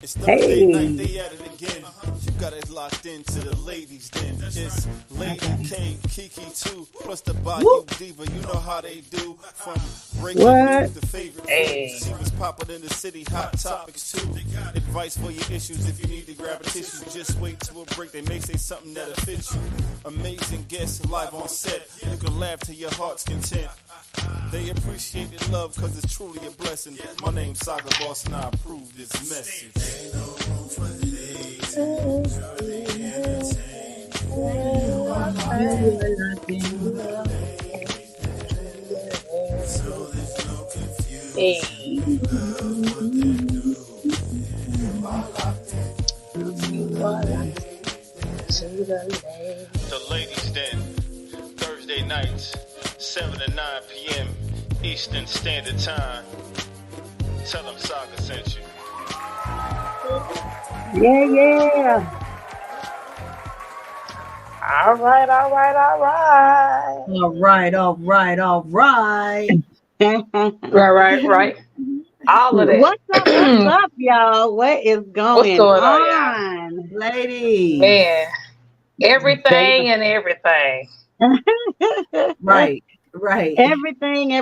It's Thursday night, Hey, they at it again. You got it locked into the ladies then. It's Lady K, Kiki too, plus the Bayou whoop, Diva. You know how they do. From breaking what? news to favorite foods. Hey, She was popping in the city, hot topics too. Advice for your issues if you need to grab a tissue. Just wait till a break, they may say something that'll fit you. Amazing guests live on set. You can laugh to your heart's content. They appreciate the love cause it's truly a blessing. My name's Saga Boss and I approve this message. You were nothing. hey, you are like to the lake. The Ladies Den, Thursday nights, 7 to 9 p.m. Eastern Standard Time. Tell them Saga sent you. Yeah, yeah. All right, all right, all right. All right. Right. All of that. What's up? What's up, y'all? What is What's going going on, y'all? on? Ladies. Man, everything and everything. Right. Everything,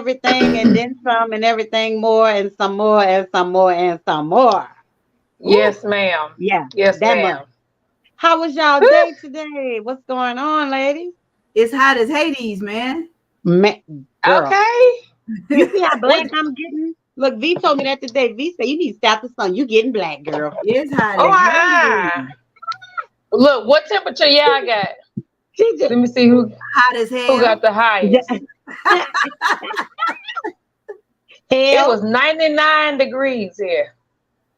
and then some, and everything more, and some more, and some more, and some more. Woo! Yes, ma'am. Yeah, Yes, that much. ma'am. How was y'all Whew. day today? What's going on, ladies? It's hot as Hades, man. Girl, Okay. you see how black What? I'm getting? Look, V told me that today. V said you need to stop the sun. You getting black, girl. It's hot Oh, as Hades. look, what temperature y'all got? She just Let me see who Hot as hell. got the highest. It hell. was 99 degrees here.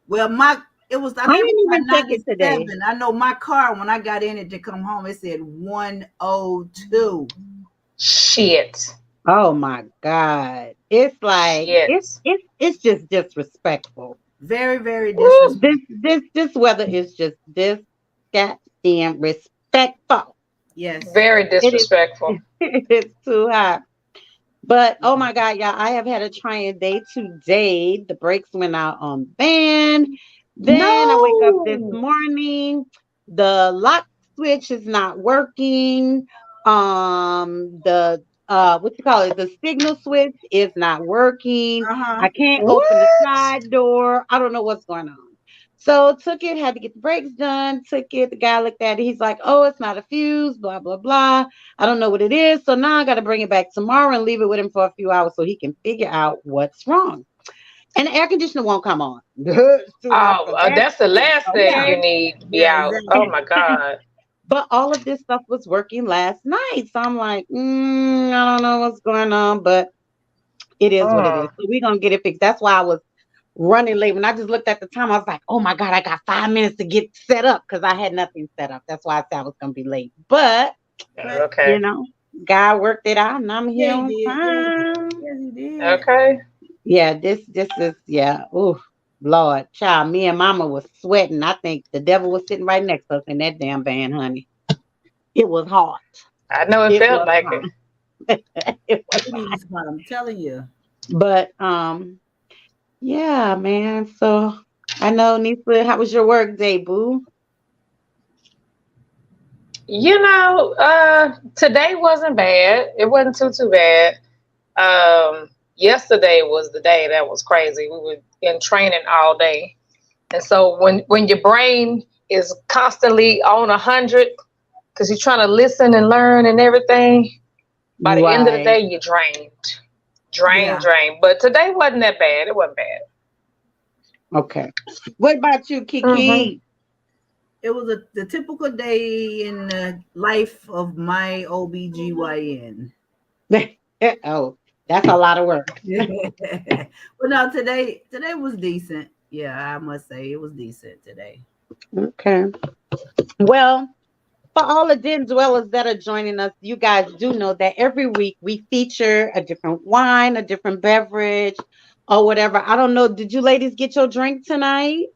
Well, it was I I think didn't it was even check it today. 97. I know my car when I got in it to come home, it said 102. Shit. Oh my God. It's like Shit. it's just disrespectful. Very, very Woo. disrespectful. This weather is just this goddamn respectful. Yes. Very It is disrespectful. it's too hot. But oh my God, y'all, I have had a trying day today. The brakes went out on van. Then I wake up this No. morning. The lock switch is not working. The what you call it? The signal switch is not working. Uh-huh. I can't open the What? side door. I don't know what's going on. So took it, had to get the brakes done. Took it. The guy looked at it. He's like, "Oh, it's not a fuse. Blah blah blah. I don't know what it is. So now I got to bring it back tomorrow and leave it with him for a few hours so he can figure out what's wrong." And the air conditioner won't come on. It's too hot Oh, for that. that's the last thing Okay. you need to be Yeah, out. Oh exactly. my God. But all of this stuff was working last night. So I'm like, I don't know what's going on, but it is what it is. Mm. So we're going to get it fixed. That's why I was running late. When I just looked at the time, I was like, oh my God, I got 5 minutes to get set up because I had nothing set up. That's why I said I was going to be late. But, But Okay. God worked it out and I'm here yeah, on he did. time. Yes, he did. Okay. Yeah, this is, yeah. Oh, Lord, child, me and mama was sweating. I think the devil was sitting right next to us in that damn van, honey. It was hot. I know it It felt was like hot. it. It was hot. Hades, I'm telling you. But yeah, man. So I know, Nisa, how was your work day, boo? Today wasn't bad. It wasn't too bad. Yesterday was the day that was crazy. We were in training all day. And so when your brain is constantly on 100, because you're trying to listen and learn and everything, by the end of the Right. day, you're drained. Yeah. Drained. But today wasn't that bad. It wasn't bad. Okay. What about you, Mm-hmm. Kiki? It was the typical day in the life of my OBGYN. Oh, that's a lot of work. But no, today was decent. Yeah, I must say it was decent today. Okay. Well, for all the den dwellers that are joining us, you guys do know that every week we feature a different wine, a different beverage, or whatever. I don't know. Did you ladies get your drink tonight?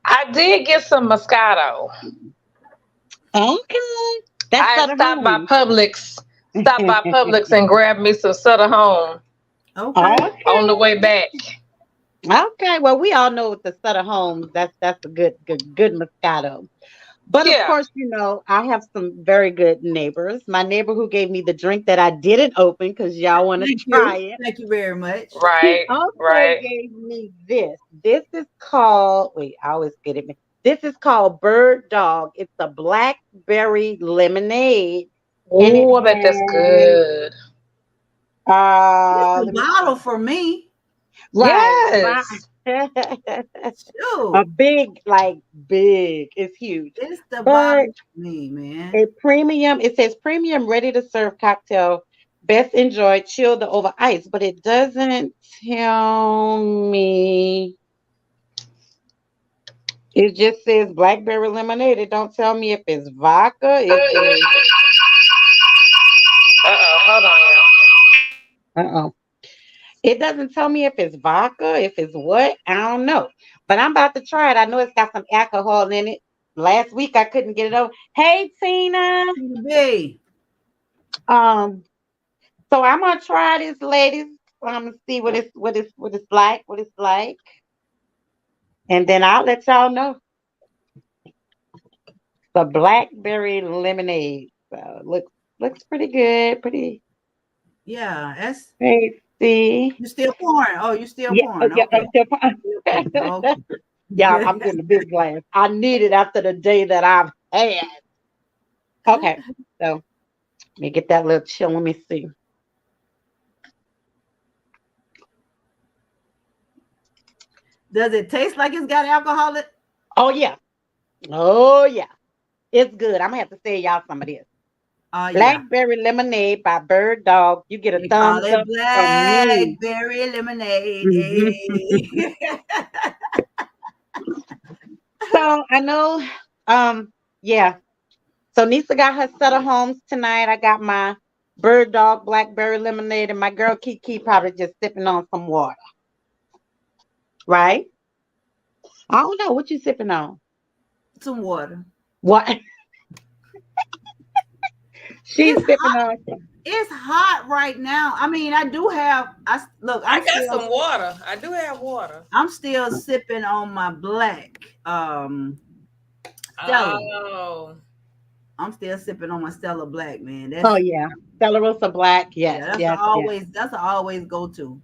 I did get some Moscato. Okay. That's I Sutter stopped by Home. Publix. Stopped by Publix and grabbed me some Sutter Home Okay. on the Okay. way back. Okay, well, we all know with the Sutter Homes, that's a good Moscato. But of Yeah. course, I have some very good neighbors. My neighbor who gave me the drink that I didn't open because y'all want to Thank try you. it. Thank you very much. He Right. also Right. gave me this. This is called, wait, I always get it. This is called Bird Dog. It's a blackberry lemonade. And it Oh, I bet that's has good. It's the let me bottle see. for me. Right. Yes. A Shoot. big, like big. It's huge. It's the But bottle for me, man. a premium, it says premium ready to serve cocktail, best enjoyed chilled over ice, but it doesn't tell me. It just says blackberry lemonade. It don't tell me if it's vodka, if it's Uh-oh. Hold on, y'all. uh-oh. It doesn't tell me if it's vodka, if it's what. I don't know. But I'm about to try it. I know it's got some alcohol in it. Last week I couldn't get it over. Hey Tina. Hey, Um, so I'm gonna try this, ladies. I'm gonna see what it's like, and then I'll let y'all know. The blackberry lemonade. So looks pretty good, pretty yeah, that's tasty. you still pouring. Oh, you still Yeah, pouring. yeah, I'm Okay. still Still pouring. yeah, Okay. I'm getting a big glass. I need it after the day that I've had. Okay, so let me get that little chill. Let me see. Does it taste like it's got alcohol in? Oh yeah, oh yeah, it's good. I'm gonna have to say y'all some of this. Oh yeah. Blackberry lemonade by Bird Dog. You get a They call thumbs it up from me. blackberry lemonade. Mhm. Hey. So I know, yeah. So Nisa got her Sutter Homes tonight. I got my Bird Dog Blackberry Lemonade, and my girl Kiki probably just sipping on some water, right? I don't know what you sipping on. Some water. What she's It's sipping hot. on? It's hot right now. I mean, I do have. Look. I got some water. I do have water. I'm still sipping on my black. Stella. Oh. I'm still sipping on my Stella Black, man. Oh That's yeah, Stella Rosa Black. Yes, yeah. That's a yes, yes. always. That's a always go to.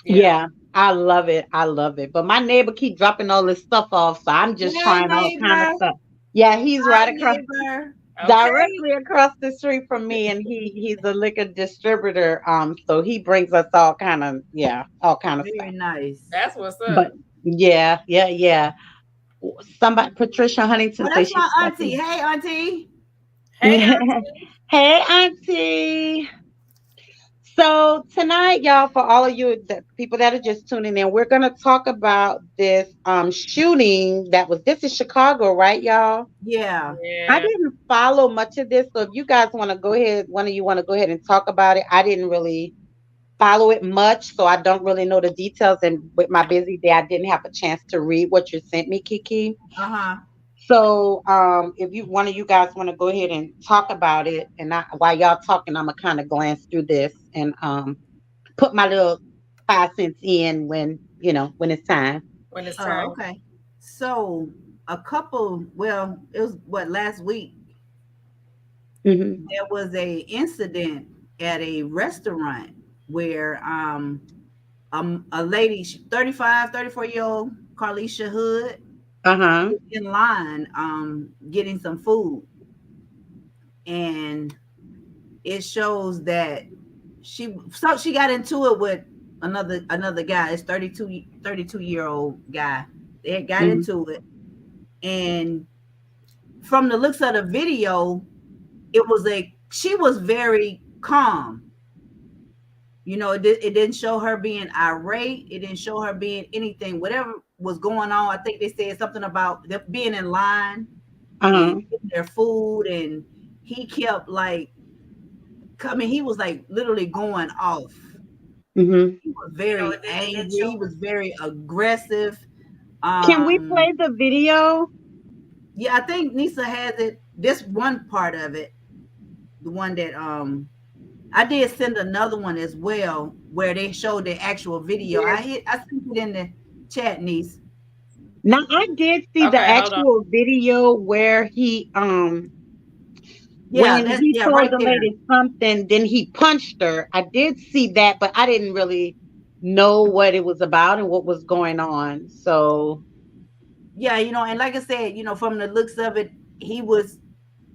Yeah. Yeah, I love it. I love it. But my neighbor keep dropping all this stuff off, so I'm just Hey trying all kind of neighbor. stuff. Yeah, he's Hi right across, neighbor. Okay. directly across the street from me, and he's a liquor distributor. So he brings us all kind of all kind of Very stuff. nice. That's what's But up. yeah, yeah, yeah. Somebody, Patricia Huntington Oh, says that's she's my auntie. sucking. Hey auntie. Hey, Auntie. Hey, Auntie. So tonight, y'all, for all of you the people that are just tuning in, we're gonna talk about this shooting that was this is Chicago, right, y'all? Yeah. I Yeah. didn't follow much of this, so if you guys want to go ahead, one of you want to go ahead and talk about it. I didn't really follow it much, so I don't really know the details. And with my busy day, I didn't have a chance to read what you sent me, Kiki. Uh-huh. So, if you one of you guys want to go ahead and talk about it, and while y'all talking, I'm gonna kind of glance through this and put my little 5 cents in when it's time. When it's Oh, time. okay. So a couple, well, it was what last week Hmm. there was a incident at a restaurant where a lady 35, 34-year old Carlisha Hood Uh-huh. in line getting some food, and it shows that she got into it with another guy. It's 32-year old guy. They got Hmm. into it, and from the looks of the video, it was she was very calm. It didn't show her being irate. It didn't show her being anything. Whatever was going on, I think they said something about them being in line and Uh-huh. getting their food, and he kept like coming. He was like literally going off. Hmm. He was You know, very it didn't angry. show He her. was very aggressive. Can we Um, play the video? yeah, I think Nisa has it. This one part of it, the one that I did send another one as well where they showed the actual video. I sent it in chat, niece. Now I did see the Okay, hold on. actual video where he Yeah, when that's he yeah, told right the there. lady something, then he punched her. I did see that, but I didn't really know what it was about and what was going on. So Yeah, and like I said, from the looks of it,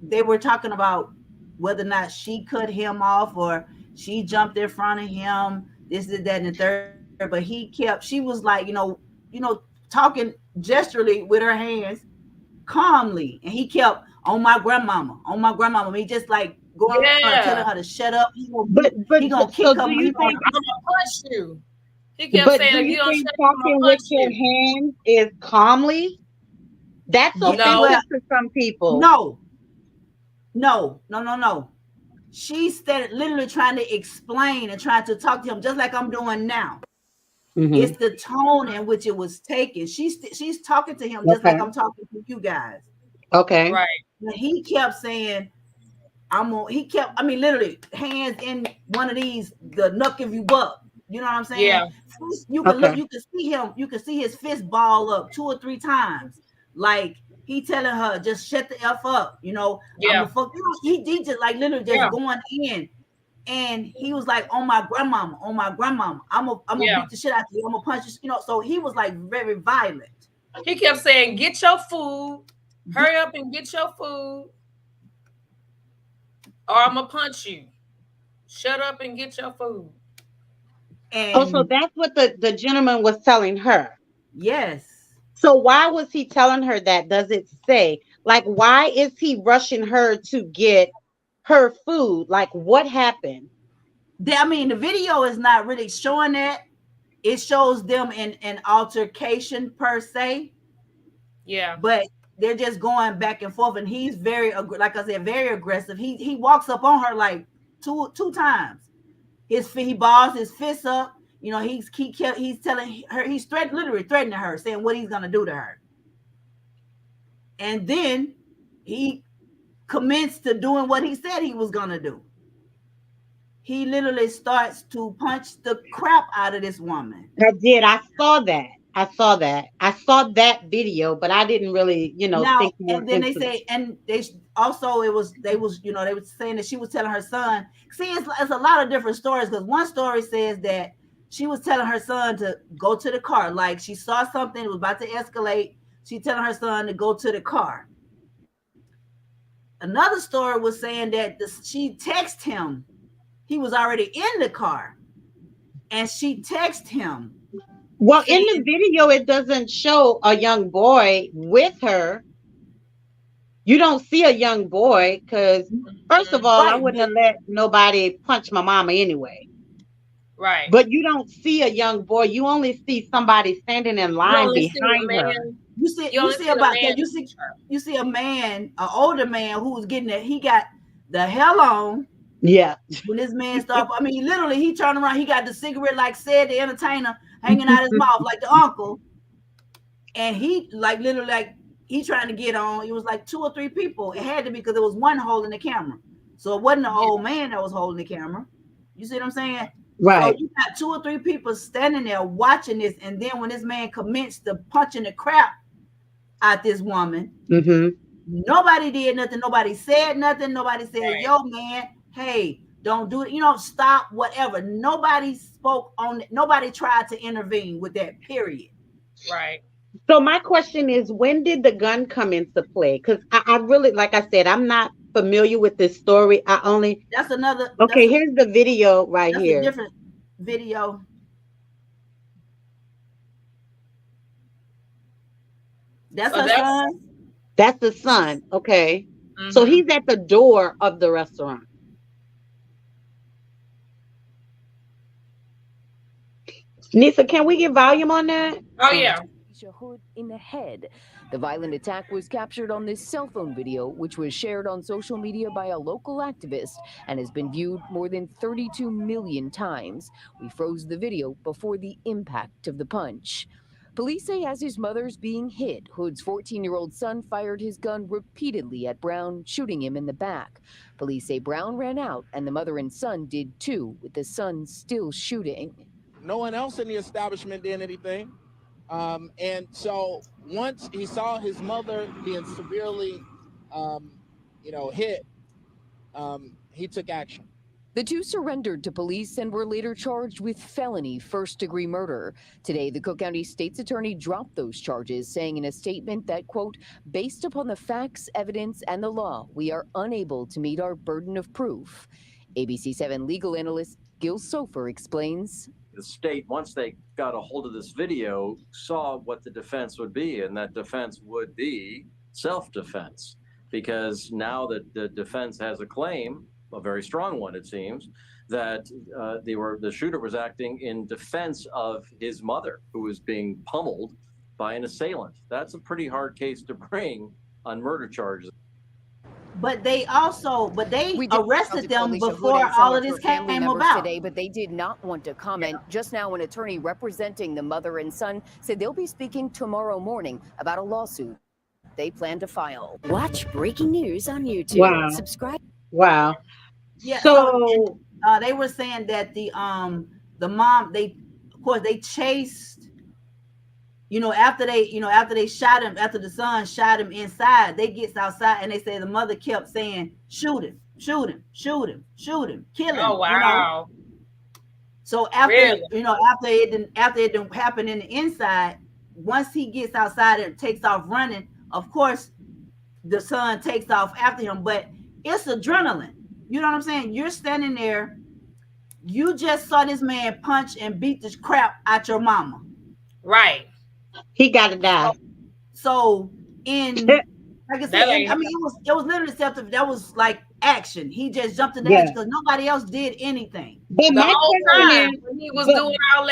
they were talking about whether or not she cut him off or she jumped in front of him, this is that and the third. But she was like, talking gesturally with her hands calmly, and he kept on my grandmama, on my grandmama. He just like going telling Yeah. her to shut up. He gonna so kick her. do you think I'm gonna punch you. He kept but saying, do if you you don't think shut up, I'm gonna talking with punch your you. hands is calmly? That's No. offensive to some people. no, no, no, no, no. She started literally trying to explain and trying to talk to him just like I'm doing now. Hmm. It's the tone in which it was taken. She's talking to him just like Okay. I'm talking to you guys. Okay. Right. And he kept saying, I mean, literally, hands in one of these, the knuck if you buck. You know what I'm saying? Yeah. Okay. You can see him, you can see his fist ball up 2 or 3 times. Like he telling her, just shut the F up, I'm Yeah. a fuck. He just like literally just Yeah. going in. And he was like, on my grandmama, on my grandmama. I'm gonna Yeah. beat the shit out of you. I'm gonna punch you, so he was like very violent. He kept saying, get your food. Hurry up and get your food. Or I'm gonna punch you. Shut up and get your food. Oh, so And that's what the gentleman was telling her. yes. So why was he telling her that? Does it say? Like, why is he rushing her to get her food? Like, what happened? I mean, the video is not really showing that. It shows them in an altercation per se, Yeah. but they're just going back and forth. And he's very, like I said, very aggressive. He walks up on her like two times. He balls his fists up. He's telling her, he's literally threatening her, saying what he's gonna do to her. And then he commenced to doing what he said he was gonna do. He literally starts to punch the crap out of this woman. I did. I saw that. I saw that. I saw that video, but I didn't really, Now, think more and then they into it. say, and they also they were saying that she was telling her son. See, it's a lot of different stories, because one story says that she was telling her son to go to the car, like she saw something was about to escalate. She telling her son to go to the car. Another story was saying that she texted him. He was already in the car, and she texted him. Well, in Saying, the video, it doesn't show a young boy with her. You don't see a young boy because, first of all, I right, wouldn't have let nobody punch my mama anyway. Right. But you don't see a young boy. You only see somebody standing in You line only see a behind her. man. you only see see the about man. that. You see a man, an older man who was getting it. He got the hell on. Yeah. When this man stopped, I mean, literally, he turned around. He got the cigarette, like said the entertainer, hanging out his mouth like the uncle, and he like literally like he trying to get on. It was like 2 or 3 people. It had to be, because there was one holding the camera, so it wasn't the old man that was holding the camera. You see what I'm saying? So Right. you got 2 or 3 people standing there watching this, and then when this man commenced to punching the crap out this woman, Mm-hmm. nobody did nothing. Nobody said nothing. Nobody said, Right. "Yo, man, hey, don't do it. Stop, whatever." Nobody spoke on it. Nobody tried to intervene with that, period. Right. So my question is, when did the gun come into play? Because I really, like I said, I'm not familiar with this story. That's another. Okay, here's the video right That's a here. different video. That's her son. That's the son. Okay. Mm-hmm. So he's at the door of the restaurant. Nisa, can we get volume on that? Oh yeah. Hood in the head. The violent attack was captured on this cell phone video, which was shared on social media by a local activist and has been viewed more than 32 million times. We froze the video before the impact of the punch. Police say as his mother's being hit, Hood's 14-year-old son fired his gun repeatedly at Brown, shooting him in the back. Police say Brown ran out and the mother and son did too, with the son still shooting. No one else in the establishment did anything. And so once he saw his mother being severely, hit, he took action. The two surrendered to police and were later charged with felony first-degree murder. Today, the Cook County State's Attorney dropped those charges, saying in a statement that, quote, based upon the facts, evidence, and the law, we are unable to meet our burden of proof. ABC 7 legal analyst Gil Sofer explains. The state, once they got a hold of this video, saw what the defense would be, and that defense would be self-defense. Because now that the defense has a claim, a very strong one, it seems, that the shooter was acting in defense of his mother, who was being pummeled by an assailant. That's a pretty hard case to bring on murder charges. But they arrested them before all of this came about. Today, but they did not want to comment. Yeah. Just now, an attorney representing the mother and son said they'll be speaking tomorrow morning about a lawsuit they plan to file. Watch breaking news on YouTube. Wow. Subscribe. Wow. Yeah. So they were saying that the mom, they chased, after they shot him, after the son shot him inside, they gets outside and they say the mother kept saying, shoot him, shoot him, shoot him, shoot him, kill him. Oh wow. So after after it didn't happen in the inside, once he gets outside and takes off running, of course the son takes off after him, but it's adrenaline. You know what I'm saying? You're standing there. You just saw this man punch and beat the crap out your mama. Right. He got to die. So like I said, it was literally self-defense. That was like action. He just jumped in the edge because nobody else did anything. But the whole time when he was doing all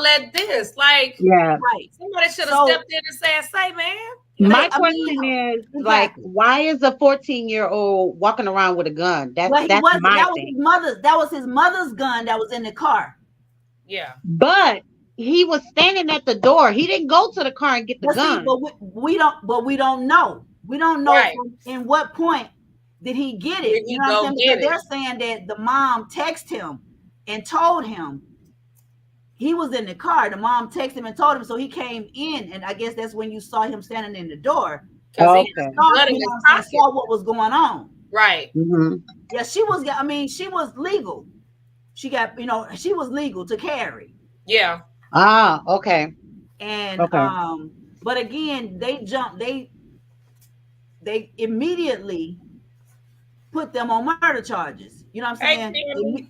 that this, like, right. Somebody should have stepped in and said, "Say, man." My question is, like, why is a 14-year-old walking around with a gun? That was his mother's gun that was in the car. Yeah. But he was standing at the door. He didn't go to the car and get the gun. But we don't know. We don't know in what point did he get it. You know what I'm saying? Because they're saying that the mom texted him and told him. He was in the car. The mom texted him and told him, so he came in, and I guess that's when you saw him standing in the door. Okay. He saw what was going on. Right. Mm-hmm. Yeah, she was legal. She was legal to carry. Yeah. Ah, okay. And but again, they immediately put them on murder charges. You know what I'm saying?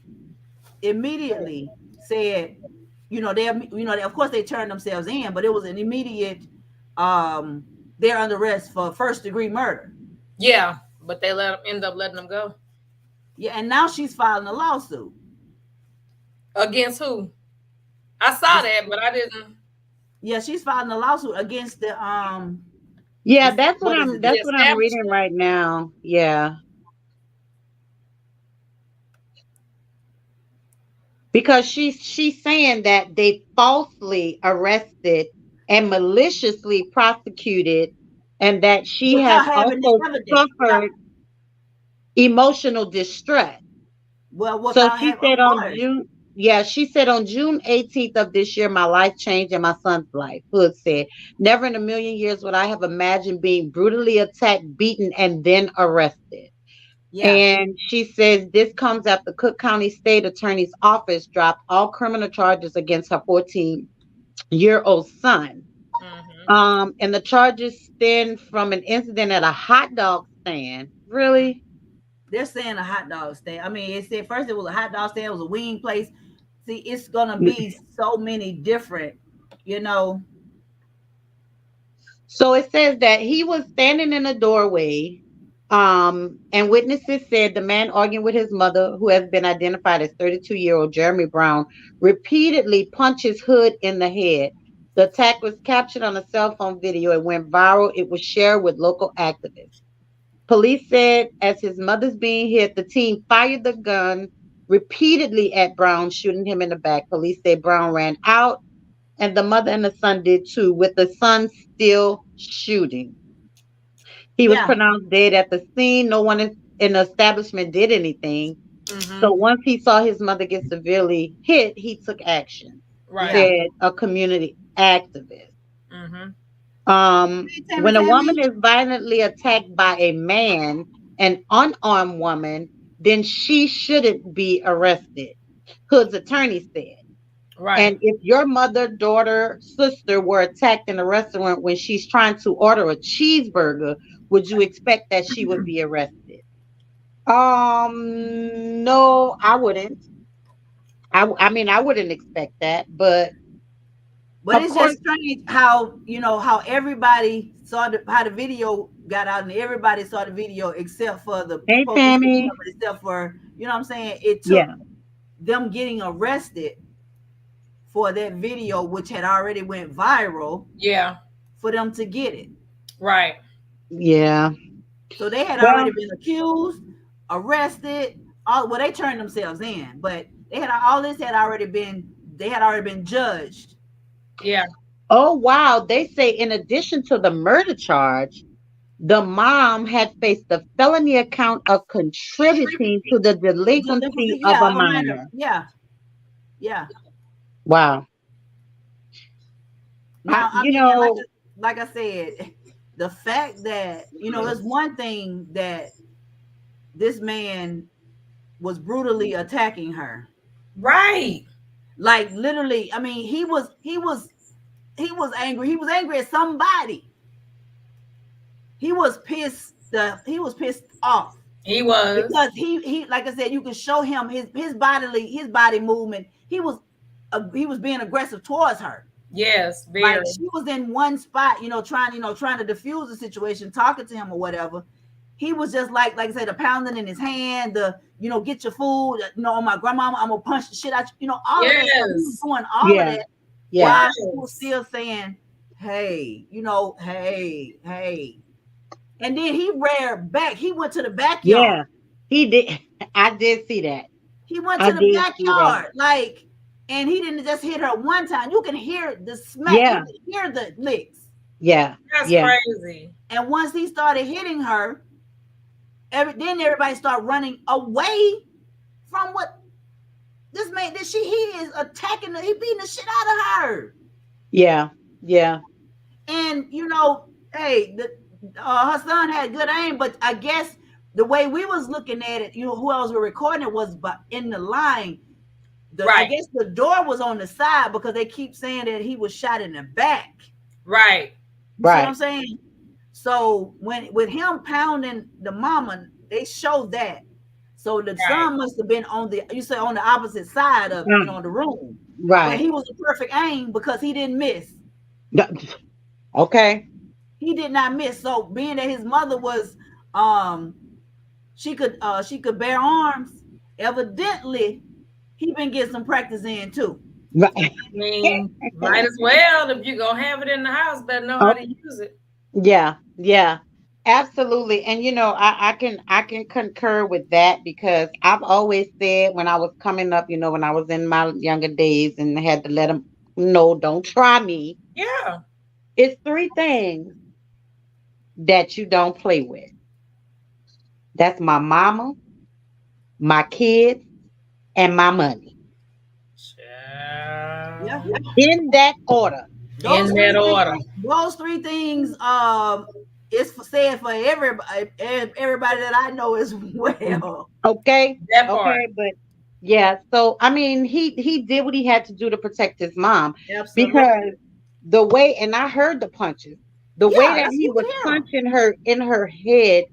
Immediately said, of course they turned themselves in, but it was an immediate they're under arrest for first-degree murder. Yeah, but they end up letting them go. Yeah, and now she's filing a lawsuit. Against who? I saw that, but I didn't. Yeah, she's filing a lawsuit against the Yeah, that's what I'm reading right now. Yeah. Because she's saying that they falsely arrested and maliciously prosecuted, and that she has also suffered emotional distress. Well, so she said she said on June 18th of this year, my life changed and my son's life. Hood said, never in a million years would I have imagined being brutally attacked, beaten, and then arrested. Yeah. And she says this comes after Cook County State Attorney's Office dropped all criminal charges against her 14-year-old son. Mm-hmm. And the charges stem from an incident at a hot dog stand. Really? They're saying a hot dog stand. I mean, it said first it was a hot dog stand, it was a wing place. See, it's gonna be so many different, So it says that he was standing in a doorway. And witnesses said the man arguing with his mother, who has been identified as 32-year-old Jeremy Brown, repeatedly punched his Hood in the head. The attack was captured on a cell phone video and went viral. It was shared with local activists. Police said as his mother's being hit, the teen fired the gun repeatedly at Brown, shooting him in the back. Police said Brown ran out, and the mother and the son did too, with the son still shooting. He was pronounced dead at the scene. No one in the establishment did anything. Mm-hmm. So once he saw his mother get severely hit, he took action. Right. Said a community activist. When a woman is violently attacked by a man, an unarmed woman, then she shouldn't be arrested, Hood's attorney said. Right. And if your mother, daughter, sister were attacked in a restaurant when she's trying to order a cheeseburger, would you expect that she would be arrested? No, I wouldn't. I mean, I wouldn't expect that, but it's just strange how, you know, how everybody saw how the video got out, and everybody saw the video except for the Tammy. except for, you know what I'm saying? It took them getting arrested for that video, which had already went viral. Yeah. For them to get it. Right. Yeah. So they had already been accused, arrested. They turned themselves in, but they had already been judged. Yeah. Oh wow. They say in addition to the murder charge, the mom had faced the felony account of contributing to the delinquency of a minor. Yeah. Yeah. Wow. Now, I mean, like I said, the fact that, you know, it's one thing that this man was brutally attacking her. Right. Like literally, I mean, he was angry. He was angry at somebody. He was pissed off. He was, because he like I said, you could show him his body movement. He was being aggressive towards her. Yes, very. Like she was in one spot, you know, trying to diffuse the situation, talking to him or whatever. He was just like I said, the pounding in his hand, the, you know, get your food, you know, my grandmama, I'm gonna punch the shit out, you know, all of that. He was doing all of that. Yeah. While he was still saying, hey, you know, hey. And then he reared back. He went to the backyard. Yeah, he did. I did see that. He went to the backyard, like, and he didn't just hit her one time. You can hear the smack. Yeah. You can hear the licks. Yeah. That's crazy. And once he started hitting her, then everybody started running away from what this man. He is attacking her. He beating the shit out of her. Yeah. Yeah. And you know, hey, her son had good aim, but I guess the way we was looking at it, you know, who else were recording it was in the line. I guess the door was on the side because they keep saying that he was shot in the back. Right. You see what I'm saying? So with him pounding the mama, they showed that. So the son must have been on the opposite side of you know, the room. Right. But he was a perfect aim because he didn't miss. Okay. He did not miss. So being that his mother was she could bear arms, evidently he been getting some practice in too. Right. I mean, might as well. If you're gonna have it in the house, better know how to use it. Yeah, yeah, absolutely. And you know, I can concur with that because I've always said when I was coming up, you know, when I was in my younger days and I had to let them know, don't try me. Yeah. It's 3 things that you don't play with. That's my mama, my kids, and my money. Yeah. In that order. Those 3 things is said for everybody that I know as well. Okay. That part. Okay, but yeah, so I mean he did what he had to do to protect his mom. Absolutely. Because the way, and I heard the punches, the way that he was punching her in her head,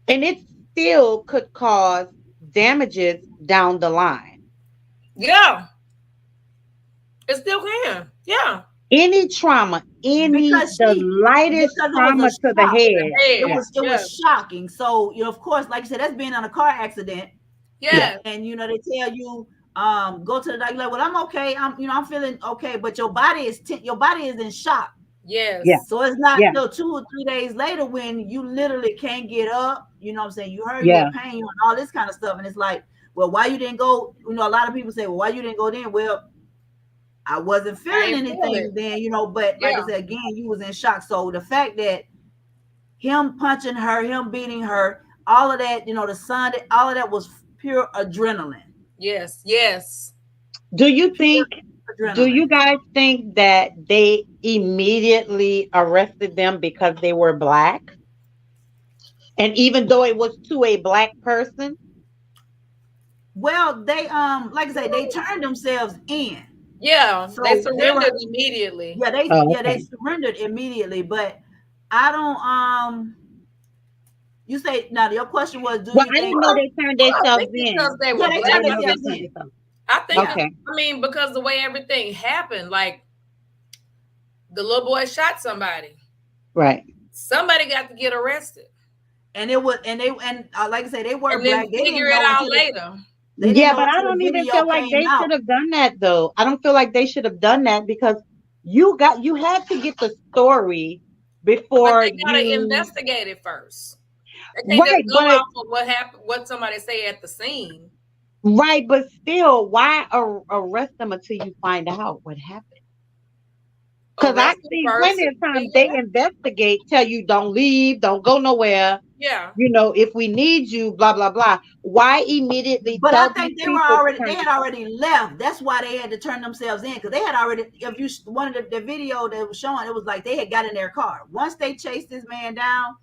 and it still could cause damages down the line. Yeah. It still can. Yeah. Any trauma, lightest trauma to the head. It was shocking. So, you know, of course, like you said, that's being on a car accident. Yeah. And you know, they tell you, go to the doctor. Like, well, I'm okay. I'm feeling okay, but your body is in shock. Yes. Yeah. So it's not until 2 or 3 days later when you literally can't get up. You know what I'm saying? You heard your pain and all this kind of stuff. And it's like, well, why you didn't go? You know, a lot of people say, well, why you didn't go then? Well, I wasn't feeling anything then, you know, but like I said, again, you was in shock. So the fact that him punching her, him beating her, all of that, you know, the son, all of that was pure adrenaline. Yes. Yes. Do you think do you guys think that they immediately arrested them because they were black? And even though it was to a black person? Well, they like I say, they turned themselves in. Yeah, So they they surrendered were- immediately. Yeah, they Oh, yeah they okay. surrendered immediately. But I don't you say now your question was, do Well, you I think didn't know they turned I themselves think in. because they Yeah, were they I black. turned didn't know they themselves turned in. themselves. I think, Okay. I mean, because the way everything happened, like the little boy shot somebody. Right. Somebody got to get arrested. And it was and like I say, they were And black. then They figure didn't it know out until later. they didn't Yeah, know but I until don't the even video feel like came they out. should have done that though. I don't feel like they should have done that because you had to get the story But before they gotta you investigate it first. They can't right, just go but off of what happened, what somebody say at the scene. right, but still, why arrest them until you find out what happened? Because I've Arrest them seen first plenty of and times figure it they out. investigate, tell you don't leave, don't go nowhere. Yeah. You know, if we need you, blah blah blah. Why immediately But tell I think these they were people to already turn they had themselves- already left. That's why they had to turn themselves in, because they had already, if you one of the video that was showing, it was like they had got in their car. Once they chased this man down,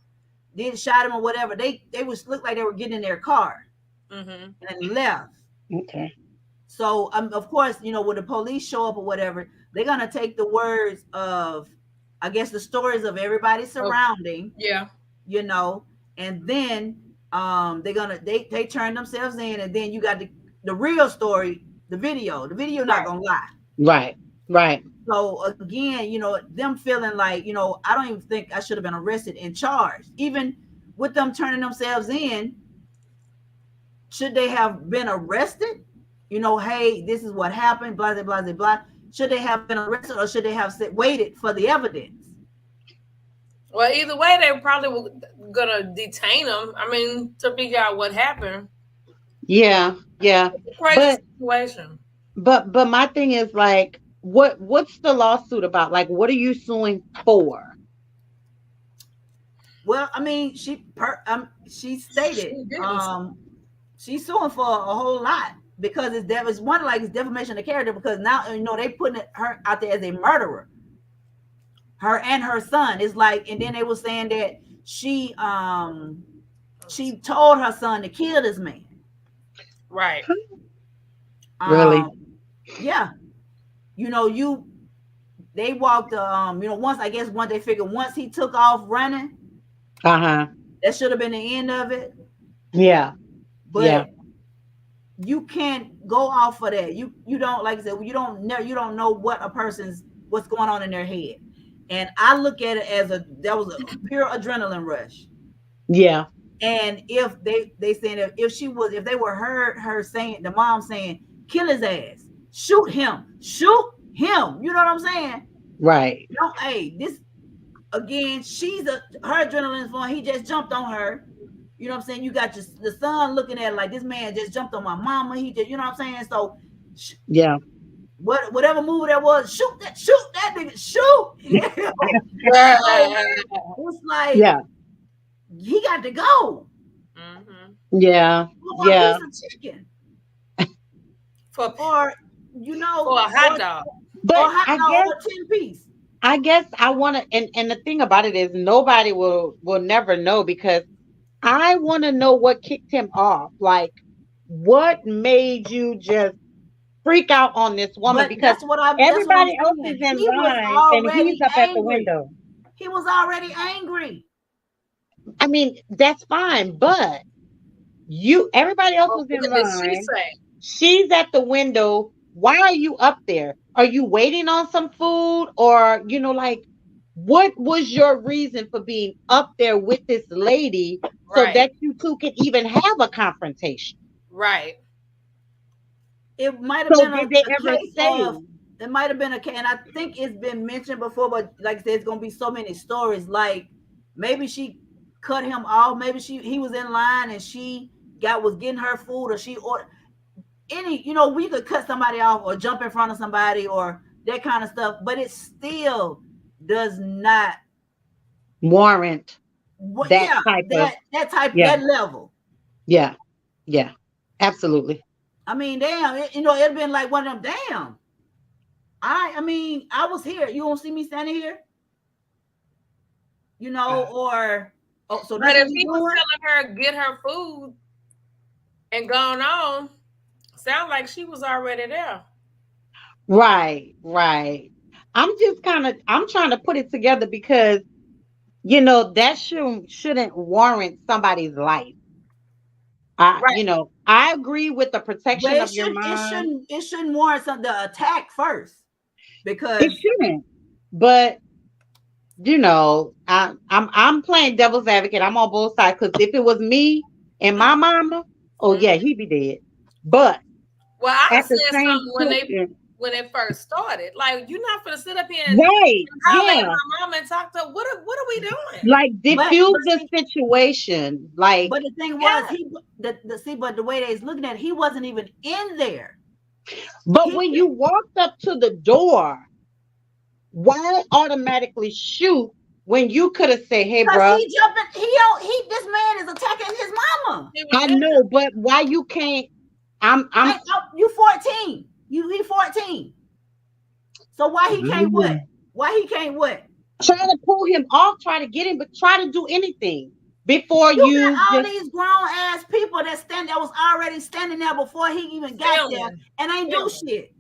then shot him or whatever, they was looked like they were getting in their car Mm-hmm. and left. Okay. So of course, you know, when the police show up or whatever, they're gonna take the words of, I guess, the stories of everybody surrounding, Yeah. you know, and then they're gonna they turn themselves in, and then you got the real story, the video not gonna lie. Right. Right. So again, you know, them feeling like, you know, I don't even think I should have been arrested and charged. Even with them turning themselves in, should they have been arrested? You know, hey, this is what happened, blah, blah, blah, blah. Should they have been arrested, or should they have waited for the evidence? Well, either way, they probably were gonna detain them. I mean, to figure out what happened. Yeah. Yeah. Crazy situation. But my thing is like, what's the lawsuit about? Like, what are you suing for? Well, I mean, she stated she's suing for a whole lot, because it's one, like, it's defamation of character, because now, you know, they putting her out there as a murderer, her and her son. Is like, and then they were saying that she told her son to kill this man. Right. Really? Yeah. You know, they walked, you know, once they figured once he took off running, that should have been the end of it. Yeah. But yeah. You can't go off of that. You don't, like I said, you don't know what's going on in their head. And I look at it as that was a pure adrenaline rush. Yeah. And if they saying that if they were her saying, the mom saying, kill his ass, shoot him, you know what I'm saying? Right. No, hey, this again, her adrenaline is flowing. He just jumped on her. You know what I'm saying? You got the son looking at it like, this man just jumped on my mama. He just, you know what I'm saying? So yeah. Whatever movie that was, shoot that nigga, shoot. It's like, yeah, he got to go. Mm-hmm. Yeah. Yeah. Piece of chicken. For you know, for a hot dog. But I guess, or 10 piece. I guess I want to, and the thing about it is nobody will never know, because I want to know what kicked him off. Like, what made you just freak out on this woman? Because everybody else is in line and he's up at the window. He was already angry. I mean, that's fine, but everybody else was in line. She's at the window. Why are you up there? Are you waiting on some food? Or, you know, like, what was your reason for being up there with this lady so that you two could even have a confrontation? Right. It might have been did they ever say? It might have been a case, and I think it's been mentioned before, but like I said, it's gonna be so many stories. Like, maybe she cut him off, maybe he was in line and she was getting her food, or she ordered any, you know, we could cut somebody off or jump in front of somebody or that kind of stuff, but it still does not warrant that level. Yeah. Yeah. Absolutely. I mean, damn, it'd been like one of them, damn. I mean, I was here. You don't see me standing here, you know, or so But that's if he was telling her get her food and gone on, sound like she was already there. Right. I'm trying to put it together because you know that shouldn't warrant somebody's life. You know, I agree with the protection of your mom. It shouldn't warrant the attack first because It shouldn't. But you know, I'm playing devil's advocate. I'm on both sides because if it was me and my mama, oh yeah, he'd be dead. But well, I at said the same something when it first started. Like, you're not gonna sit up here and right, at my mama and talk to her. What are we doing? Like diffuse the situation. Like, but the thing was, but the way they was looking at it, he wasn't even in there. But when you walked up to the door, why automatically shoot when you could have said, "Hey, bro"? He jumping. This man is attacking his mama. I know, but why you can't? You 14. He 14. So why he can't what? Why he can't what? Try to pull him off, try to get him, but try to do anything before you got all these grown ass people that was already standing there before he even got there and ain't do shit.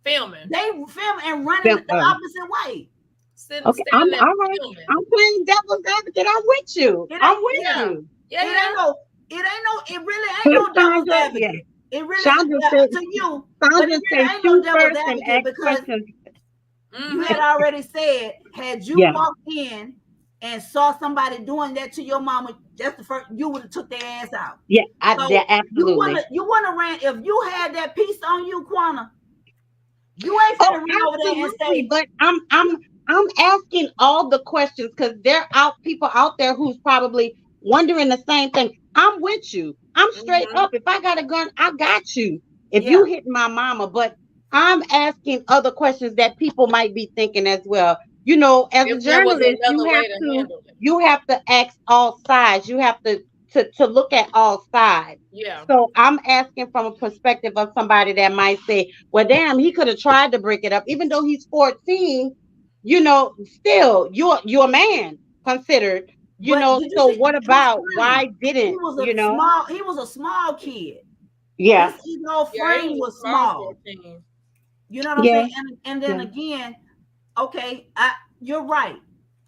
Filming. They film and running the opposite way. Okay, I'm all right. I'm playing devil's advocate. I'm with you. I'm with you. Yeah, it really ain't no devil's advocate. It really to you. But it really ain't no devil's advocate because you had already said, had you walked in and saw somebody doing that to your mama, that's the first, you would have took their ass out. Yeah, absolutely. You wanna ran if you had that piece on you, Quana. You ain't gonna run over there and say. But I'm asking all the questions because there are people out there who's probably wondering the same thing. I'm with you. I'm straight up. If I got a gun, I got you. If you hit my mama, but I'm asking other questions that people might be thinking as well. You know, as a journalist, you have to ask all sides. You have to look at all sides. Yeah. So I'm asking from a perspective of somebody that might say, well, damn, he could have tried to break it up. Even though he's 14, you know, still you're a man considered, you know. So what about why didn't you know? He was a small kid. Yeah. His whole frame was small. You know what I'm saying? And then again, okay, you're right.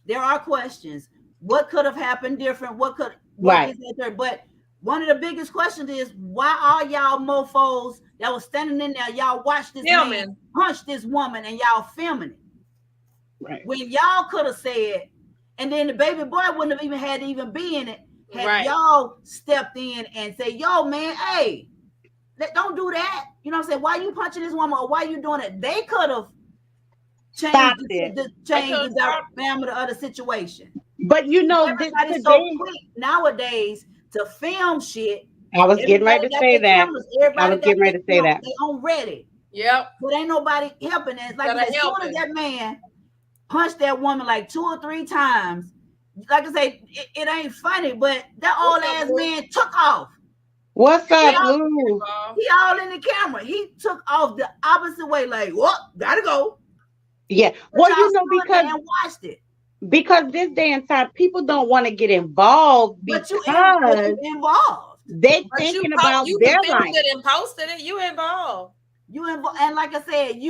There are questions. What could have happened different? What is there? But one of the biggest questions is why all y'all mofos that was standing in there, y'all watched this man punch this woman and y'all filming it. Right. When y'all could have said, and then the baby boy wouldn't have even had to even be in it. Had y'all stepped in and say, yo, man, hey, don't do that. You know what I'm saying? Why you punching this woman or why you doing it? They could have changed the diameter of the situation. But you know, everybody's so quick nowadays to film shit. I was getting ready to say that. I was getting ready to say that. They on Reddit. Yep. But ain't nobody helping it. Like as soon as that man punched that woman like 2 or 3 times, like I say, it ain't funny, but that old ass man took off. What's up, Blue? He all in the camera. He took off the opposite way, like, what? Gotta go. Yeah. Well, you know, because this day and time, people don't want to get involved because you involved. They're thinking about their life. And posted it. You involved. And like I said,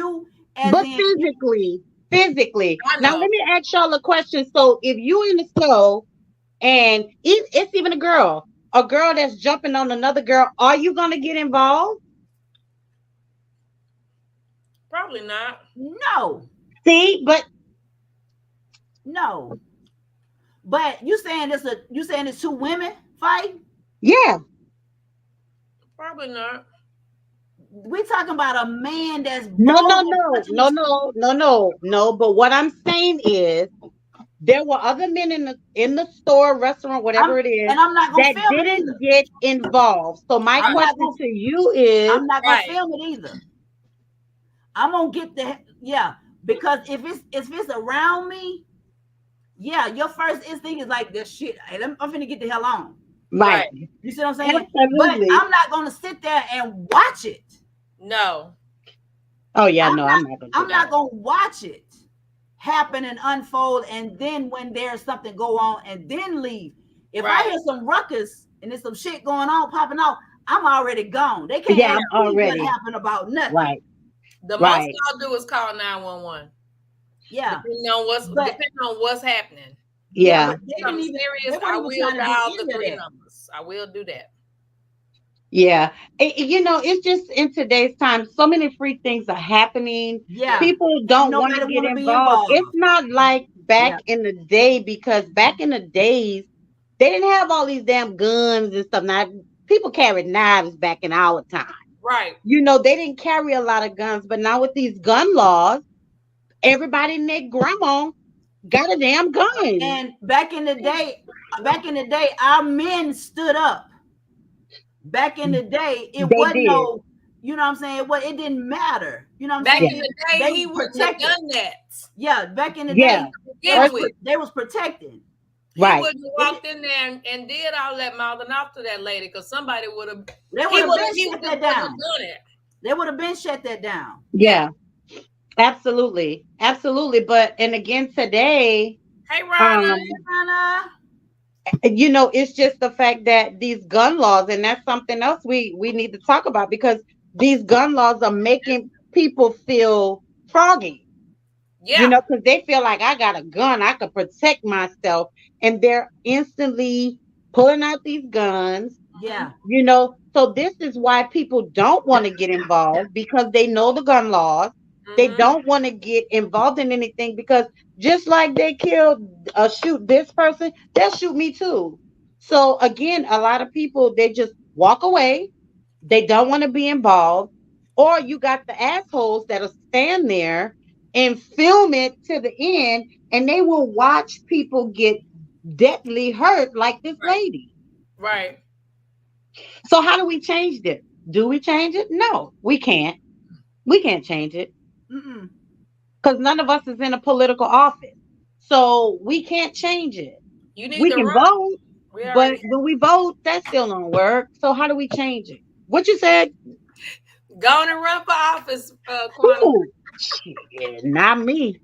but physically. Now let me ask y'all a question. So if you in the snow and it's even a girl that's jumping on another girl, are you gonna get involved? Probably not. No. See, but no. But you saying it's 2 women fighting? Yeah. Probably not. We talking about a man that's no. But what I'm saying is, there were other men in the store, restaurant, whatever it is, and I'm not gonna that didn't get involved. So my question to you is, I'm not gonna film it either. I'm gonna get because if it's around me, your first instinct is like this shit. I'm finna get the hell on. Right. You see what I'm saying? Absolutely. But I'm not gonna sit there and watch it. No. Oh yeah, I'm no, I'm not gonna do I'm not that. gonna watch it happen and unfold, and then when there's something go on, and then leave. If I Right. hear some ruckus and there's some shit going on, popping off, I'm already gone. They can't Yeah, ask I'm me what already happened about nothing. right. The most Right. y'all do is call 911. Yeah, Depending on what's happening. Yeah. but they didn't Something even. They serious, I weren't even will trying to dial get the into 3 that. numbers. I will do that. Yeah. You know, it's just in today's time, so many free things are happening. Yeah, People and don't want to nobody get want to be involved. It's involved. not like back Yeah. in the day, because back in the days, they didn't have all these damn guns and stuff. Now, people carried knives back in our time. Right. You know, they didn't carry a lot of guns, but now with these gun laws, everybody and their grandma got a damn gun. And back in the day, our men stood up. Back in the day, it They wasn't did. no, you know what I'm saying? It didn't matter. You know what I'm Back saying? in the day, They he was wouldn't have protected. done that. Yeah, back in the Yeah. day, Begin with. they was protected. He Right. wouldn't have walked in there and did all that mouthing off to that lady, because somebody would have. They He would have would been shut that have down. done it. They would have been shut that down. Yeah. Absolutely. Absolutely. But and again today, Hey, Rhonda. Anna, you know, it's just the fact that these gun laws, and that's something else we need to talk about, because these gun laws are making people feel froggy. Yeah. You know, because they feel like I got a gun, I could protect myself, and they're instantly pulling out these guns. yeah, You know, so this is why people don't want to get involved, because they know the gun laws. They Mhm. don't want to get involved in anything, because just like they killed, shoot this person, they'll shoot me too. So again, a lot of people, they just walk away. They don't want to be involved. Or you got the assholes that'll stand there and film it to the end, and they will watch people get deathly hurt, like this Right. lady. Right. So how do we change it? Do we change it? No, we can't. We can't change it, mm-mm. because none of us is in a political office. So we can't change it. You need We to can run. vote, We but already when we vote, that still don't work. So how do we change it? What you said? go on and run for office, Quanta. Ooh, shit, not me.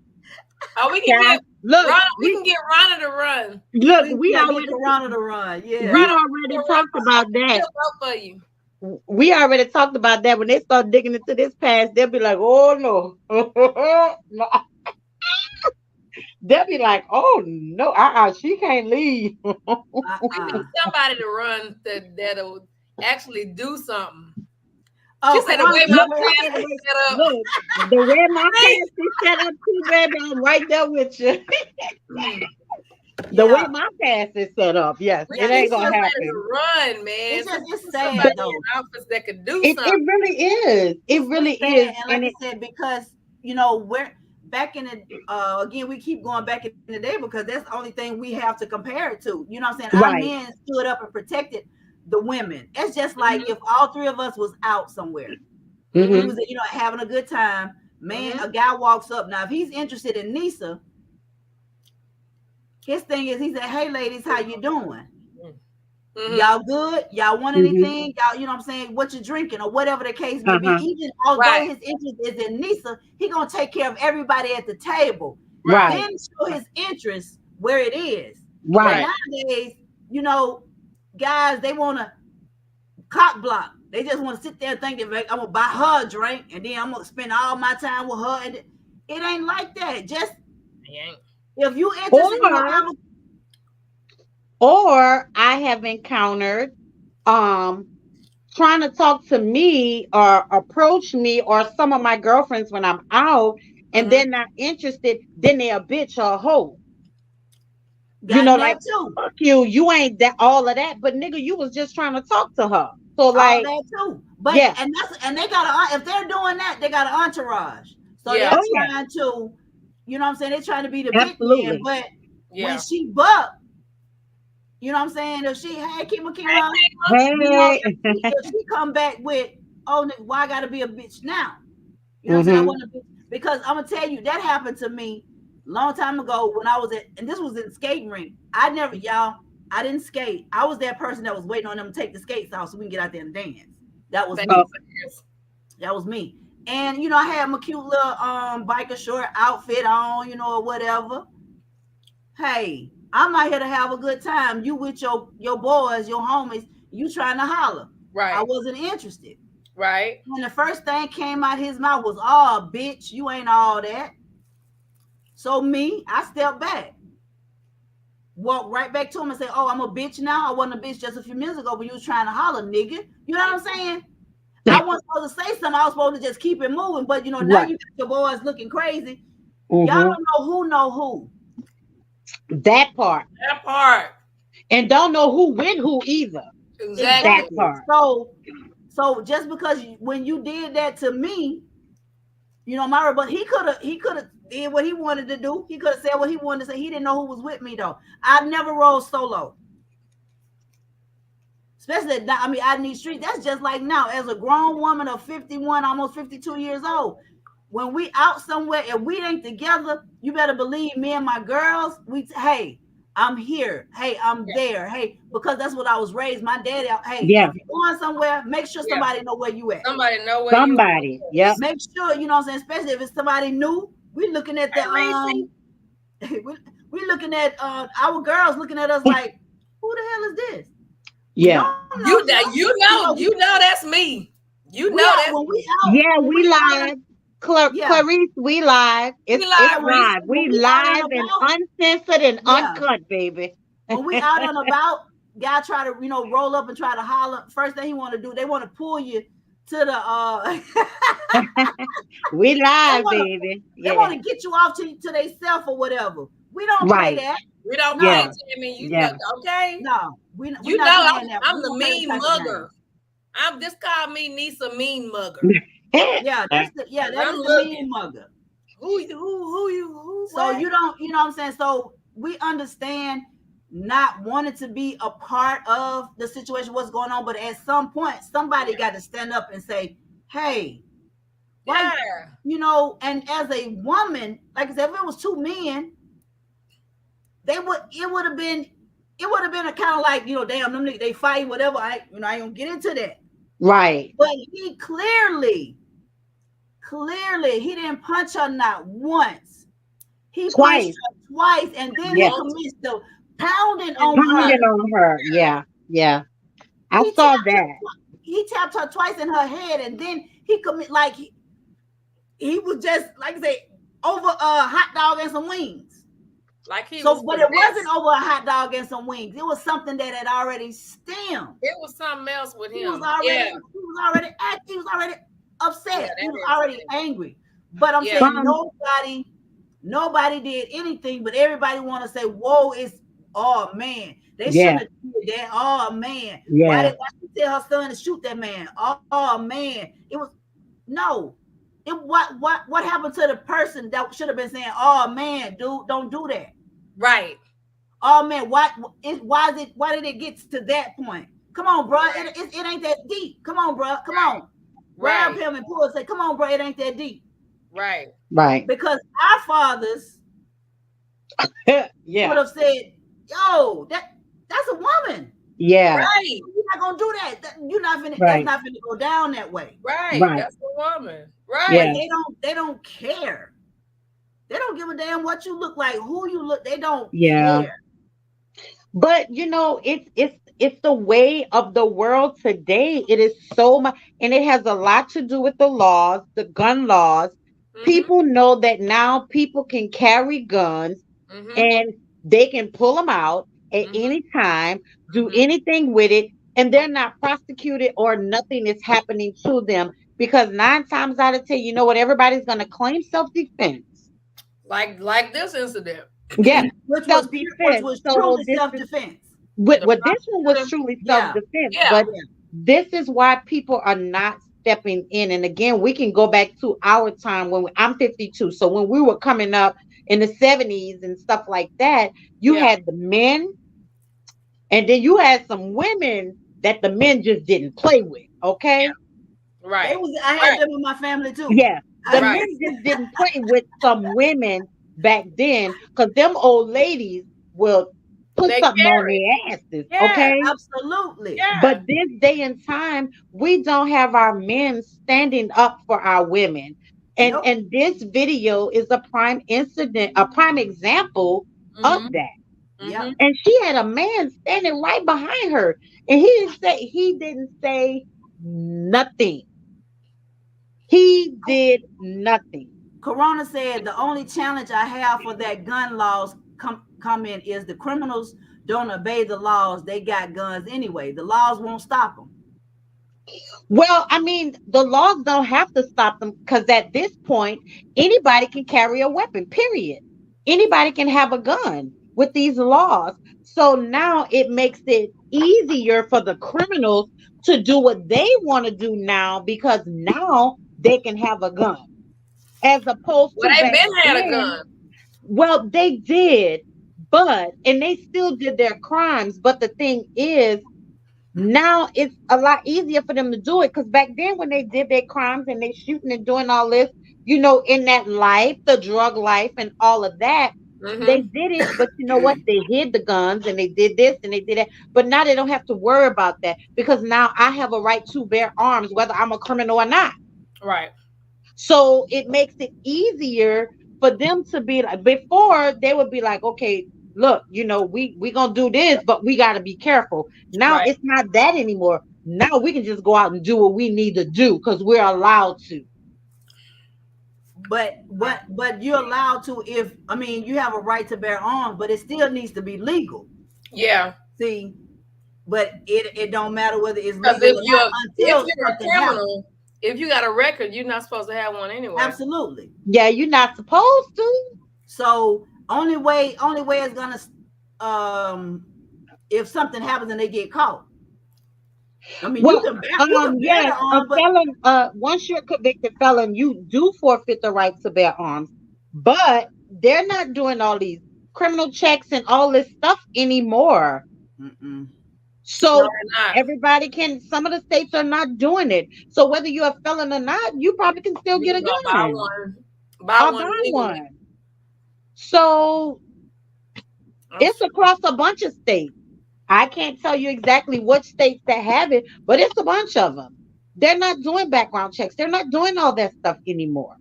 Oh, we can Yeah, get look, Rhonda. We we can get Rhonda to run. look. We Yeah, already get Corona to run. Yeah. we already talked about that. She'll vote for you. We already talked about that. When they start digging into this past, they'll be like, "Oh no." No. They'll be like, "Oh no, she can't leave." We need somebody to run that'll actually do something. Oh, She said the Corona- way my Look, pants is set up. Look, the way my pants is set up too, baby, I'm right there with you. The way Yeah. my pants is set up, yes, We it need ain't gonna somebody happen. to run, man. It's just- it's sad, Somebody though. in office that could do It something. really is. It really It's sad, is. And like And I it, said, because you know, we're back in the again, we keep going back in the day because that's the only thing we have to compare it to. You know what I'm saying? Our Right. men stood up and protected the women. It's just like if all three of us was out somewhere. Mhm. We was, you know, having a good time. Man, a guy walks up. Now, if he's interested in Nisa, his thing is he said, "Hey ladies, how you doing? Mhm. Y'all good? Y'all want Mhm. anything? Y'all, you know what I'm saying? What you drinking or whatever the case may be." Uh-huh. Even although Right. his interest is in Nisa, he gonna take care of everybody at the table. Right. Then show his interest where it is. Right. But nowadays, you know, guys, they want to cock block. They just want to sit there thinking, "I'm gonna buy her a drink and then I'm gonna spend all my time with her." And it ain't like that. Just He ain't. if you interested in Or- whatever, Or I have encountered trying to talk to me or approach me or some of my girlfriends when I'm out, and Mhm. they're not interested, then they're a bitch or a hoe. got You know, that like, too. fuck you ain't that all of that, but nigga, you was just trying to talk to her. So All like, that too. But yeah. and they got if they're doing that, they got an entourage. So Yeah. they're Oh, yeah. trying to, you know what I'm saying? They're trying to be the big man. Absolutely. But Yeah. when she buck, you know what I'm saying? If she, hey, Kima, Hey, Hey. if she come back with, "Oh, nigga, why I gotta be a bitch now?" You know what I'm saying? I Mhm. want to be, because I'm gonna tell you that happened to me long time ago when I was at, and this was in skating rink. I didn't skate. I was that person that was waiting on them to take the skates off so we can get out there and dance. That was me. Oh. That was me. And you know, I had my cute little biker short outfit on, you know, or whatever. Hey, I'm out here to have a good time. You with your boys, your homies, you trying to holler. Right. I wasn't interested. Right. And the first thing came out his mouth was, "Oh, bitch, you ain't all that." So me, I stepped back, walked right back to him and said, "Oh, I'm a bitch now. I wasn't a bitch just a few minutes ago, but you was trying to holler, nigga." You know what I'm saying? I wasn't supposed to say something. I was supposed to just keep it moving. But you know, now you got your boys looking crazy. Y'all don't know who. That part. That part. And don't know who with who either. Exactly. That part. So just because when you did that to me, you know, Myra, but he could have did what he wanted to do. He could have said what he wanted to say. He didn't know who was with me though. I never rode solo. Especially, I mean, out in these streets. That's just like now, as a grown woman of 51, almost 52 years old. When we out somewhere and we ain't together, you better believe me and my girls, hey, I'm here. Hey, I'm there. Hey, because that's what I was raised. My daddy, hey, if you're going somewhere, make sure somebody know where you at. Somebody know where you at. Yep. Make sure, you know what I'm saying, especially if it's somebody new. We looking at the we looking at our girls looking at us like, who the hell is this? Yeah. You know that's me. You know that's me. We live. Clarice, we live. It's live. We live and uncensored and uncut, baby. When we out and about, guy try to, you know, roll up and try to holler. First thing he want to do, they want to pull you to the we live, baby. They want to get you off to themselves or whatever. We don't play that. We don't play Tammy. You know, okay? No, you know I'm the mean mugger. This called me Nisa Mean Mugger. That's the mean mugger. Who? So you don't, you know what I'm saying? So we understand not wanting to be a part of the situation, what's going on, but at some point, somebody got to stand up and say, "Hey, you know." And as a woman, like I said, if it was two men, it would have been a kind of like, you know, damn, them niggas, they fight, whatever. I ain't gonna get into that. Right. But he clearly, he didn't punch her not once. He punched her twice, and then he commenced to pounding on her. Yeah. I saw that. He tapped her twice in her head, and then he he was just, like I say, over a hot dog and some wings. But it wasn't over a hot dog and some wings. It was something that had already stemmed. It was something else with him. He was already upset. He was already angry. But I'm saying nobody did anything, but everybody want to say, "Whoa, it's man. They shouldn't have did that. Oh man. Why did she tell her son to shoot that man? Oh man." It was what happened to the person that should have been saying, "Oh man, dude, don't do that." Right. Oh man, why did it get to that point? Come on, bro. It ain't that deep. Come on, bro. Come on. Grab him and pull and say, "Come on, bro. It ain't that deep." Right. Because our fathers would have said, "Yo, that's a woman." Yeah. Right. You're not gonna do that. You're not finna. That's not finna go down that way. Right. That's a woman. Right. Yeah. They don't care. They don't give a damn what you look like, who you look. They don't care. But you know, it's the way of the world today. It is so much, and it has a lot to do with the laws, the gun laws. Mm-hmm. People know that now people can carry guns and they can pull them out at any time, do anything with it, and they're not prosecuted or nothing is happening to them, because 9 times out of 10, you know what, everybody's going to claim self-defense. Like this incident. Yeah. Which was truly self-defense. This one was truly self-defense. Yeah. But this is why people are not stepping in. And again, we can go back to our time when I'm 52. So when we were coming up in the 70s and stuff like that, you had the men, and then you had some women that the men just didn't play with. Okay. Yeah. Right. I had them in my family too. Yeah. The men just didn't play with some women back then, because them old ladies will put They something on carry. their asses, Yeah. okay? Absolutely. Yeah. But this day and time, we don't have our men standing up for our women. And Nope. and this video is a prime incident, a prime example of Mhm. that. Yep. Mhm. And she had a man standing right behind her. And he didn't say nothing. He did nothing. Corona said the only challenge I have for that gun laws come in is the criminals don't obey the laws. They got guns anyway. The laws won't stop them. Well, I mean, the laws don't have to stop them because at this point, anybody can carry a weapon, period. Anybody can have a gun with these laws. So now it makes it easier for the criminals to do what they want to do now because now they can have a gun. As opposed Well, to they back been had a then, gun. well, they did, and they still did their crimes. But the thing is, now it's a lot easier for them to do it because back then when they did their crimes and they shooting and doing all this, in that life, the drug life and all of that, they Mhm. did it. But you know what? They hid the guns and they did this and they did that. But now they don't have to worry about that because now I have a right to bear arms, whether I'm a criminal or not. Right. So it makes it easier for them to be like, before they would be like, okay, look, we gonna do this, but we gotta be careful. Now Right. it's not that anymore. Now we can just go out and do what we need to do because we're allowed to. But you're allowed to you have a right to bear arms, but it still needs to be legal. Yeah. See, but it don't matter whether it's Because legal if or not you're until a something happens. criminal, if you got a record, you're not supposed to have one anyway. Absolutely. Yeah, you're not supposed to. So only way is gonna if something happens and they get caught. I mean, Well, you can bear yes, the a arm, but felon. Once you're a convicted felon, you do forfeit the right to bear arms. But they're not doing all these criminal checks and all this stuff anymore. mm-mm. So No, they're not. everybody can. Some of the states are not doing it. So whether you're a felon or not, you probably can still You get a can go buy gun one. or Buy buy one legally. one. So it's across a bunch of states. I can't tell you exactly what states that have it, but it's a bunch of them. They're not doing background checks. They're not doing all that stuff anymore.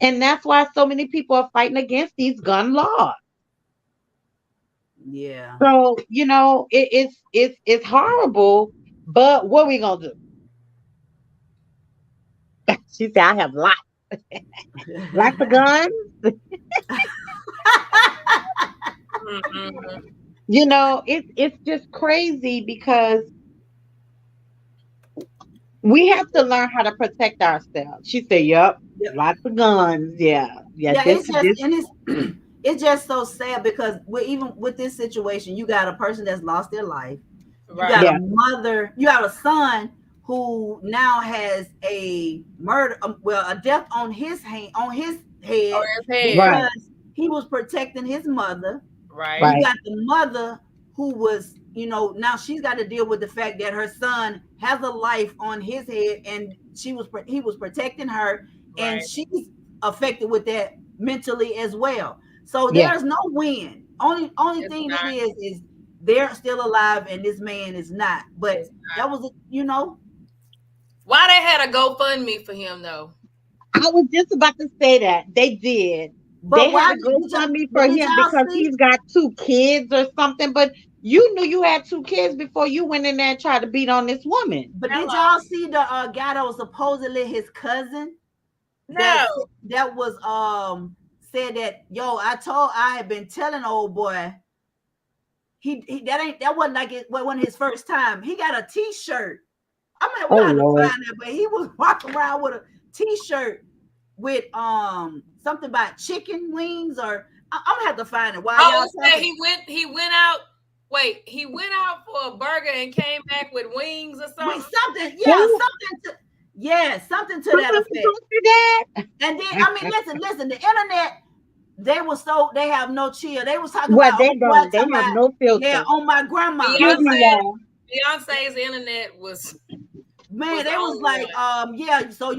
And that's why so many people are fighting against these gun laws. Yeah. So, it's horrible, but what are we gonna do? She said, I have lots of guns. Mhm. It's just crazy because we have to learn how to protect ourselves. She said, "Yep, lots of guns. Yeah. It's just so sad because even with this situation, you got a person that's lost their life. You Right. got a mother. You have a son who now has a murder, a death on his head, On his because head. he was protecting his mother. Right. Right. You got the mother who was, now she's got to deal with the fact that her son has a life on his head, and he was protecting her, and Right. she's affected with that mentally as well. So Yeah. there's no win. Only It's thing not. it is they're still alive and this man is not. But It's not. that was, Why they had a GoFundMe for him though? I was just about to say that. They did. But They why had to did go y'all- fund me but for did him y'all because see- he's got 2 kids or something. But you knew you had 2 kids before you went in there and tried to beat on this woman. But Hello. did y'all see the guy that was supposedly his cousin? No. That was said that I had been telling old boy that wasn't like it wasn't his first time. He got a t-shirt. I'm like, we Oh, had to Lord. find that, but he was walking around with a t-shirt with something about chicken wings, or I'm gonna have to find it. Why Oh, y'all you said talking? he went out. Wait, he went out for a burger and came back with wings or something. With something, Who? something to that effect. That? And then listen, the internet, they have no chill. They was talking Well, about they oh, boy, don't. They talking have about, no filter. yeah, on my grandma. Beyonce- Excuse me, y'all. Beyonce's internet was Man, they was like, so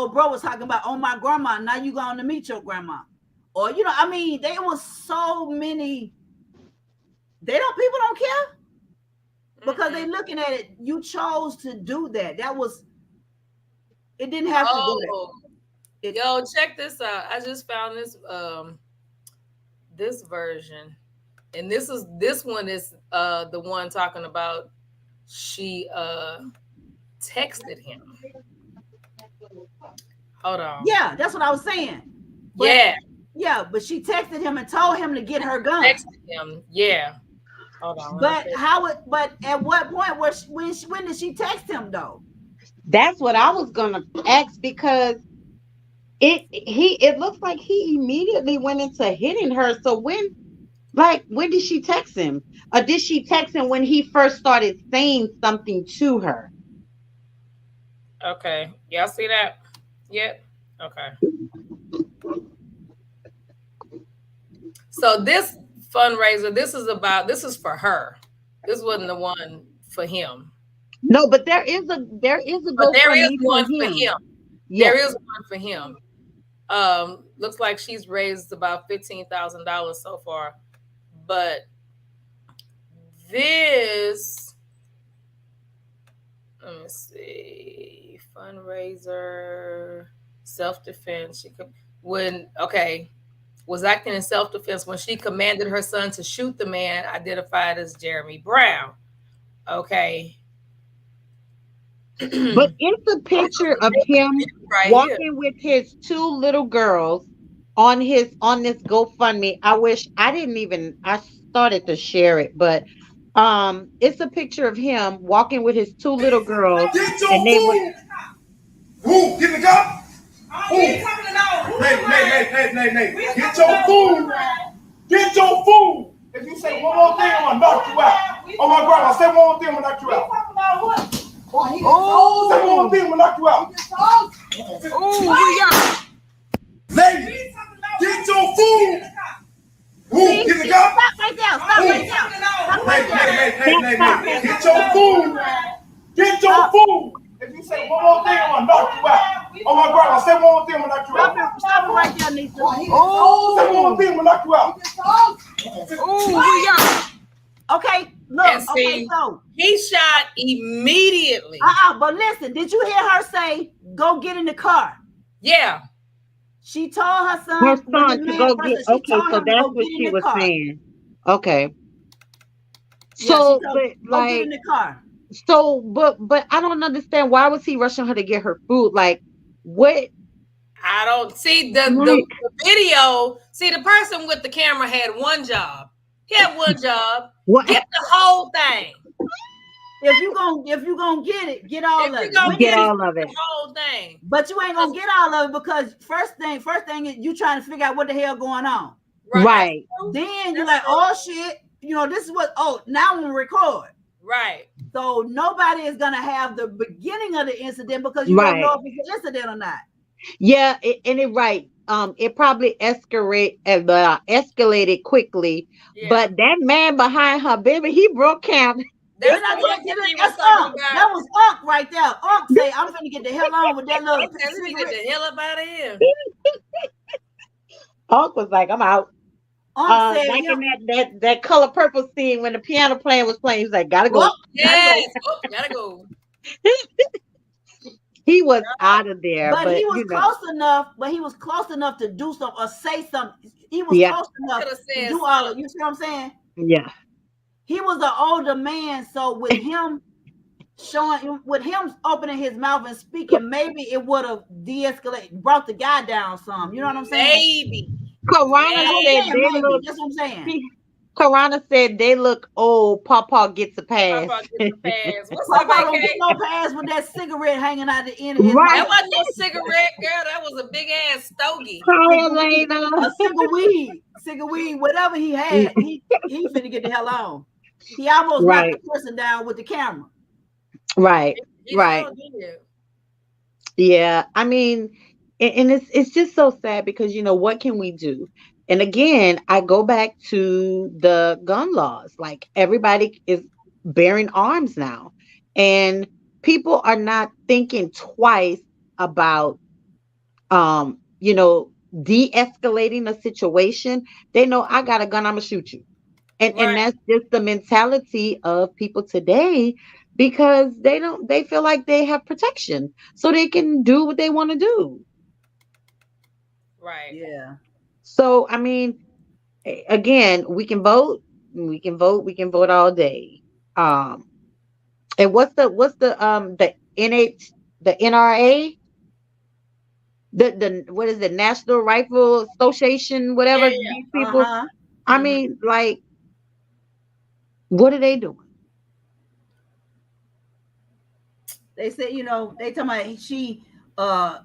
bro was talking about on my grandma. Now you going to meet your grandma. Or there was so many People don't care because they're looking at it. You chose to do that. It didn't have to do that. Yo, check this out. I just found this version, and this one is the one talking about she texted him. Hold on. Yeah, that's what I was saying. Yeah, but she texted him and told him to get her gun. Texted him, yeah. Hold on. But at what point when did she text him though? That's what I was gonna ask, because it looks like he immediately went into hitting her. So when did she text him? Or did she text him when he first started saying something to her? Okay. Y'all see that? Yep. Okay. So this fundraiser, this is for her. This wasn't the one for him. No, but there is a but there is one for him. Yes. There is one for him. Looks like she's raised about $15,000 so far. But this, let me see, fundraiser, self-defense. Was acting in self-defense when she commanded her son to shoot the man identified as Jeremy Brown. Okay. But it's a picture of him walking with his two little girls on this GoFundMe. I started to share it, but it's a picture of him walking with his two little girls. Get your food! Who? Get the gun? Hey. Get your food! Get your food! If you say one more thing, I'm gonna knock you out. Oh my God, I say one more thing, I'm gonna knock you out. Oh, say one more thing, I'm gonna knock you out. Oh, ladies, get your food! Who? Get the gun? Stop right there! Stop right there! Hey, get your food! Get your food! If you say one more thing, I'm gonna knock you out. Oh my God, I say one more thing, I'm gonna knock you out. Stop it right there, Nisa. Oh, say one more thing, I'm gonna knock you out. Oh, okay, look. Okay, so he shot immediately. But listen, did you hear her say, "Go get in the car"? Yeah. She told her son. Her son to go get. Okay, so that's what she was saying. Okay. So, but like, get in the car. So, but I don't understand, why was he rushing her to get her food? Like, what? I don't see the video. See, the person with the camera had one job. He had one job. What? Get the whole thing. If you gonna get it, get all of it. Get all of it. The whole thing. But you ain't gonna get all of it because first thing is you trying to figure out what the hell going on. Right. Then you're like, oh shit, this is what. Oh, now I'm gonna record. Right. So nobody is gonna have the beginning of the incident because you don't know if it's an incident or not. Yeah, it probably escalated quickly. Yeah. But that man behind her, baby, he broke camp. That was Unc right there. Unc say, "I'm gonna get the hell on with that little." Let me get the hell up out of here. Unc was like, "I'm out." Like in that Color Purple scene when the piano playing was playing, he was like, "Gotta go." Yes, gotta go. He was out of there, but he was close enough. But he was close enough to do something or say something. He was close enough to do all of. You see what I'm saying? Yeah. He was an older man, so with him opening his mouth and speaking, maybe it would have de-escalated, brought the guy down some. You know what I'm saying? Maybe. Karana said they look. That's what I'm saying. Karana said they look old. Papa gets a pass. Papa gets a pass. What's Papa don't get no pass with that cigarette hanging out the end of his mouth. That wasn't no cigarette, girl. That was a big ass stogie. A cigar weed, whatever he had, he finna get the hell on. He almost knocked the person down with the camera. Right. Yeah, I mean, and it's just so sad because what can we do? And again, I go back to the gun laws. Like, everybody is bearing arms now, and people are not thinking twice about, de-escalating a situation. They know, I got a gun, I'm gonna shoot you. And Right. that's just the mentality of people today because they feel like they have protection. So they can do what they want to do. Right. Yeah. So I mean, again, we can vote, we can vote, we can vote all day. Um and the the NRA, the what is it, National Rifle Association, whatever, Yeah. these people, Uh-huh. I Mhm. mean, like, what are they doing? They said, they talking about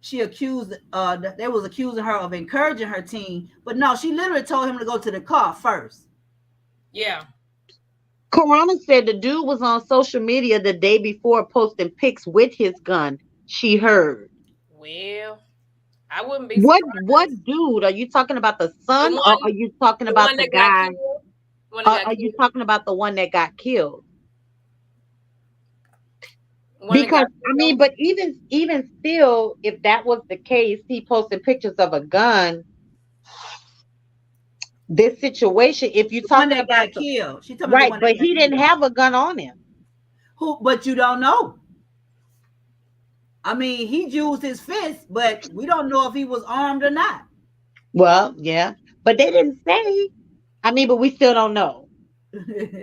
she accused they was accusing her of encouraging her team, but no, she literally told him to go to the car first. Yeah. Corona said the dude was on social media the day before posting pics with his gun. She heard. Well, I wouldn't be What surprised. dude? Are you talking about the The son, or one, are you talking the about one the that got guy? killed. The one that got Are you killed. talking about the one that got killed? The one that Because got I mean, killed. but even still, if that was the case, he posted pictures of a gun. This situation, if you're The one talking that about got killed. She told me the right, one but that got he didn't killed. have a gun on him. But you don't know. I mean, he used his fist, but we don't know if he was armed or not. Well, yeah, but they didn't say. I mean, but we still don't know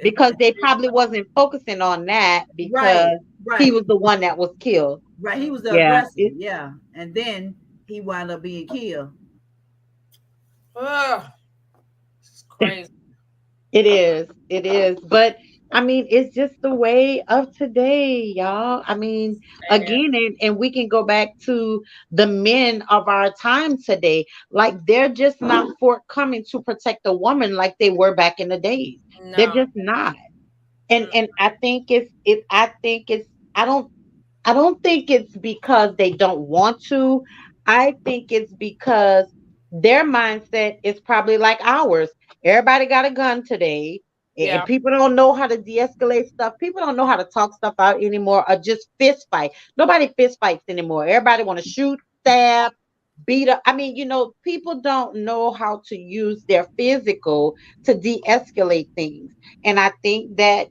because they probably wasn't focusing on that Right, because he right, was the one that was killed. right. He was the Yeah, aggressor, yeah. And then he wound up being killed. Ugh, it's crazy. it is. It is. But I mean, it's just the way of today, y'all. I mean, Sad. again, and we can go back to the men of our time today. Like they're just not forthcoming to protect a woman like they were back in the days. They're No. just not. And I think I don't think it's because they don't want to. I think it's because their mindset is probably like ours. Everybody got a gun today, and Yeah. people don't know how to de-escalate stuff. People don't know how to talk stuff out anymore, or just fist fight. Nobody fist fights anymore. Everybody want to shoot, stab, beat up. I mean, people don't know how to use their physical to de-escalate things. And I think that,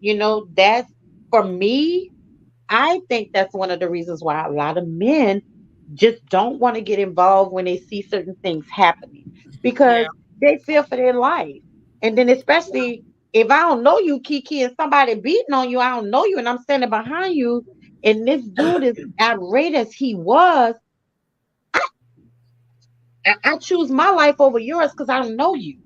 that's for me, I think that's one of the reasons why a lot of men just don't want to get involved when they see certain things happening because Yeah. they fear for their life. And then, especially if I don't know you, Kiki, and somebody beating on you, I don't know you, and I'm standing behind you, and this dude is irate as he was, I choose my life over yours because I don't know you.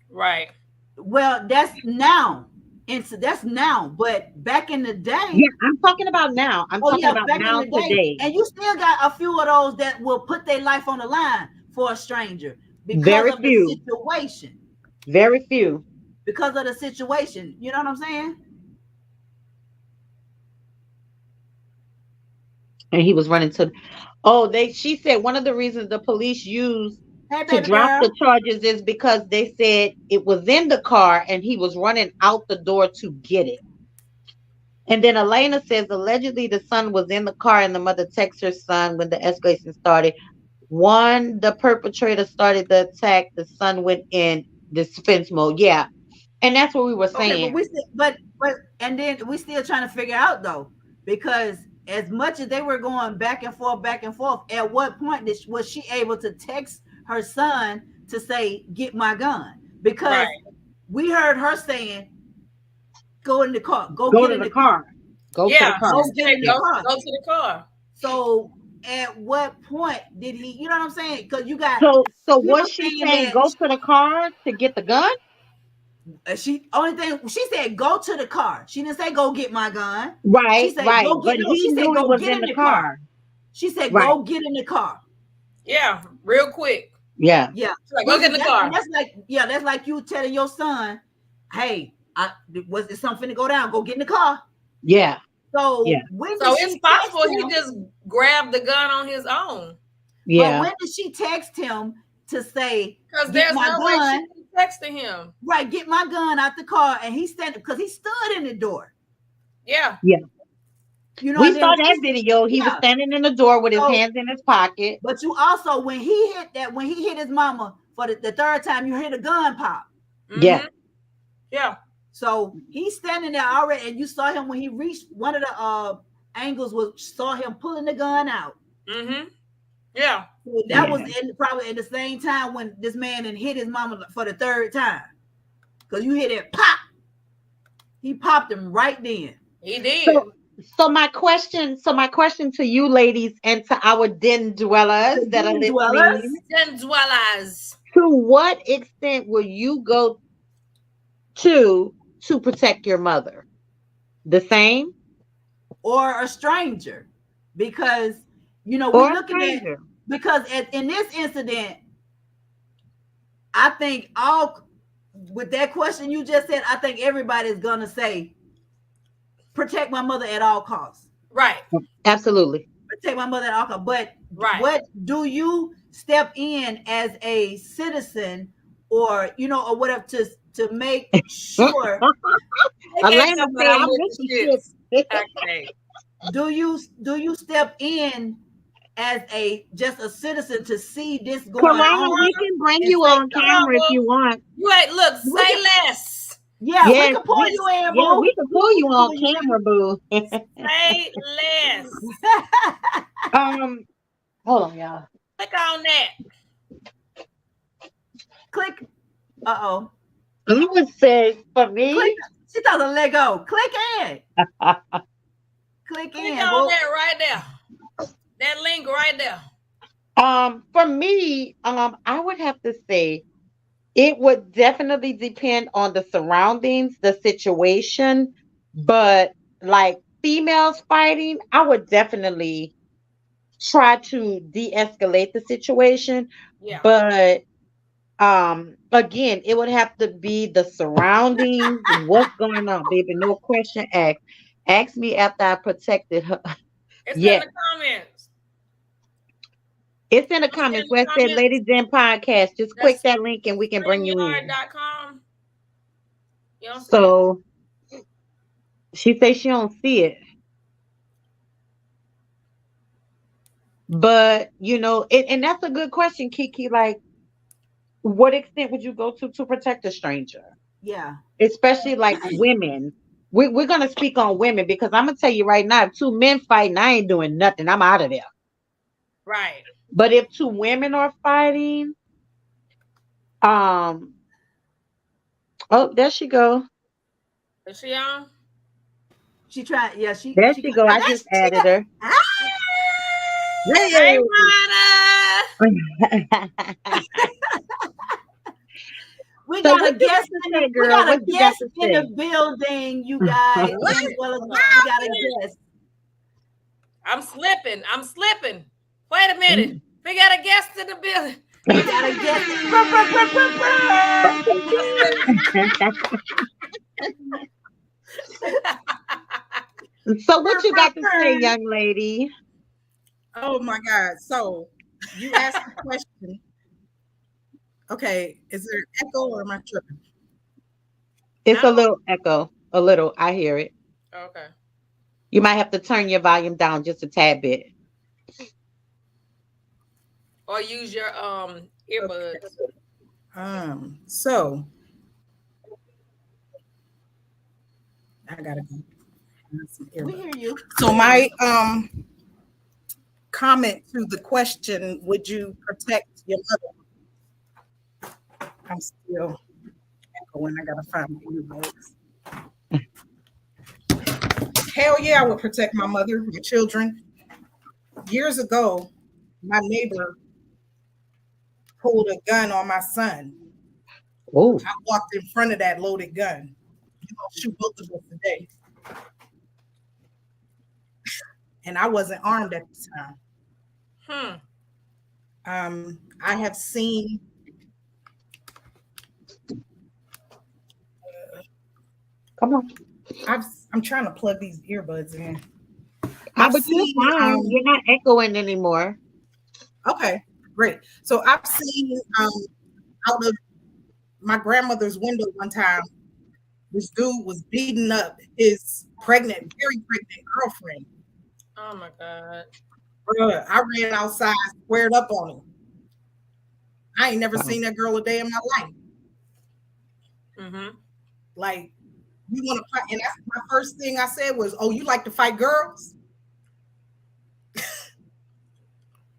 Right. Well, that's now. That's now. But back in the day, Yeah, I'm talking about now. I'm talking about back now in the day, today. and you still got a few of those that will put their life on the line for a stranger because Very of few. the situation. Very few. Because of the situation. You know what I'm saying? And he was running to. She said one of the reasons the police used Hey, to baby drop girl. the charges is because they said it was in the car and he was running out the door to get it. And then Elena says allegedly the son was in the car and the mother texts her son when the escalation started. When the perpetrator started the attack, the son went in defense mode. Yeah. And that's what we were Okay, saying. but we still, but and then we still trying to figure out though, because as much as they were going back and forth, at what point was she able to text her son to say, "Get my gun"? Because we heard her saying, "Go in the car, go get in the car." Go to the car. She said, the car. go to the car. So at what point did he? You know what I'm saying? Because you got So people was she saying that go to the car to get the gun? she said go to the car. She didn't say go get my gun. Right, She said right. go get. But No, he she said knew go it was get in the car. She said Right. go get in the car. Yeah, real quick. Yeah. Yeah. She's like, go get in the car. That's like you telling your son, "Hey, was there something to go down? Go get in the car." Yeah. So Yeah. when So did it's she possible text he him? just grabbed the gun on his own. Yeah. But when did she text him to say, Because "Get there's my no way gun"? she texted him. Right, get my gun out the car, and he stood in the door. Yeah. Yeah. You know, We and then saw that video. He was yeah. standing in the door with his So- hands in his pocket. But you also, when he hit his mama for the third time, you hear the gun pop. Mhm. Yeah. Yeah. So he's standing there already, and you saw him when he reached one of the angles saw him pulling the gun out. Mm-hmm. Yeah. So that was probably at the same time when this man had hit his mama for the third time. Because you hear that pop. He popped him right then. He did. So my question to you ladies and to our den dwellers that are listening. Den dwellers. To what extent will you go to protect your mother? The same? Or a stranger? Because, you know, Or we're looking at, because in this incident, I think with that question you just said, I think everybody's going to say, protect my mother at all costs. Right. Absolutely. Protect my mother at all costs. But what do you step in as a citizen or, you know, or whatever to make sure Elena said, okay. Do you step in as just a citizen to see this going on? We can bring you on camera if you want. You ain't look, say less. Yeah, we can pull you in, boo. Yeah, we can pull you on camera, boo. Say less. Hold on, y'all. Click on that. Click. Uh-oh. I would say for me. She doesn't let go. Click in. Click on that right there. That link right there. For me, I would have to say it would definitely depend on the surroundings, the situation, but like females fighting, I would definitely try to de-escalate the situation. Yeah. But again, it would have to be the surroundings, what's going on, baby. No question asked. Ask me after I protected her. It's in the comments. It's in the comments where it said Ladies Den Podcast. Just click that link and we can bring you in. So she says she don't see it. But, you know, and that's a good question, Kiki. Like, what extent would you go to protect a stranger? Yeah. Especially like women. We're going to speak on women because I'm going to tell you right now, if two men fighting, I ain't doing nothing. I'm out of there. Right. But if two women are fighting, oh, there she go. Is she on? She tried. Yeah, there she go. I just added her. Hey, we got a guest in the building, you guys. We got a guest. I'm slipping. Wait a minute. We got a guest in the building. We got a guest. So what you got to say, young lady? Oh my God. So you asked the question. Okay, is there echo or am I tripping? It's a little echo. A little. I hear it. Okay. You might have to turn your volume down just a tad bit. Or use your earbuds. So I gotta go. We hear you. So my comment to the question, would you protect your mother? I'm still echoing. I gotta find my earbuds. Hell yeah, I would protect my mother, my children. Years ago, my neighbor pulled a gun on my son. Oh! I walked in front of that loaded gun. I'll shoot both of us today. And I wasn't armed at the time. I have seen come on. I'm trying to plug these earbuds in. But you're fine. You're not echoing anymore. Okay, great. So I've seen out of my grandmother's window one time, this dude was beating up his very pregnant girlfriend. Oh my God. Bruh, I ran outside, squared up on him. I ain't never seen that girl a day in my life. Like, you want to fight? And that's my first thing I said was, "Oh, you like to fight girls?"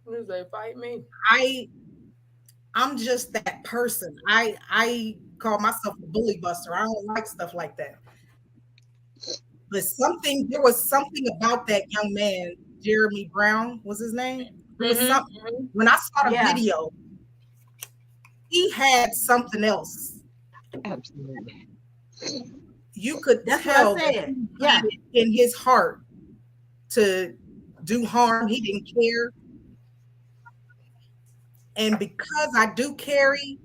What is they fight me? I'm just that person. I call myself a bully buster. I don't like stuff like that. But there was something about that young man, Jeremy Brown was his name. There was something. When I saw the video, he had something else. Absolutely. You could That's tell what I said. Yeah. in his heart to do harm. He didn't care. And because I do carry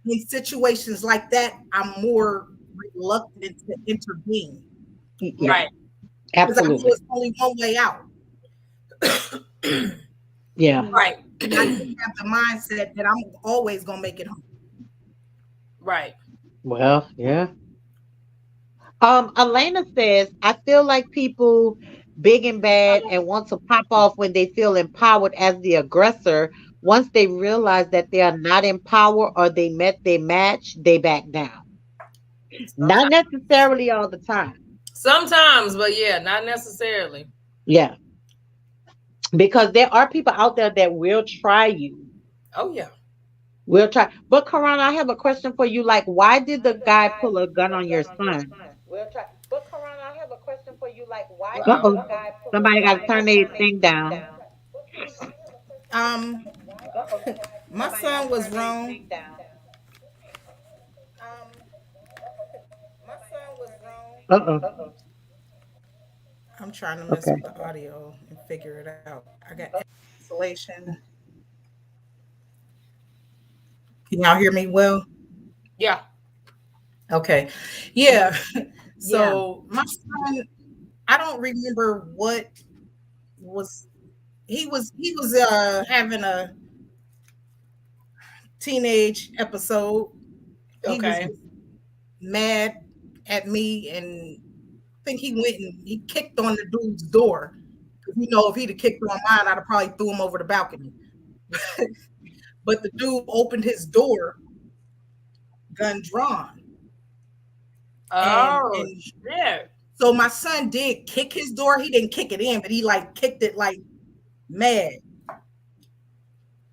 in situations like that, I'm more reluctant to intervene. Yeah. Right. Because I know Absolutely. it's only one way out. Yeah. Right. And I do have the mindset that I'm always gonna make it home. Right. Well, yeah. Elena says, I feel like people big and bad and want to pop off when they feel empowered as the aggressor. Once they realize that they are not in power or they met their match, they back down. Not necessarily all the time. Sometimes, but yeah, not necessarily. Yeah. Because there are people out there that will try you. Oh yeah. Will try. But Karan, I have a question for you. Like, why did the guy pull a gun on your son? We'll try. But Karan, I have a question for you. Like, why did Uh-oh. the guy pull Somebody a got gun to turn on their your thing down. My son was wrong. Uh-oh. I'm trying to mess Okay. with the audio and figure it out. I got isolation. Can y'all hear me well? Yeah. Okay. Yeah. So my son, I don't remember what was he was having a teenage episode. He Okay. was mad at me, and I think he went and he kicked on the dude's door. You know, if he'd have kicked on mine, I'd have probably threw him over the balcony. But the dude opened his door, gun drawn. Oh, And shit. so my son did kick his door. He didn't kick it in, but he like kicked it like mad.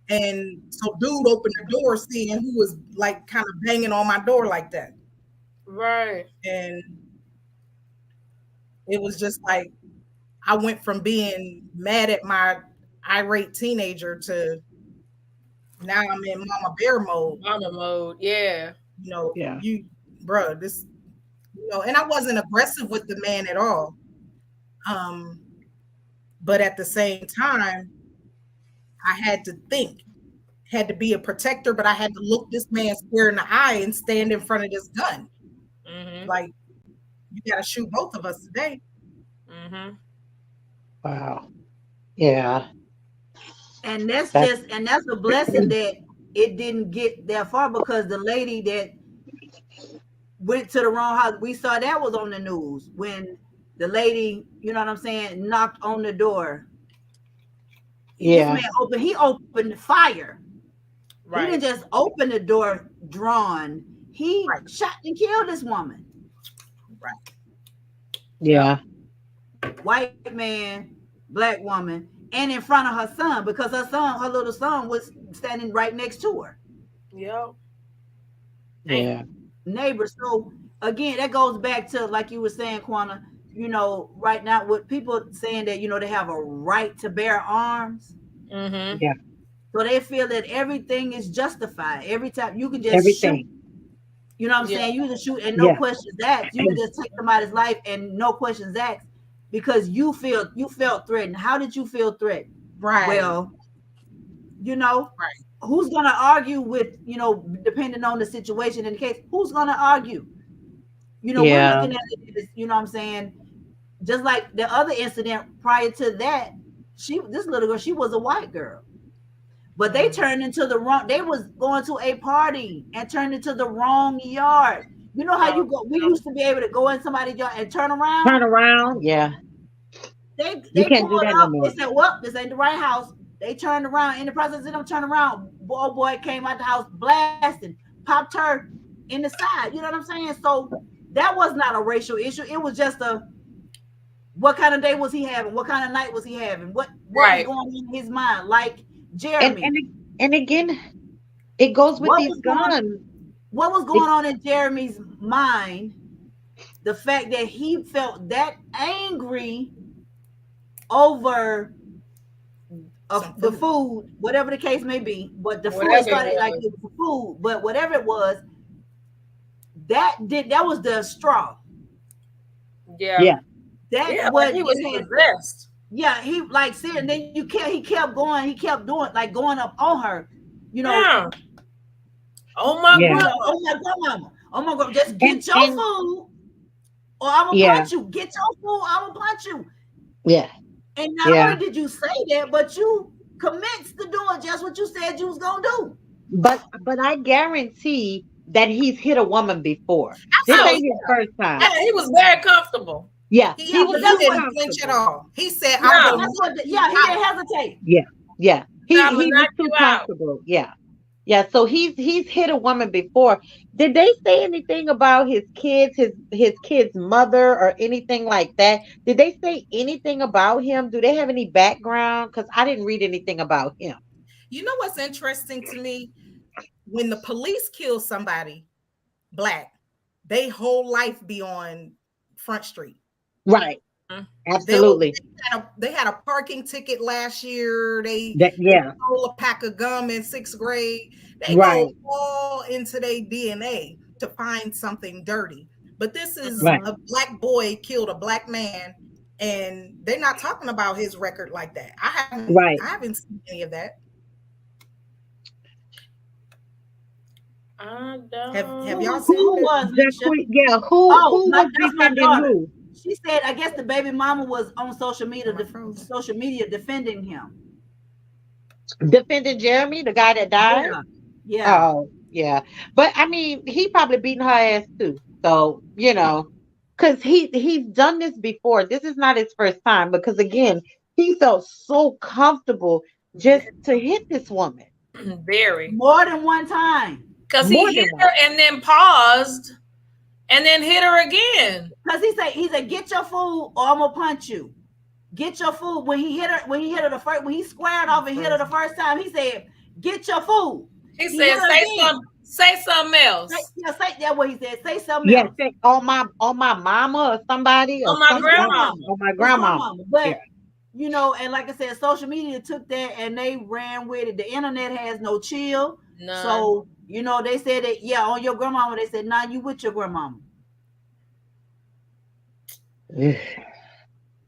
And so dude opened the door seeing who was like kind of banging on my door like that. Right. And it was just like I went from being mad at my irate teenager to now I'm in mama bear mode. Mama mode, yeah. You know, Yeah. this, you know, and I wasn't aggressive with the man at all. But at the same time, I had to think, had to be a protector, but I had to look this man square in the eye and stand in front of this gun. Mm-hmm. Like, you got to shoot both of us today. Mm-hmm. Wow. Yeah. And that's That's- a blessing that it didn't get that far, because the lady that went to the wrong house, we saw that was on the news when the lady, you know what I'm saying, knocked on the door. Yeah. This man he opened the fire. Right. He didn't just open the door drawn. He shot and killed this woman. Yeah. White man, black woman, and in front of her son, because her little son was standing right next to her. Yep. Yeah. Neighbor. So again, that goes back to, like you were saying, Quana, you know, right now with people saying that, you know, they have a right to bear arms. Mm-hmm. Yeah. So they feel that everything is justified. Every time you can just Everything. shoot. You know what I'm Yeah. saying? You can shoot and no Yeah. questions asked. You can just take somebody's life and no questions asked because you felt threatened. How did you feel threatened? Right. Well, you know, Right. who's gonna argue with, you know, depending on the situation in the case, who's gonna argue? You know, Yeah. we're looking at it as, you know what I'm saying? Just like the other incident prior to that, this little girl, she was a white girl. But they turned into the wrong, they was going to a party and turned into the wrong yard. You know how you go, we used to be able to go in somebody's yard and turn around. Turn around. Yeah. They can't do pulled that no up. more. They said, well, this ain't the right house. They turned around. In the process of them turning around, boy came out the house blasting, popped her in the side. You know what I'm saying? So that was not a racial issue. It was just what kind of day was he having? What kind of night was he having? What was going on in his mind? Like Jeremy. And again, it goes with these guns. What was going on in Jeremy's mind? The fact that he felt that angry over the food, whatever the case may be, but the food started like it was food, but whatever it was, that was the straw. Yeah. That's what he was possessed. Yeah, he like said, and then he kept going, he kept doing like going up on her, you know. Yeah. Oh my God. Oh my grandmama. Oh my God, just get your food or I'm gonna punch you. Get your food, I'm gonna punch you. Yeah. And not only did you say that, but you commenced to doing just what you said you was gonna do. But I guarantee that he's hit a woman before. This ain't his first time. Yeah, he was very comfortable. Yeah, he didn't flinch at all. He said, he didn't hesitate. Yeah. He was too comfortable. Yeah. So he's hit a woman before. Did they say anything about his kids, his kid's mother, or anything like that? Did they say anything about him? Do they have any background? Because I didn't read anything about him. You know what's interesting to me? When the police kill somebody Black, they whole life be on Front Street. Right. Absolutely. They had a parking ticket last year. They stole a pack of gum in 6th grade. They go all into their DNA to find something dirty. But this is a Black boy killed a Black man, and they're not talking about his record like that. I haven't seen any of that. Have y'all seen who was who was defending who? She said, I guess the baby mama was on social media defending him. Defending Jeremy, the guy that died? Yeah. Oh, yeah. But I mean, he probably beating her ass too. So, you know, because he's done this before. This is not his first time, because again, he felt so comfortable just to hit this woman. Very. More than one time. Because he hit her and then paused and then hit her again. Because he said, get your food or I'm gonna punch you. Get your food. When he hit her the first, when he squared off and hit her the first time, he said, get your food. He said, say something else. That's what he said. Say something else. Say on my mama or somebody. On my grandma. On my grandma. But you know, and like I said, social media took that and they ran with it. The internet has no chill. None. So, you know, they said that, on your grandmama. They said, nah, you with your grandmama.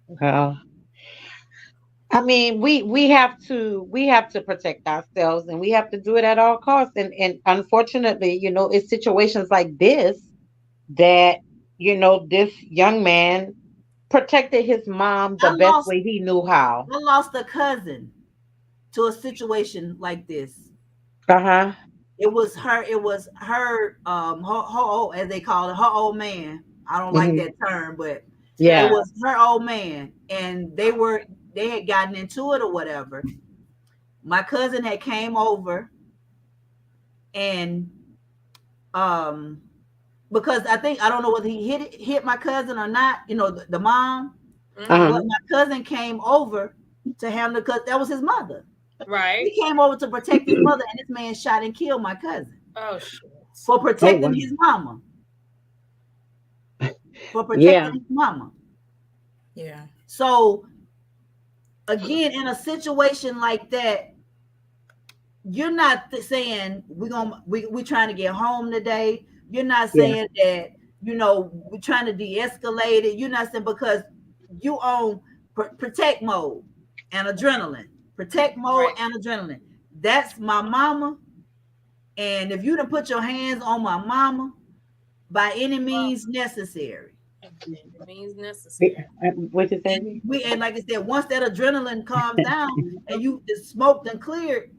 Well, I mean, we have to protect ourselves, and we have to do it at all costs. And unfortunately, you know, it's situations like this that, you know, this young man protected his mom the best way he knew how. I lost a cousin to a situation like this. It was her, as they call it, her old man. I don't like that term, but it was her old man, and they had gotten into it or whatever. My cousin had came over, and because I don't know whether he hit my cousin or not, you know, the mom. But my cousin came over to handle, because that was his mother. Right. He came over to protect his mother, and this man shot and killed my cousin. Oh shit. For protecting his mama. For protecting his mama. Yeah. So again, in a situation like that, you're not saying we're trying to get home today. You're not saying that, you know, we're trying to de-escalate it. You're not saying, because you on protect mode and adrenaline. Protect mode and adrenaline. That's my mama. And if you done put your hands on my mama, by any means necessary. It means necessary. What you saying? And like I said, once that adrenaline calms down and you just smoked and cleared,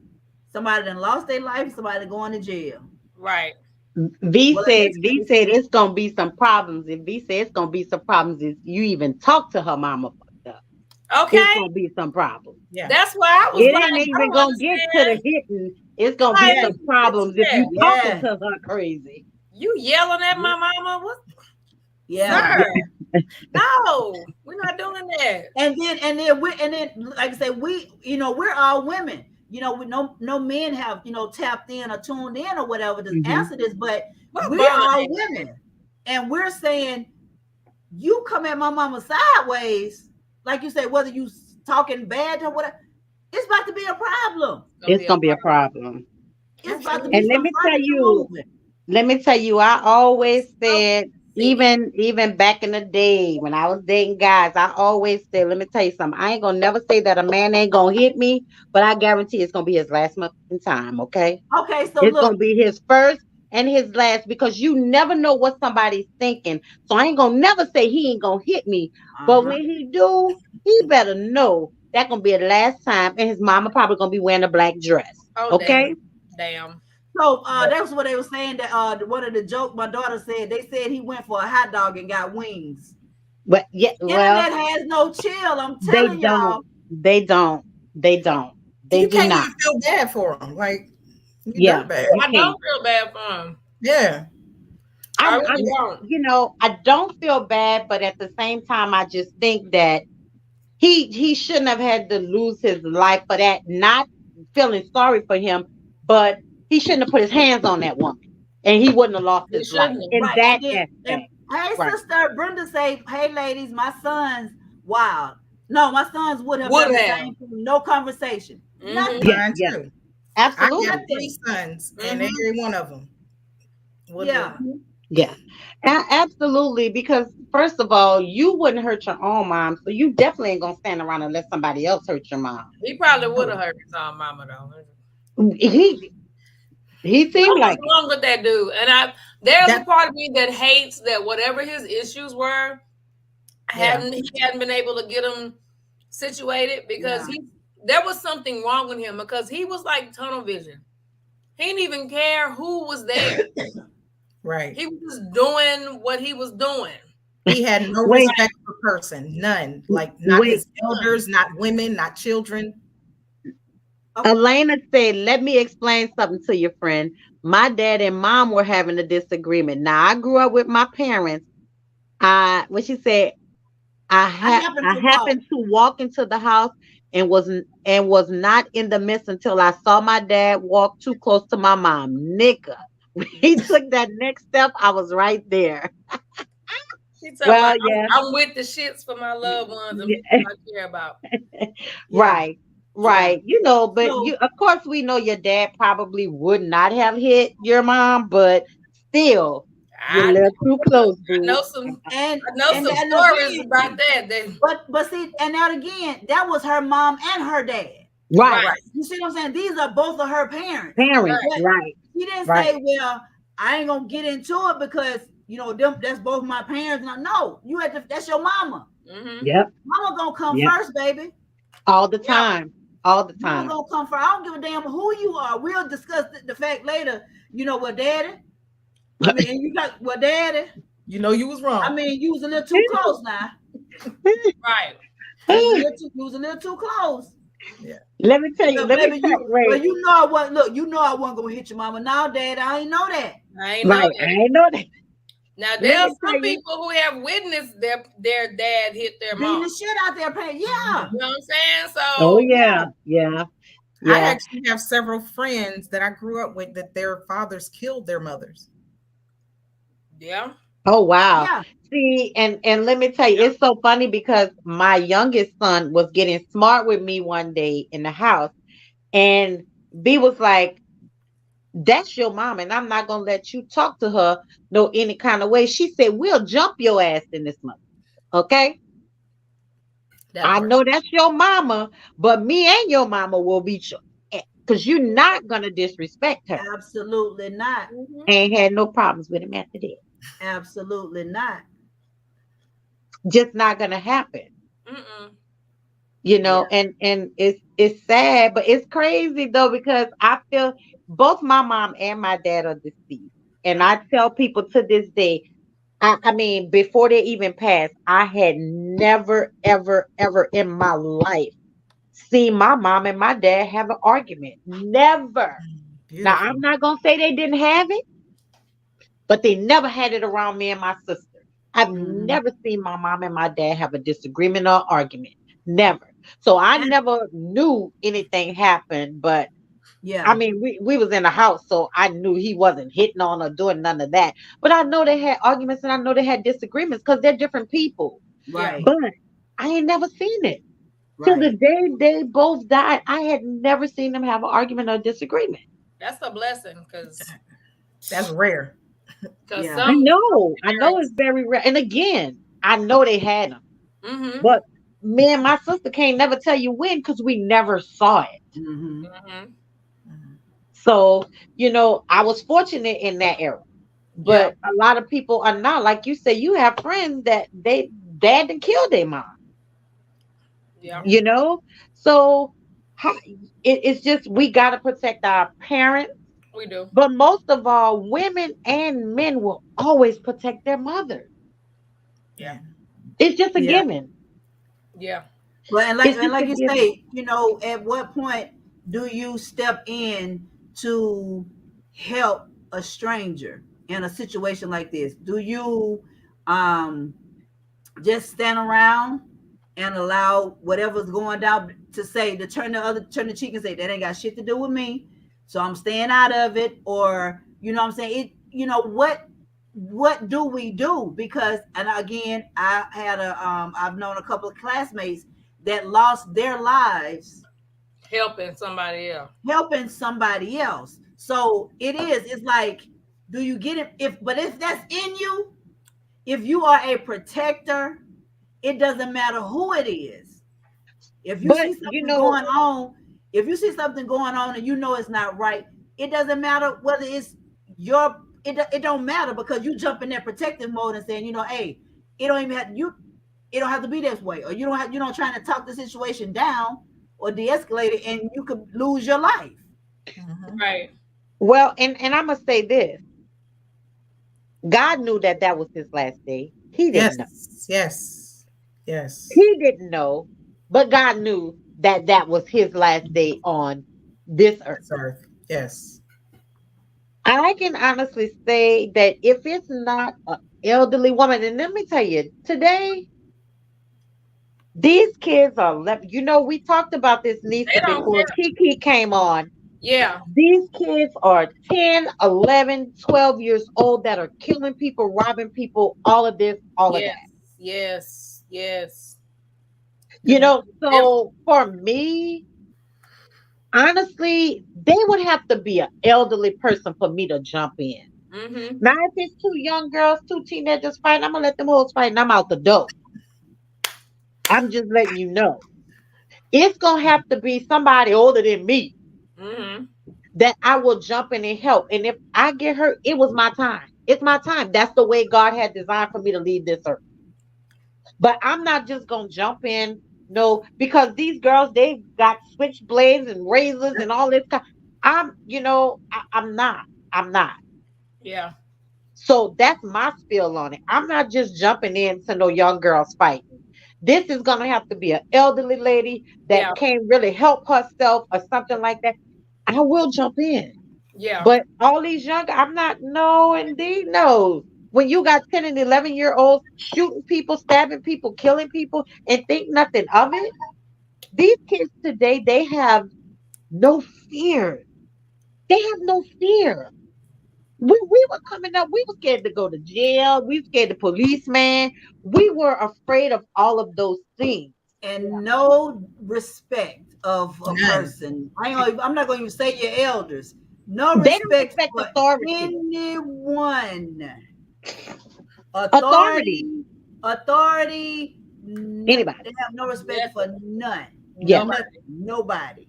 somebody done lost their life, somebody going to jail. Right. V said it's gonna be some problems. If V said it's gonna be some problems, if you even talk to her mama fucked up. Okay. It's gonna be some problems. Yeah. That's why I was. It ain't even gonna get to the hitting. It's gonna be some problems if you talking to her crazy. You yelling at my mama? What? Yeah. Sir. No, we're not doing that. And then like I said, we're all women. No men have tapped in or tuned in or whatever to answer this, but we're all women, and we're saying you come at my mama sideways, like you say, whether you talking bad or whatever, it's about to be a problem. It's gonna be a problem. It's about to be. And let me tell you, I always said, even back in the day when I was dating guys, I always said, let me tell you something. I ain't gonna never say that a man ain't gonna hit me, but I guarantee it's gonna be his last month in time. Okay. Okay. So it's gonna be his first and his last, because you never know what somebody's thinking. So I ain't gonna never say he ain't gonna hit me, but when he do, he better know that's gonna be the last time, and his mama probably gonna be wearing a black dress. Oh, okay. Damn. So that's what they were saying, that one of the jokes my daughter said. They said he went for a hot dog and got wings. But yeah, Internet has no chill. I'm telling y'all. They don't. They do not. Even feel bad for them. Like, yeah, I don't feel bad for him. Yeah. I don't feel bad, but at the same time, I just think that he shouldn't have had to lose his life for that. Not feeling sorry for him, but he shouldn't have put his hands on that woman, and he wouldn't have lost his life in that aspect. Hey, sister Brenda say, "Hey, ladies, my son's wild. No, my sons would have done the same thing. No conversation. Mine too. Absolutely. I got 3 sons, and every one of them. Yeah, absolutely. Because first of all, you wouldn't hurt your own mom, so you definitely ain't gonna stand around and let somebody else hurt your mom. He probably would have hurt his own mama though. He seemed like wrong with that dude, and there's a part of me that hates that whatever his issues were, he hadn't been able to get him situated, because there was something wrong with him, because he was like tunnel vision. He didn't even care who was there. Right. He was just doing what he was doing. He had no respect for person, none. Like not his elders, not women, not children. Elena said, let me explain something to your friend. My dad and mom were having a disagreement. Now, I grew up with my parents. What she said, I happened to walk into the house and was not in the midst until I saw my dad walk too close to my mom. Nigga, when he took that next step, I was right there. Well, yeah, I'm with the shits for my loved ones and people I care about. Right. Right. But of course we know your dad probably would not have hit your mom, but still, you're a little too close, dude. I know some stories about that. But see, and now again, that was her mom and her dad. Right. You see what I'm saying? These are both of her parents. Right. She didn't say, well, I ain't gonna get into it because that's both my parents. No, that's your mama. Mm-hmm. Yep. Mama gonna come first, baby. All the time. All the time. Mama gonna come first. I don't give a damn who you are. We'll discuss the fact later. Daddy. I mean, you got daddy. You was wrong. I mean, you was a little too close now. Right. You was a little too close. Yeah. Let me tell you. I wasn't. Look, I wasn't gonna hit your mama. Now, Dad, I ain't know that. I ain't know that. Now there's some people who have witnessed their dad hit their mom. Beating the shit out their parents. Yeah. You know what I'm saying? So. Oh yeah. I actually have several friends that I grew up with that their fathers killed their mothers. Yeah. Oh wow. Yeah. See, and let me tell you, it's so funny because my youngest son was getting smart with me one day in the house, and B was like, that's your mom, and I'm not gonna let you talk to her any kind of way. She said, we'll jump your ass in this month. Okay. I know that's your mama, but me and your mama will beat you because you're not gonna disrespect her. Absolutely not. Ain't had no problems with him after that. Absolutely not. Just not gonna happen. And it's sad, but it's crazy though, because I feel both my mom and my dad are deceased. And I tell people to this day, I mean, before they even passed, I had never, ever, ever in my life seen my mom and my dad have an argument. Never. Beautiful. Now, I'm not going to say they didn't have it, but they never had it around me and my sister. I've never seen my mom and my dad have a disagreement or argument. Never. So I never knew anything happened, but I mean, we was in the house, so I knew he wasn't hitting on or doing none of that. But I know they had arguments and I know they had disagreements because they're different people. Right. But I ain't never seen it. Till the day they both died, I had never seen them have an argument or disagreement. That's a blessing because that's rare. I know it's very rare. And again, I know they had them. Mm-hmm. But me and my sister can't never tell you when because we never saw it. Mm-hmm. Mm-hmm. So, you know, I was fortunate in that era. But a lot of people are not. Like you say, you have friends that dad done killed their mom. Yeah. You know? So it's just we got to protect our parents. We do. But most of all, women and men will always protect their mother. Yeah. It's just a given. Yeah. Well, and like you say, you know, at what point do you step in to help a stranger in a situation like this? Do you just stand around and allow whatever's going down to turn the cheek and say that ain't got shit to do with me, so I'm staying out of it? Or, you know what I'm saying, it, you know, what do we do? Because, and again, I had I've known a couple of classmates that lost their lives helping somebody else. So it's like, do you get it? If that's in you, if you are a protector, it doesn't matter who it is. If you see something going on, and you know it's not right, it doesn't matter whether it's it don't matter, because you jump in that protective mode and saying, you know, hey, it don't have to be this way, or you're not trying to talk the situation down or de-escalate it, and you could lose your life. Mm-hmm. Right. Well, and I'm gonna say this: God knew that was his last day. He didn't know. Yes. He didn't know, but God knew that was his last day on this earth. Yes. I can honestly say that if it's not an elderly woman, and let me tell you, today, these kids are left. You know, we talked about this, Nisa, before Kiki came on. Yeah. These kids are 10, 11, 12 years old that are killing people, robbing people, all of this, all of that. Yes. You know, so for me, honestly, they would have to be an elderly person for me to jump in. Mm-hmm. Now, if it's two young girls, two teenagers fighting, I'm going to let them hoes fight and I'm out the door. I'm just letting you know. It's going to have to be somebody older than me that I will jump in and help. And if I get hurt, it was my time. It's my time. That's the way God had designed for me to leave this earth. But I'm not just going to jump in, no, because these girls, they've got switchblades and razors and all this. I'm not. Yeah. So that's my spiel on it. I'm not just jumping into no young girls fighting. This is going to have to be an elderly lady that can't really help herself or something like that. I will jump in. Yeah. But all these young, I'm not, no, indeed, no. When you got 10 and 11-year-olds shooting people, stabbing people, killing people, and think nothing of it, these kids today, they have no fear. They have no fear. We were coming up, we were scared to go to jail. We were scared of policeman. We were afraid of all of those things. And no respect of a person. I'm not going to even say your elders. No respect for authority. Anyone. Authority. Anybody. They have no respect for none. Yeah. Nobody.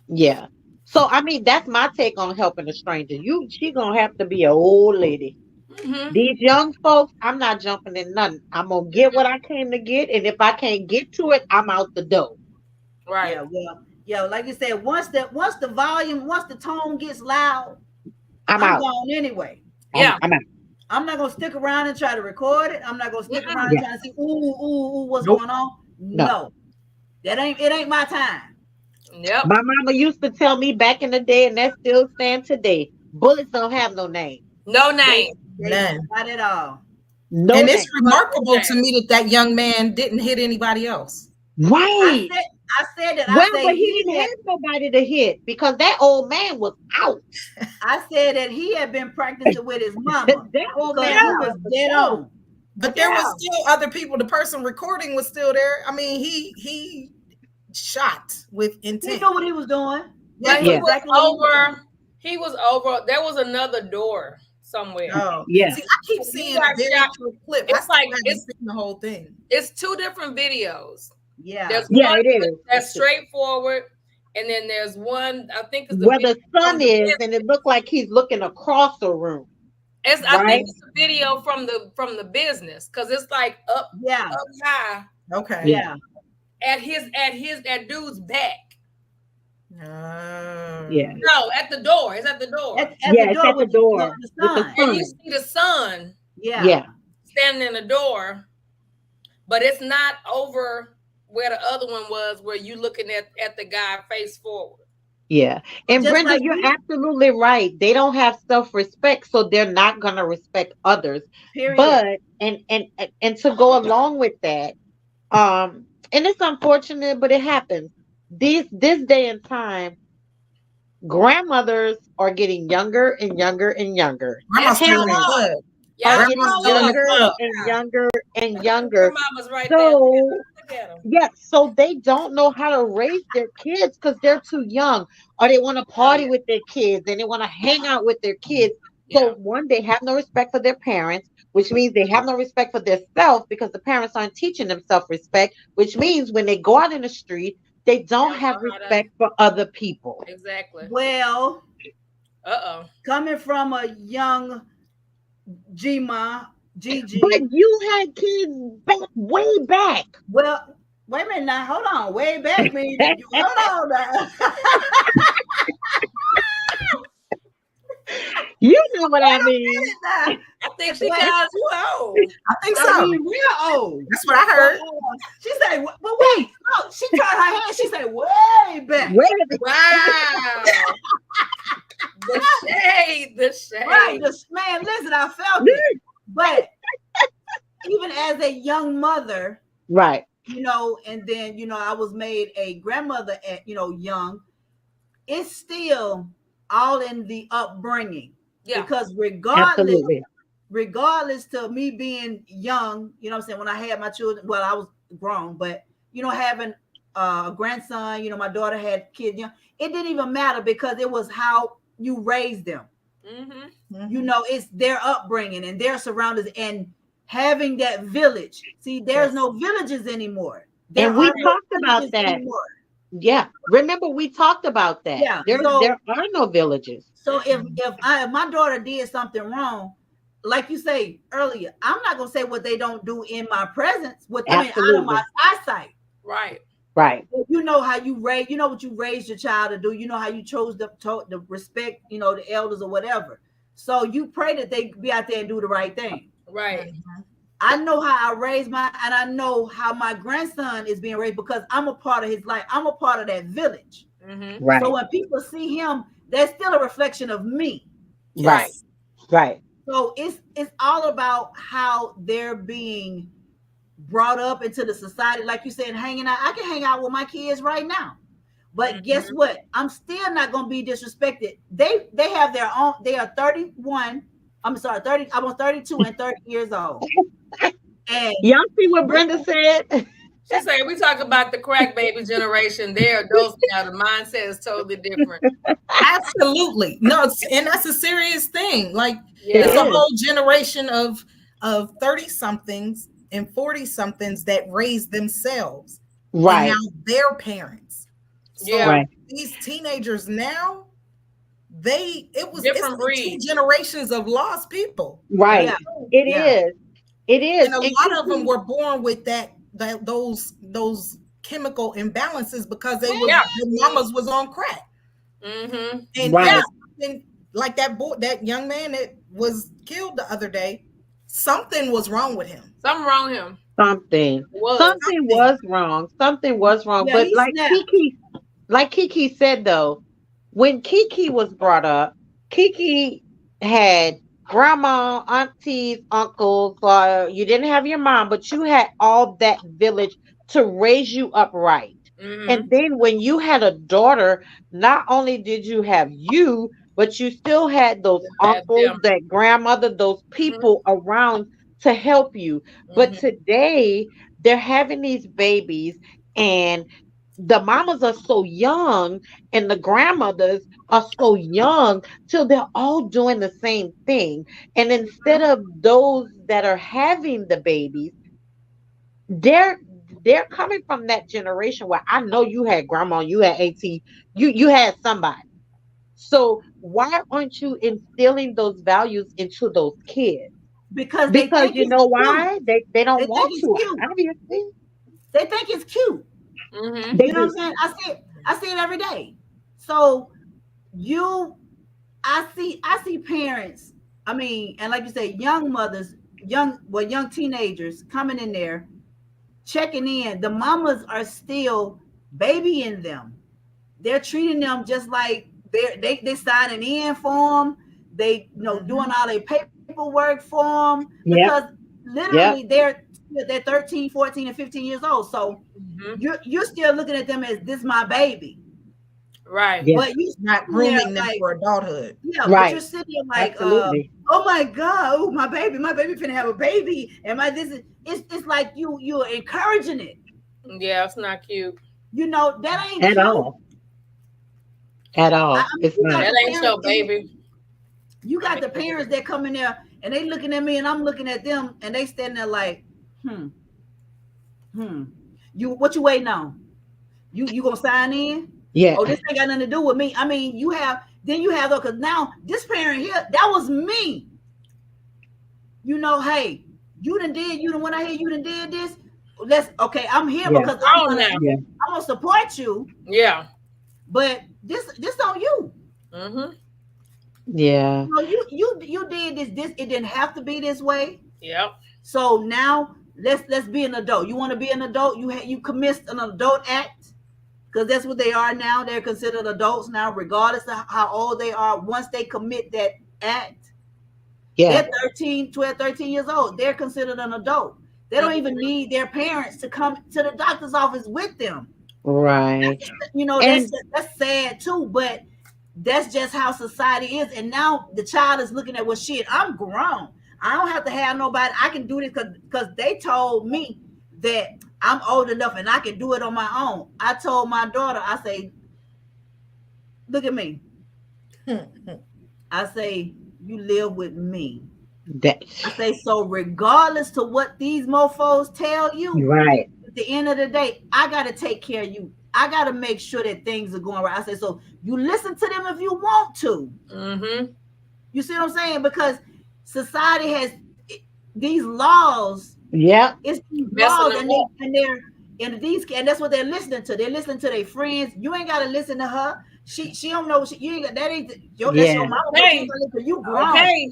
Yeah. So I mean, that's my take on helping a stranger. She gonna have to be an old lady. Mm-hmm. These young folks, I'm not jumping in nothing. I'm gonna get what I came to get, and if I can't get to it, I'm out the door. Right. Yeah. Like you said, once the tone gets loud, I'm out. gone anyway. Yeah. I'm out. I'm not gonna stick around and try to record it. I'm not gonna stick around and try to see what's going on. No. It ain't my time. Yep. My mama used to tell me back in the day, and that still stands today. Bullets don't have no name. No name. Not at all. No and name. it's remarkable to me that young man didn't hit anybody else. Right. I said that. Well, I said but he didn't have nobody to hit because that old man was out. I said that he had been practicing with his mama. That old because man he was dead on. But there was still other people. The person recording was still there. I mean, he shot with intent. He knew what he was doing. Like Yeah. he was over. There was another door somewhere. Oh, yeah. See, I keep seeing a very short clip. It's like it's the whole thing. It's two different videos. Yeah. There's Yeah, one it is. that's straightforward, and then there's one I think is Where the video sun from the is, business. and it looked like he's looking across the room. It's I right? think it's a video from the business because it's like up high. Okay. Yeah. At that dude's back. Yeah. No, at the door. It's at the door. Yeah, it's at the door with the And you sun. see the sun. Yeah. Standing in the door, but it's not over where the other one was, where you looking at the guy face forward. Yeah. And Just Brenda, like you're you- absolutely right. They don't have self-respect, so they're not gonna respect others. Period. But and to go along with that, and it's unfortunate, but it happens. This day and time, grandmothers are getting younger and younger and younger. Grandma's still in the club. Are Grandma's getting still in the younger club. and younger and younger. Mama's right So there. yeah, so they don't know how to raise their kids because they're too young, or they want to party with their kids and they want to hang out with their kids. So one, they have no respect for their parents, which means they have no respect for their self because the parents aren't teaching them self-respect, which means when they go out in the street, they don't have respect for other people. Exactly. Well, coming from a young Gigi. But you had kids way back. Well, wait a minute now. Hold on. Way back means hold on now. You know what I mean. I think she calls you old. I think so. mean, real old. That's what I heard. She said, but wait, no, she turned her head. She said, way back. Wow. The shade. Right, man, listen, I felt it. But even as a young mother, right, and then, I was made a grandmother at, young, it's still all in the upbringing. Yeah. Because Absolutely. regardless to me being young, you know what I'm saying, when I had my children, well, I was grown, but, having a grandson, my daughter had kids, it didn't even matter because it was how you raised them. Mm-hmm. It's their upbringing and their surroundings and having that village. See, there's no villages anymore. And we talked about that. Yeah. Remember, we talked about that. Yeah. There are no villages. So if my daughter did something wrong, like you say earlier, I'm not gonna say what they don't do in my presence, out of my eyesight. Right. Right. You know how you raise, what you raised your child to do. You know how you chose to respect, the elders or whatever. So you pray that they be out there and do the right thing. Right. I know how I raised and I know how my grandson is being raised because I'm a part of his life. I'm a part of that village. Mm-hmm. Right. So when people see him, that's still a reflection of me. Right. Right. So it's all about how they're being brought up into the society. Like you said, hanging out. I can hang out with my kids right now. But guess what? I'm still not going to be disrespected. They have their own. They are 31. I'm sorry, 30. I'm 32 and 30 years old. And y'all see what Brenda said? She said, we talk about the crack baby generation. They're adults now. The mindset is totally different. Absolutely. No, and that's a serious thing. Like, Yeah. it's a whole generation of 30-somethings and 40-somethings that raised themselves. Right. And now their parents. So Yeah. Right. these teenagers now, it's Different like breed. 2 generations of lost people. Right. Yeah. It Yeah. is. It is. And a lot of them were born with those chemical imbalances because their mamas was on crack. Mm-hmm. And Right. and like that young man that was killed the other day, something was wrong with him. Something wrong with him. Something was wrong. Something was wrong. Yeah, But he snapped. like Kiki said though, when Kiki was brought up, Kiki had grandma, aunties, uncles, you didn't have your mom, but you had all that village to raise you up right. And then when you had a daughter, not only did you have you, but you still had those uncles, that grandmother, those people around to help you. But today they're having these babies, and the mamas are so young and the grandmothers are so young till they're all doing the same thing. And instead of those that are having the babies, they're coming from that generation where I know you had grandma, you had AT, you had somebody. So why aren't you instilling those values into those kids? Because they think you know why? They don't want to. Obviously. They think it's cute. You know what I'm saying? I see it every day. So I see parents, I mean, and like you say, young mothers, young teenagers coming in there, checking in. The mamas are still babying them. They're treating them just like they signing in for them. They doing all their paperwork for them because literally they're 13, 14, and 15 years old. So you're still looking at them as this my baby. Right. But you're not grooming them for adulthood. Yeah, but you're sitting there like, oh my God, oh my baby finna have a baby. It's like you're encouraging it. Yeah, it's not cute. That ain't at cute. all. At all. It's not. That ain't your baby. You got the parents that come in there and they looking at me and I'm looking at them and they standing there like, you what you waiting on? You gonna sign in? Yeah. Oh, this ain't got nothing to do with me. I mean, you have though, because now this parent here, that was me. Hey, you done went out here, you done did this. I'm here because I'm gonna support you. Yeah. But this on you. Yeah. You did this. It didn't have to be this way. Yep. So now let's be an adult. You want to be an adult? You commit an adult act, because that's what they are now. They're considered adults now, regardless of how old they are. Once they commit that act, they're 12, 13 years old. They're considered an adult. They don't even need their parents to come to the doctor's office with them. Right. That's sad too, but that's just how society is. And now the child is looking at, well, shit, I'm grown. I don't have to have nobody. I can do this because they told me that I'm old enough and I can do it on my own. I told my daughter, I say, look at me. I say, you live with me. I say, so regardless to what these mofos tell you, right, at the end of the day, I got to take care of you. I got to make sure that things are going right. I say, so you listen to them if you want to. You see what I'm saying? Because society has these laws. Yeah. It's these laws and that's what they're listening to. They're listening to their friends. You ain't got to listen to her. She don't know. You ain't got that. Ain't your mama. Hey, you grown. Okay.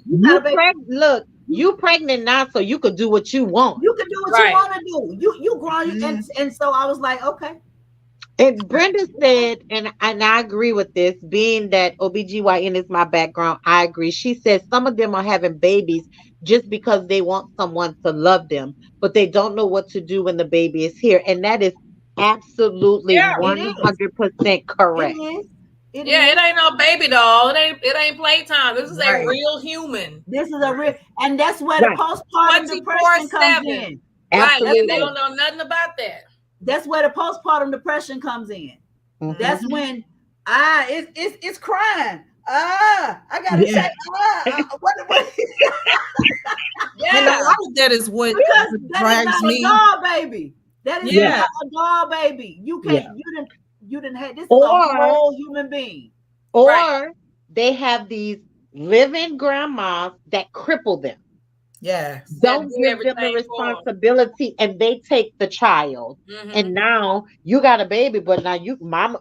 Look, you pregnant now, so you could do what you want. You can do what you want to do. You grown. And so I was like, okay. And Brenda said, and I agree with this, being that OBGYN is my background, I agree. She said some of them are having babies just because they want someone to love them, but they don't know what to do when the baby is here. And that is absolutely 100% correct. It ain't no baby doll. It ain't playtime. This is a real human. This is a real, and that's where the postpartum depression comes in. Absolutely. Right, they don't know nothing about that. That's where the postpartum depression comes in. That's when it's crying. I gotta say, what? And a lot of that is what drags me. Doll baby. That is not a doll baby. You can't. You didn't have this is a whole human being. Or they have these living grandmas that cripple them. Yes. Don't give them the responsibility and they take the child. And now you got a baby, but now you mama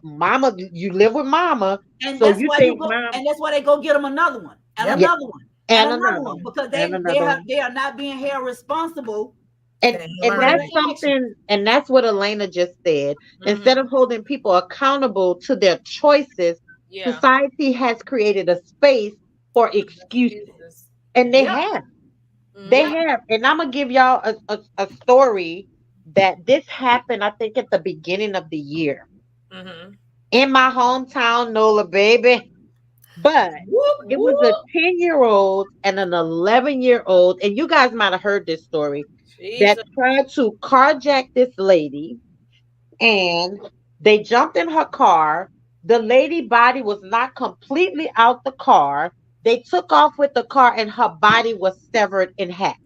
you live with mama. And so that's you why think and that's why they go get them another one and another one and another one because they are not being held responsible. And that's something, and that's what Elena just said. Instead of holding people accountable to their choices, society has created a space for excuses. And they Yeah. have. They have. And I'm gonna give y'all a story that this happened, I think, at the beginning of the year. In my hometown, NOLA, baby. But it was a 10-year-old and an 11-year-old, and you guys might have heard this story, that tried to carjack this lady, and they jumped in her car. The lady body was not completely out the car. They took off with the car, and her body was severed in half.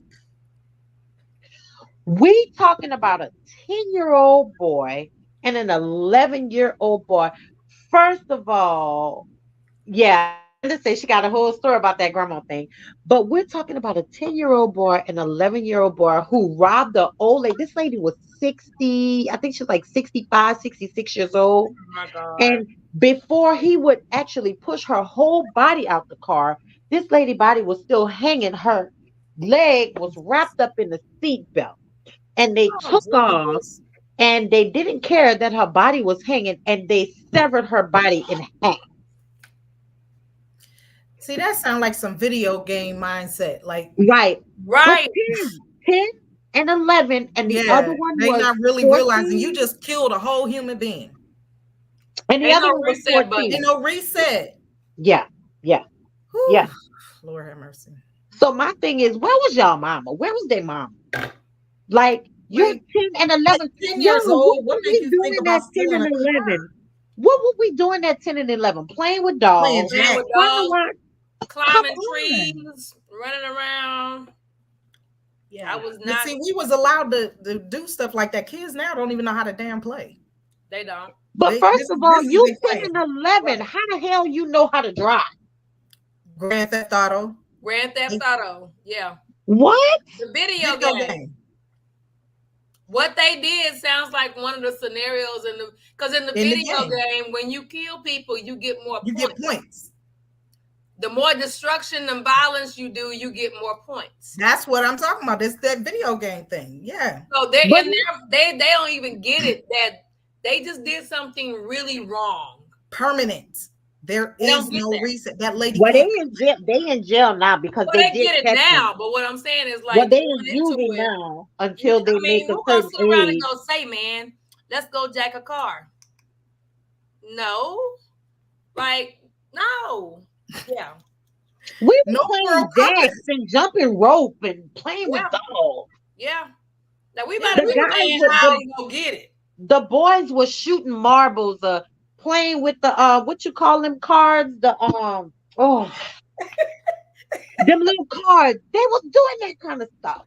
We talking about a 10-year-old boy and an 11-year-old boy. First of all, yeah, let's say she got a whole story about that grandma thing. But we're talking about a 10-year-old boy and an 11-year-old boy who robbed the old lady. This lady was 60, I think she was like 65, 66 years old. Oh my God. And before he would actually push her whole body out the car, this lady body was still hanging. Her leg was wrapped up in the seat belt. And they took off, and they didn't care that her body was hanging, and they severed her body in half. See, that sounds like some video game mindset. Like Right. Right. 10 and 11, and the other one they was not really 14. realizing you just killed a whole human being. And the Ain't other no one was reset 14. Ain't no reset. Yeah. Yeah. Lord have mercy. So my thing is, where was y'all mama? Where was their mama? Like, you're 10 and 11. 10 years Yo, old, what what were make we you doing think about at 10 stealing and a car? 11? What were we doing at 10 and 11? Playing with dolls. Playing with Trying to dogs. watch- Climbing Come on. trees, running around. Yeah. I was But not. see, we was allowed to do stuff like that. Kids now don't even know how to damn play. They don't. But They- first this- of all, this is you they 10 and 11. How the hell you know how to drive? Grand Theft Auto. Grand Theft Auto. Yeah. What? The video Video game. game. What they did sounds like one of the scenarios in the because in the In the video game. game, when you kill people, you get more You points. get points. The more destruction and violence you do, you get more points. That's what I'm talking about. It's that video game thing. Yeah. So they're But- in there, they don't even get it that they just did something really wrong. Permanent. There They don't is get no that. reason. That lady Well, they can't. in jail now because Well, they they did get it catch now, them. but what I'm saying is like Well, they going is into using it. now until they I mean, make a who gonna certain sit around and age. go say, man, let's go jack a car? No, like no, yeah. We were No playing world jacks compass. and jumping rope and playing with Yeah. dolls. Yeah. Now we The better be guys playing with how the- we go get it. The boys were shooting marbles, playing with the what you call them cards, the them little cards. They was doing that kind of stuff.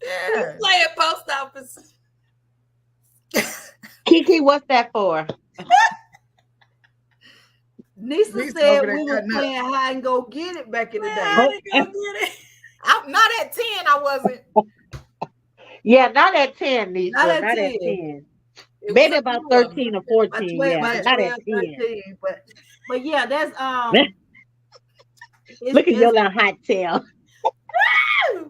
Yeah. Play at post office. Kiki, what's that for? Nisa Nisa said over there we were cutting up. playing hide and go get it back in the day. How they go get it? I'm not at 10. I wasn't. Yeah, not at 10, Lisa. Not Not at at 10. 10. It Maybe was about a few of 13 them. or By 14, 12, yeah, by but not at 12, 10. 13. But yeah, that's Look at your little hot tail. The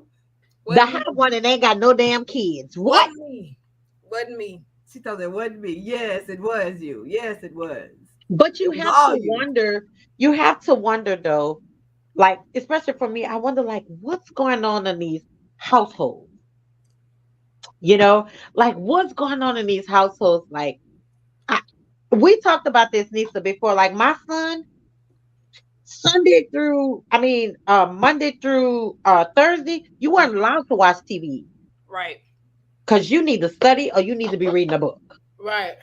Wasn't hot one and ain't got no damn kids. What? me. Wasn't me. She told it wasn't me. Yes, it was you. Yes, it was. But you It was have all to you. wonder, you have to wonder though, like, especially for me, I wonder like what's going on in these households? You know, like what's going on in these households? Like, we talked about this, Nisa, before. Like my son, Monday through Thursday, you weren't allowed to watch TV Right. because you need to study or you need to be reading a book. Right.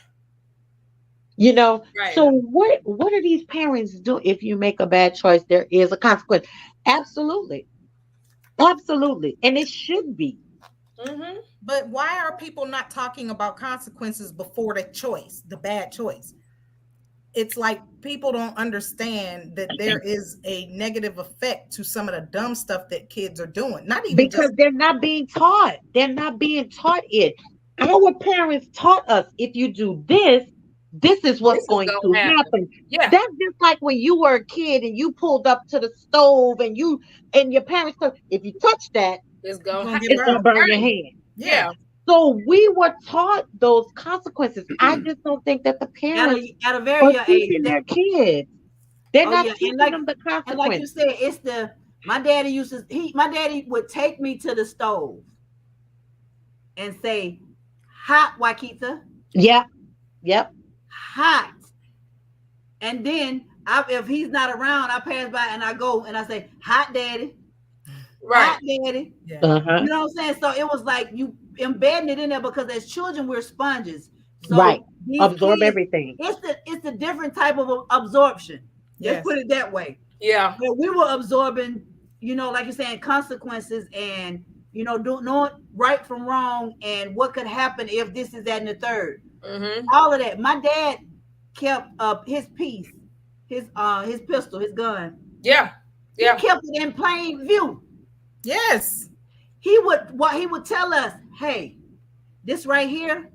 You know, Right. so what do these parents do if you make a bad choice? There is a consequence. Absolutely. Absolutely. And it should be. Mm-hmm. But why are people not talking about consequences before the choice, the bad choice? It's like people don't understand that there is a negative effect to some of the dumb stuff that kids are doing. Not even Because just they're not being taught. They're not being taught it. Our parents taught us if you do this, this is what's This is going gonna to happen. happen. Yeah. That's just like when you were a kid and you pulled up to the stove and your parents said, if you touch that, It's gonna gonna happen. get it's gonna burn your hand. Yeah. So we were taught those consequences. I just don't think that the parents At a are very young age. teaching their kids. They're Oh, not yeah, and teaching like- them the And like you consequences. said, My daddy would take me to the stove and say, hot, Wakita. Yep. Hot. And then if he's not around, I pass by and I go and I say, hot, daddy. Right. Hot, daddy. Yeah. Uh-huh. You know what I'm saying? So it was like you embedding it in there because as children, we're sponges. So Right. these Absorb kids, everything. It's a different type of absorption. Let's Yes. put it that way. Yeah. But we were absorbing, like you're saying, consequences and, knowing right from wrong and what could happen if this is that and the third. Mm-hmm. All of that. My dad kept his piece, his pistol, his gun. Yeah. He kept it in plain view. Yes. He would tell us, hey, this right here,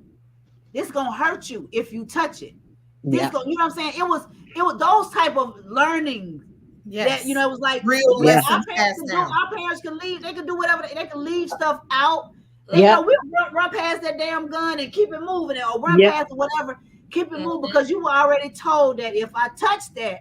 this gonna hurt you if you touch it. You know what I'm saying? It was those type of learning. Yes. That it was like real lessons passed down. Our parents could leave. They could do whatever. They could leave stuff out. Yeah. You know, we run past that damn gun and keep it moving, or run past whatever, keep it moving, because you were already told that if I touch that,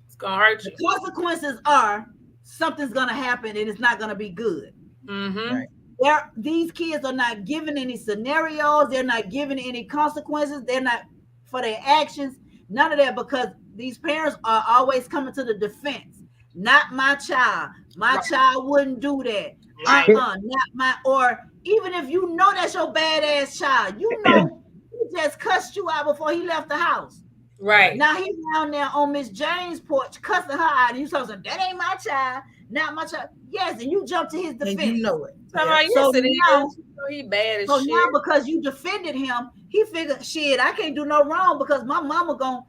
it's gonna hurt you. The consequences are something's gonna happen and it's not gonna be good. Mm-hmm. Right. These kids are not given any scenarios. They're not given any consequences. They're not for their actions. None of that, because these parents are always coming to the defense. Not my child. My child wouldn't do that. Right. Not my, or even if you know that's your badass child, you know he just cussed you out before he left the house. Right. Now he's down there on Miss Jane's porch cussing her out, and you talking, that ain't my child, not my child. Yes, and you jump to his defense. And you know it. So now, he bad as so shit. now because you defended him, he figured, shit, I can't do no wrong because my mama gonna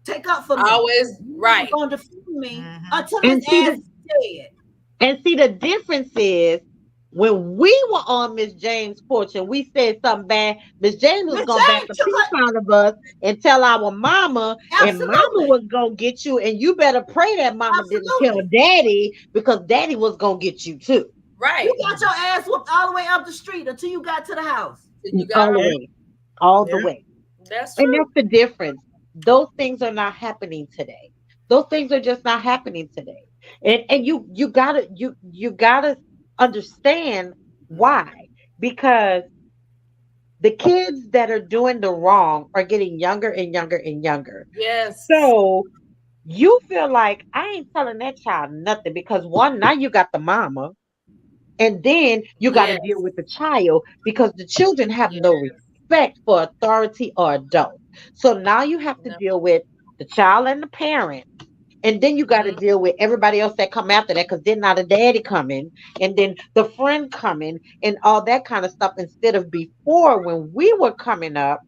take up for me. Always right. Gonna defend me until And his see ass is dead. And see, the difference is when we were on Miss James' porch and we said something bad, Miss James was gonna back the piece out of us and tell our mama, and mama was gonna get you, and you better pray that mama didn't tell daddy, because daddy was gonna get you too. Right. You got your ass whooped all the way up the street until you got to the house. All the way. That's true. And that's the difference. Those things are not happening today. Those things are just not happening today. And you gotta understand why. Because the kids that are doing the wrong are getting younger and younger and younger. Yes. So you feel like I ain't telling that child nothing, because one, now you got the mama, and then you got to deal with the child, because the children have no respect for authority or adult. So now you have to deal with the child and the parent. And then you got to deal with everybody else that come after that, because then now the daddy coming, and then the friend coming, and all that kind of stuff. Instead of before, when we were coming up,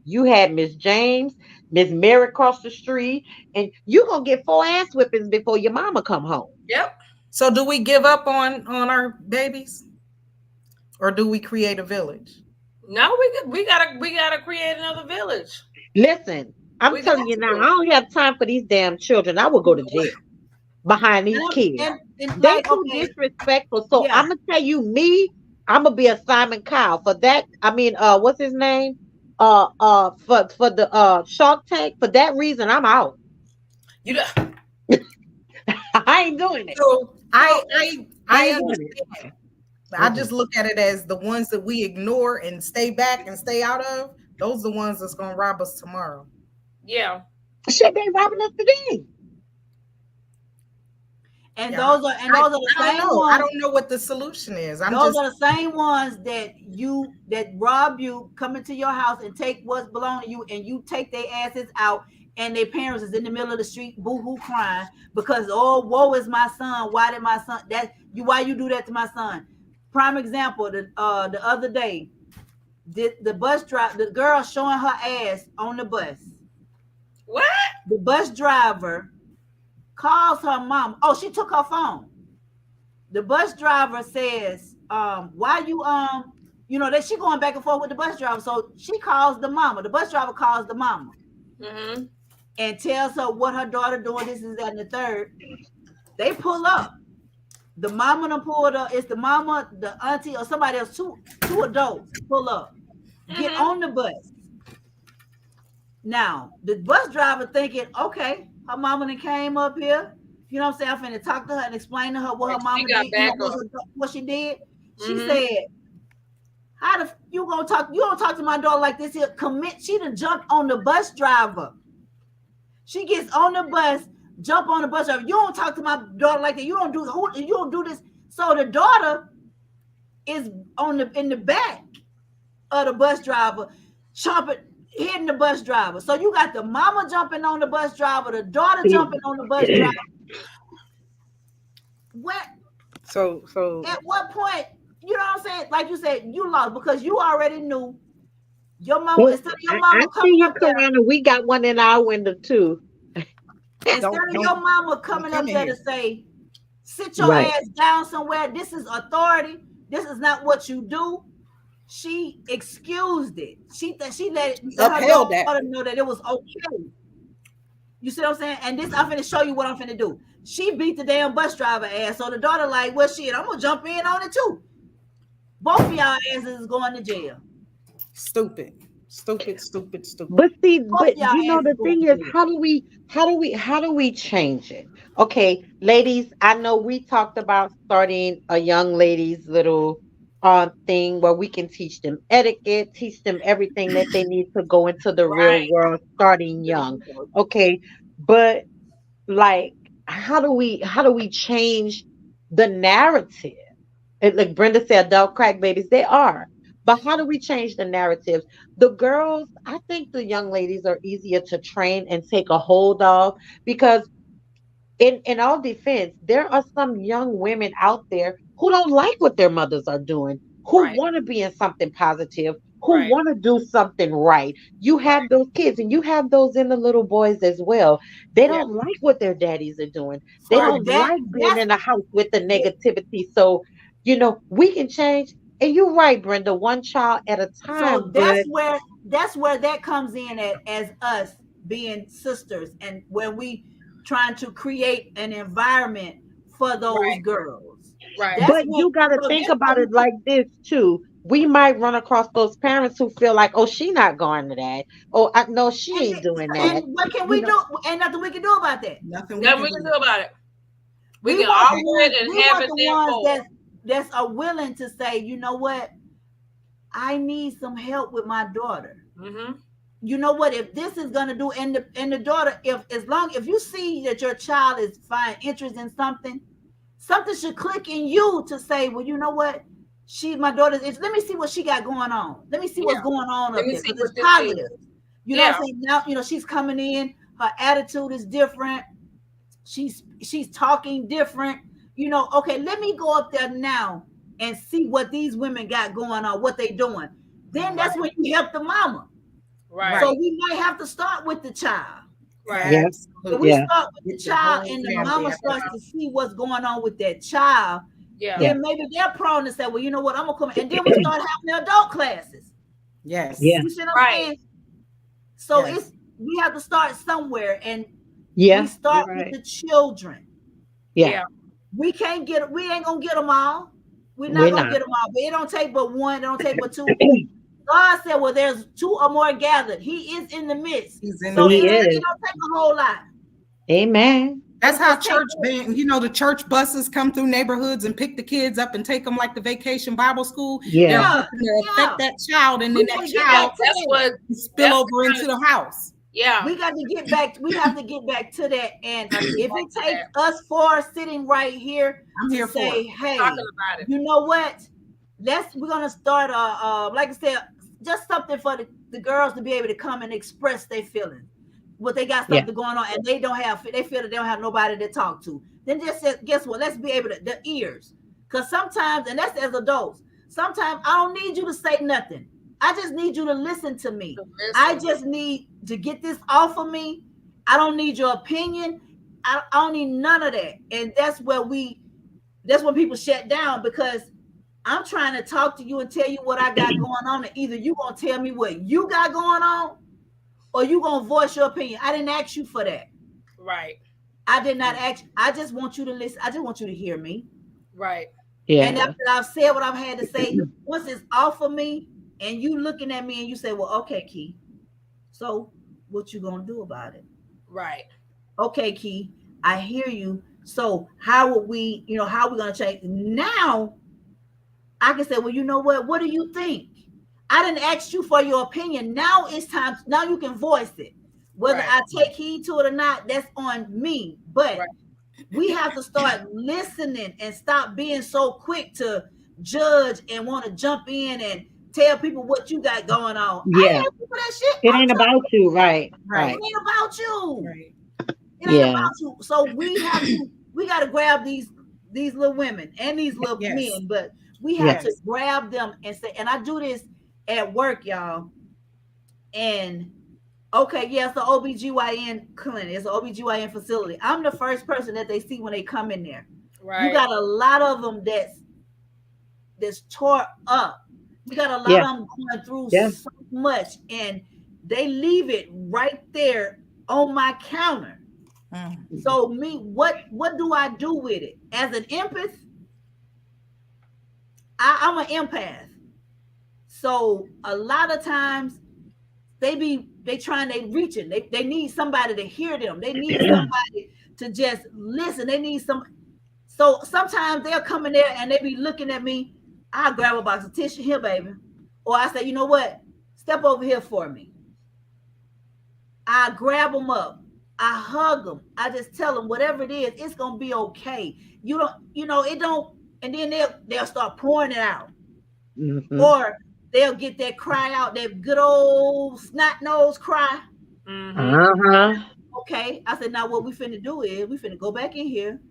you had Miss James, Miss Mary across the street, and you gonna get 4 ass whippings before your mama come home. Yep. So do we give up on our babies, or do we create a village? No, we gotta create another village. Listen, I'm telling you now, I don't have time for these damn children. I will go to jail behind these kids. They too disrespectful. So I'm gonna tell you, I'm gonna be a Simon Cowell for that. I mean, what's his name? For the Shark Tank. For that reason, I'm out. I ain't doing it. So I understand. I just look at it as the ones that we ignore and stay back and stay out of. Those are the ones that's gonna rob us tomorrow. Yeah. Shit, they robbing us today. And those are the same ones. I don't know what the solution is. Those are the same ones that rob you, come into your house and take what's belonging to you, and you take their asses out, and their parents is in the middle of the street boo-hoo crying because, oh, woe is my son. Why did my son why you do that to my son? Prime example, the other day, the bus driver, the girl showing her ass on the bus. What? The bus driver calls her mom. Oh, she took her phone. The bus driver says, why you that she going back and forth with the bus driver. So she calls the mama. The bus driver calls the mama. Mm-hmm. And tells her what her daughter doing, this is that and the third. They pull up. The mama done pulled up. It's the mama, the auntie, or somebody else, two adults pull up. Get on the bus. Now, the bus driver thinking, okay, her mama done came up here. You know what I'm saying? I'm finna talk to her and explain to her what her mama got did. backup. What she did. She Mhm. said, "How the you gonna talk? You don't talk to my daughter like this here." Commit. She done jumped on the bus driver. She gets on the bus, jump on the bus driver. You don't talk to my daughter like that. You don't do this. So the daughter is in the back of the bus driver, hitting the bus driver. So you got the mama jumping on the bus driver, the daughter jumping on the bus driver. What? So At what point, you know what I'm saying? Like you said, you lost because you already knew your mama. Well, Instead of your I mama see coming you, up there, Karana. We got one in our window too. instead of your mama coming up there to say, "Sit your Right. ass down somewhere. This is authority. This is not what you do." She excused it. She let Upheld her that. daughter know that it was okay. You see what I'm saying? And this, I'm finna show you what I'm finna do. She beat the damn bus driver ass. So the daughter like, well, shit, I'm gonna jump in on it too. Both of y'all asses is going to jail. Stupid. But see, Both but y'all you know, the asses going thing to is, jail. how do we change it? Okay, ladies, I know we talked about starting a young ladies little thing where we can teach them etiquette, teach them everything that they need to go into the real Right. world starting young. Okay, but like how do we change the narrative? Like Brenda said, adult crack babies, they are. But how do we change the narratives? The girls, I think the young ladies are easier to train and take a hold of because in all defense, there are some young women out there who don't like what their mothers are doing, who Right. want to be in something positive, who Right. want to do something right. You have those kids and you have those in the little boys as well. They Yeah. don't like what their daddies are doing. They So don't like being in a house with the negativity. So, you know, we can change. And you're right, Brenda, one child at a So time. But that's where that comes in as us being sisters, and when we trying to create an environment for those girls. Right. That's But what. you got to So think that's what about it like this too. We might run across those parents who feel like, oh, she not going to that. Oh, no, she ain't doing that. And what can You we know, do? Ain't nothing we can do about that. Nothing Nothing we can do about it. We can want the offer ones, it and we have want it the there ones for. that's are willing to say, you know what, I need some help with my daughter. Mm-hmm. You know what? If this is gonna do, and the daughter, if you see that your child is find interest in something, something should click in you to say, well, you know what? My daughter is. Let me see what she got going on. Let me see what's going on Let up me there see because what it's this positive. is. You know what I'm saying? Now, you know, she's coming in. Her attitude is different. She's talking different. You know, okay, let me go up there now and see what these women got going on, what they doing. Then that's when you help the mama. Right. So we might have to start with the child. Right. yeah, If we yeah, start with the Get the child whole and the family mama out starts there. to see what's going on with that child, Yeah. then maybe they're prone to say, well, you know what, I'm gonna come, and then we start having the adult classes. Yes. yeah, You see what I'm Right. saying? So Yes. we have to start somewhere, and yeah. we start You're with right. the children. Yeah, We ain't gonna get them all. We're we're not gonna not. get them all, but it don't take but one, it don't take but two. God said, well, there's two or more gathered. He is in the midst. He's in So the He midst. is. it don't take a whole lot. Amen. That's how It's gonna church take band, you know, the church buses come through neighborhoods and pick the kids up and take them like the vacation Bible school. They're Yeah, hoping to affect that child, and We then gotta that get child back to That's that. what. spill That's over into the house. Yeah. We got to get back. We have to get back to that. And Have to get if back it to takes that. us four sitting right here I'm to here for say, it. hey, Talking about it. you know what? We're gonna start like I said, just something for the girls to be able to come and express their feelings. What they got yeah, something going on, and they feel that they don't have nobody to talk to. Then just guess what? Let's be able to the ears. Because sometimes, and that's as adults, sometimes I don't need you to say nothing. I just need you to listen to me. I just need to get this off of me. I don't need your opinion. I don't need none of that. And that's when people shut down, because I'm trying to talk to you and tell you what I got going on. And either you gonna tell me what you got going on, or you gonna voice your opinion. I didn't ask you for that. Right. I did not ask. I just want you to listen. I just want you to hear me. Right. And yeah. after I've said what I've had to say, once it's off of me and you looking at me and you say, well, okay, Key, so what you gonna do about it? Right. Okay, Key, I hear you. So how would we, how are we going to change? Now I can say, well, you know what do you think? I didn't ask you for your opinion. Now it's time. Now you can voice it. Whether I take heed to it or not, that's on me. But we have to start listening and stop being so quick to judge and want to jump in and tell people what you got going on. Yeah. I ain't asking for that shit. It ain't about you, right? It ain't about you. Right. It ain't about you. So we got to grab these little women and these little men, but we have to grab them and say, and I do this at work, y'all. And okay, it's an OBGYN clinic. It's an OBGYN facility. I'm the first person that they see when they come in there. Right. You got a lot of them that's tore up. You got a lot of them going through so much, and they leave it right there on my counter. So what do I do with it? As an empath, I'm an empath. So a lot of times they reaching. They need somebody to hear them. They need somebody to just listen. They need some. So sometimes they'll come in there and they be looking at me. I grab a box of tissue here, baby. Or I say, you know what? Step over here for me. I grab them up. I hug them. I just tell them whatever it is, it's gonna be okay. It don't, and then they'll start pouring it out. Mm-hmm. Or they'll get that cry out, that good old snot nose cry. Okay. I said, now what we finna do is we finna go back in here.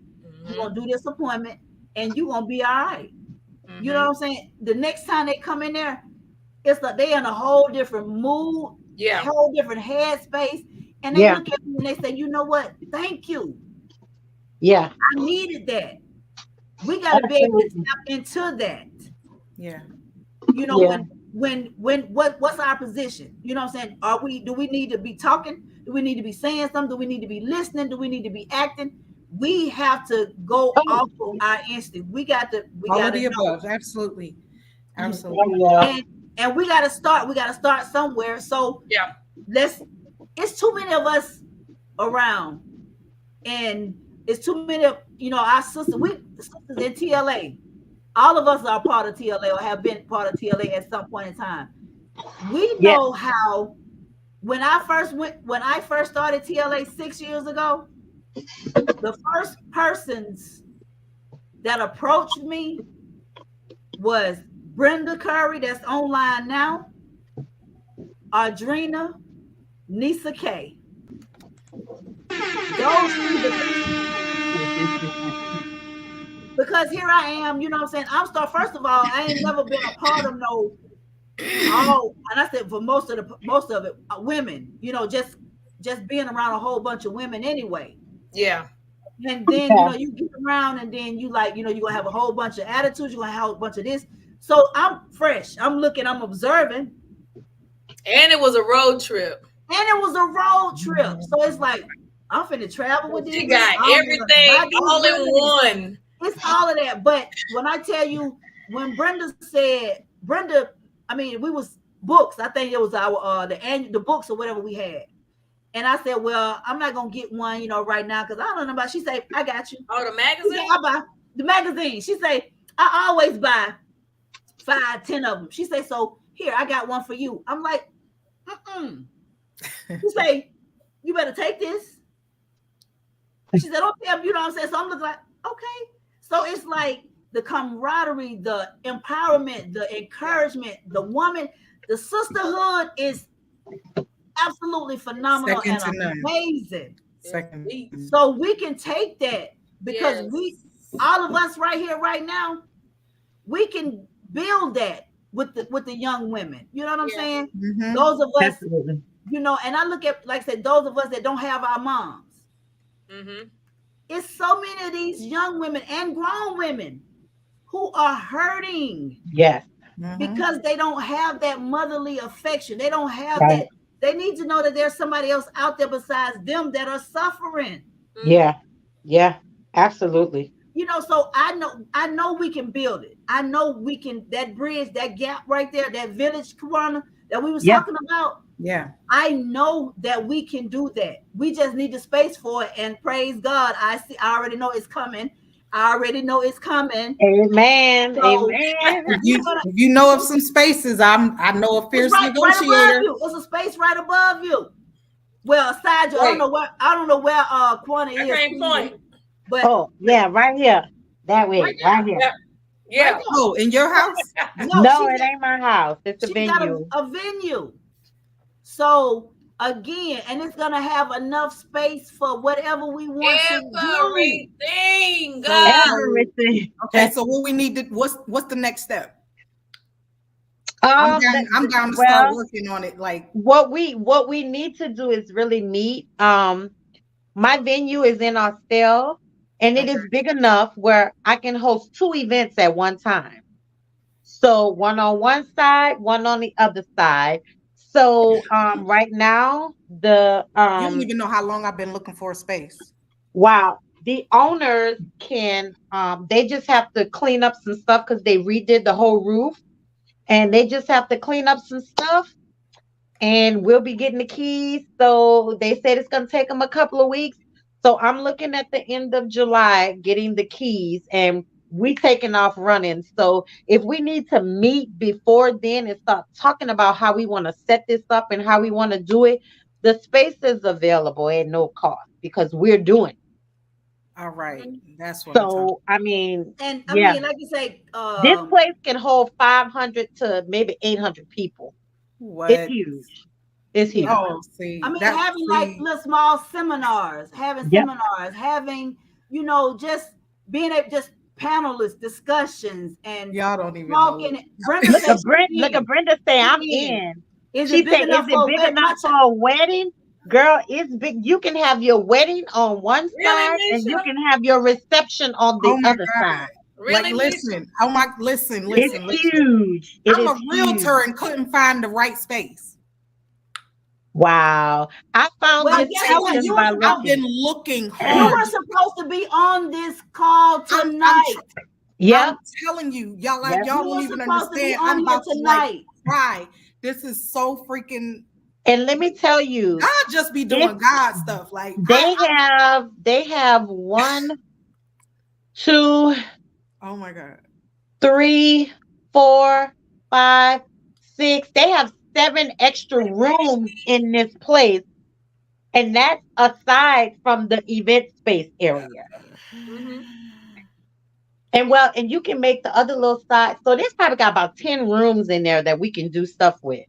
We're gonna do this appointment and you're gonna be all right. You know what I'm saying? The next time they come in there, it's like they in a whole different mood, whole different headspace. And they look at me and they say, you know what? Thank you. Yeah. I needed that. We gotta be able to tap into that. Yeah. What's our position? You know what I'm saying? Do we need to be talking? Do we need to be saying something? Do we need to be listening? Do we need to be acting? We have to go off of our instinct. We got to above. Absolutely. And we gotta start somewhere. So it's too many of us around, and it's too many of our sisters. Sisters in TLA. All of us are part of TLA or have been part of TLA at some point in time. We know how. When I first started TLA 6 years ago, the first persons that approached me was Brenda Curry, that's online now, Audrina, Nisa K. Because here I am, you know what I'm saying? First of all, I ain't never been a part of and I said for most of it, women, just being around a whole bunch of women anyway. Yeah. And then you get around and then you're gonna have a whole bunch of attitudes, you're gonna have a bunch of this. So I'm fresh, I'm looking, I'm observing. And it was a road trip. So it's like I'm finna travel with these. You got everything all in one. It's all of that. But when I tell you, when Brenda, we was books. I think it was our the books or whatever we had. And I said, well, I'm not gonna get one, right now because I don't know about. She said, I got you. Oh, the magazine. Said, I buy the magazine. She said, I always buy 5, 10 of them. She said, so here, I got one for you. I'm like, She say, you better take this. She said, don't tell me, you know what I'm saying? So I'm looking like, okay. So it's like the camaraderie, the empowerment, the encouragement, the woman, the sisterhood is absolutely phenomenal and amazing. So we can take that because all of us right here, right now, we can build that with the young women. You know what I'm saying? Mm-hmm. Those of us, and I look at, like I said, those of us that don't have our moms. Mm-hmm. It's so many of these young women and grown women who are hurting. Yes. Because they don't have that motherly affection. They don't have that. They need to know that there's somebody else out there besides them that are suffering. Yeah. Yeah. Absolutely. So I know we can build it. I know we can, that bridge, that gap right there, that village corner that we was talking about. Yeah. I know that we can do that. We just need the space for it. And praise God, I already know it's coming. Amen. So Amen. If you know of some spaces, I know a fierce right above negotiator. you. There's a space right above you. Well, aside you, I don't know where Quanta is. Same point. But yeah, right here. That way, right here. Yeah. Right Oh, in your house? No, it ain't my house. It's a venue. Got a venue. So again, and it's gonna have enough space for whatever we want to do. Everything, God. Everything. Okay, so what we need to what's the next step? I'm down to start working on it. Like what we need to do is really meet. My venue is in Austell, and it is big enough where I can host 2 events at one time. So one on one side, one on the other side. So right now the you don't even know how long I've been looking for a space. Wow. The owners can they just have to clean up some stuff because they redid the whole roof, and they just have to clean up some stuff, and we'll be getting the keys. So they said it's going to take them a couple of weeks. So I'm looking at the end of July getting the keys, and we taking off running. So if we need to meet before then and start talking about how we want to set this up and how we want to do it, the space is available at no cost because we're doing it. All right, that's what. So I mean, and I mean, like you say, this place can hold 500 to maybe 800 people. What? It's huge. It's huge. Oh, see, I mean, having like little small seminars, having just being able just panelist discussions and y'all don't even talking. Look at Brenda say I'm in. Is She it big said, enough "Is it big enough for a wedding?" Girl, it's big. You can have your wedding on one side, and you can have your reception on the other side. Really? Like, listen. Listen. It's huge. I'm a realtor and couldn't find the right space. Wow. I found this space by looking. I've been looking hard. You were supposed to be on this call tonight. Yeah. I'm telling you, y'all don't even understand. I'm about to like cry. This is so freaking. And let me tell you, God just be doing God stuff. Like they have 1, 2. Oh my God. 3, 4, 5, 6. They have 7 extra rooms in this place. And that's aside from the event space area. Mm-hmm. And you can make the other little side. So there's probably got about 10 rooms in there that we can do stuff with.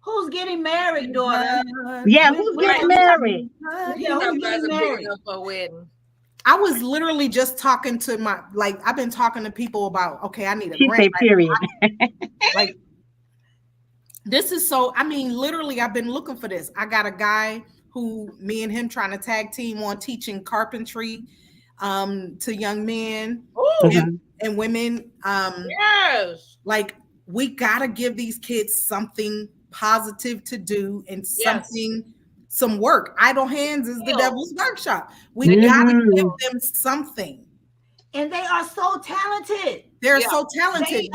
Who's getting married, daughter? Yeah, who's getting married? Yeah, who's getting married? I was literally just talking to I've been talking to people about, okay, I need a She grant. say period. Like, this is so, I mean, literally, I've been looking for this. I got a guy who, me and him trying to tag team on teaching carpentry to young men and women. Yes. Like, we got to give these kids something positive to do and some work. Idle hands is the devil's workshop. We gotta give them something. And they are so talented. They're so talented.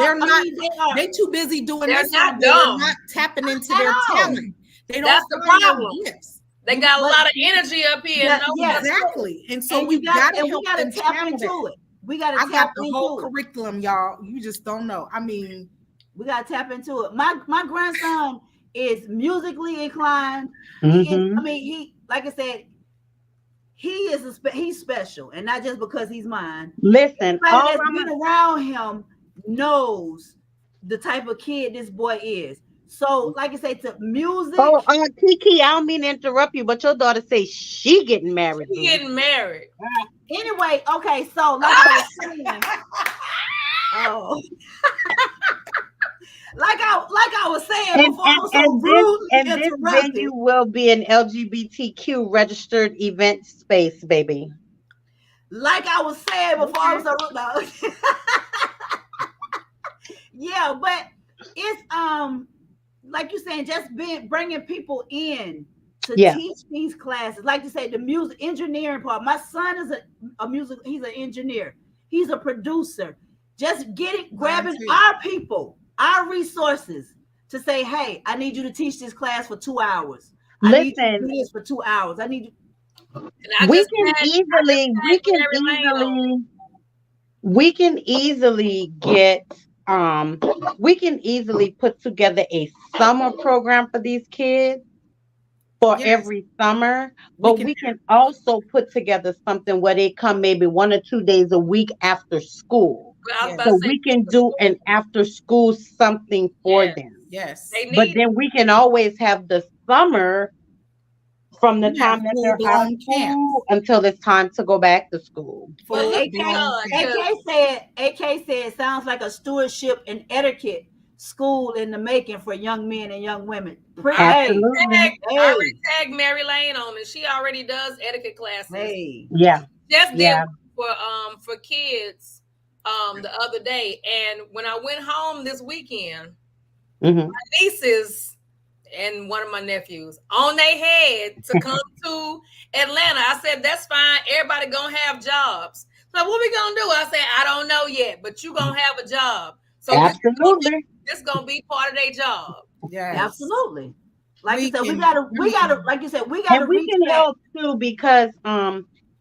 They too busy doing they're this. Not they're dumb. not tapping into their talent. They don't. That's the problem. They got a lot of energy up here. Exactly. And so we got to help them tap into it. We got to tap into it. I got the whole curriculum, y'all. You just don't know. I mean, we got to tap into it. My grandson is musically inclined. Mm-hmm. He like I said, he's special, and not just because he's mine. Listen, all been around him knows the type of kid this boy is. So, like I say, to music. Oh, Kiki, I don't mean to interrupt you, but your daughter says she getting married. She getting married. Anyway, okay, so like I was saying, like I was saying before, I was so rudely this venue will be an LGBTQ registered event space, baby. Like I was saying before, I was so rude. Yeah, but it's like you're saying, just bringing people in to teach these classes. Like you say, the music engineering part. My son is a music. He's an engineer. He's a producer. Just grabbing our people, our resources to say, hey, I need you to teach this class for 2 hours. I need you to do this for 2 hours. I need you. We can easily get we can easily put together a summer program for these kids for every summer, but we can also put together something where they come maybe 1 or 2 days a week after school. So we can do an after school something for them. Yes. But then we can always have the summer from the time that they're out of school until it's time to go back to school. AK said sounds like a stewardship and etiquette school in the making for young men and young women. I already tagged Mary Lane on it. She already does etiquette classes. Yeah. Just did for kids the other day. And when I went home this weekend, my nieces and one of my nephews on their head to come to Atlanta. I said, that's fine. Everybody gonna have jobs. So what we gonna do? I said, I don't know yet, but you gonna have a job. So absolutely, this gonna be part of their job. Yeah, absolutely. Like you said, we gotta, like you said, we gotta. And we can help too because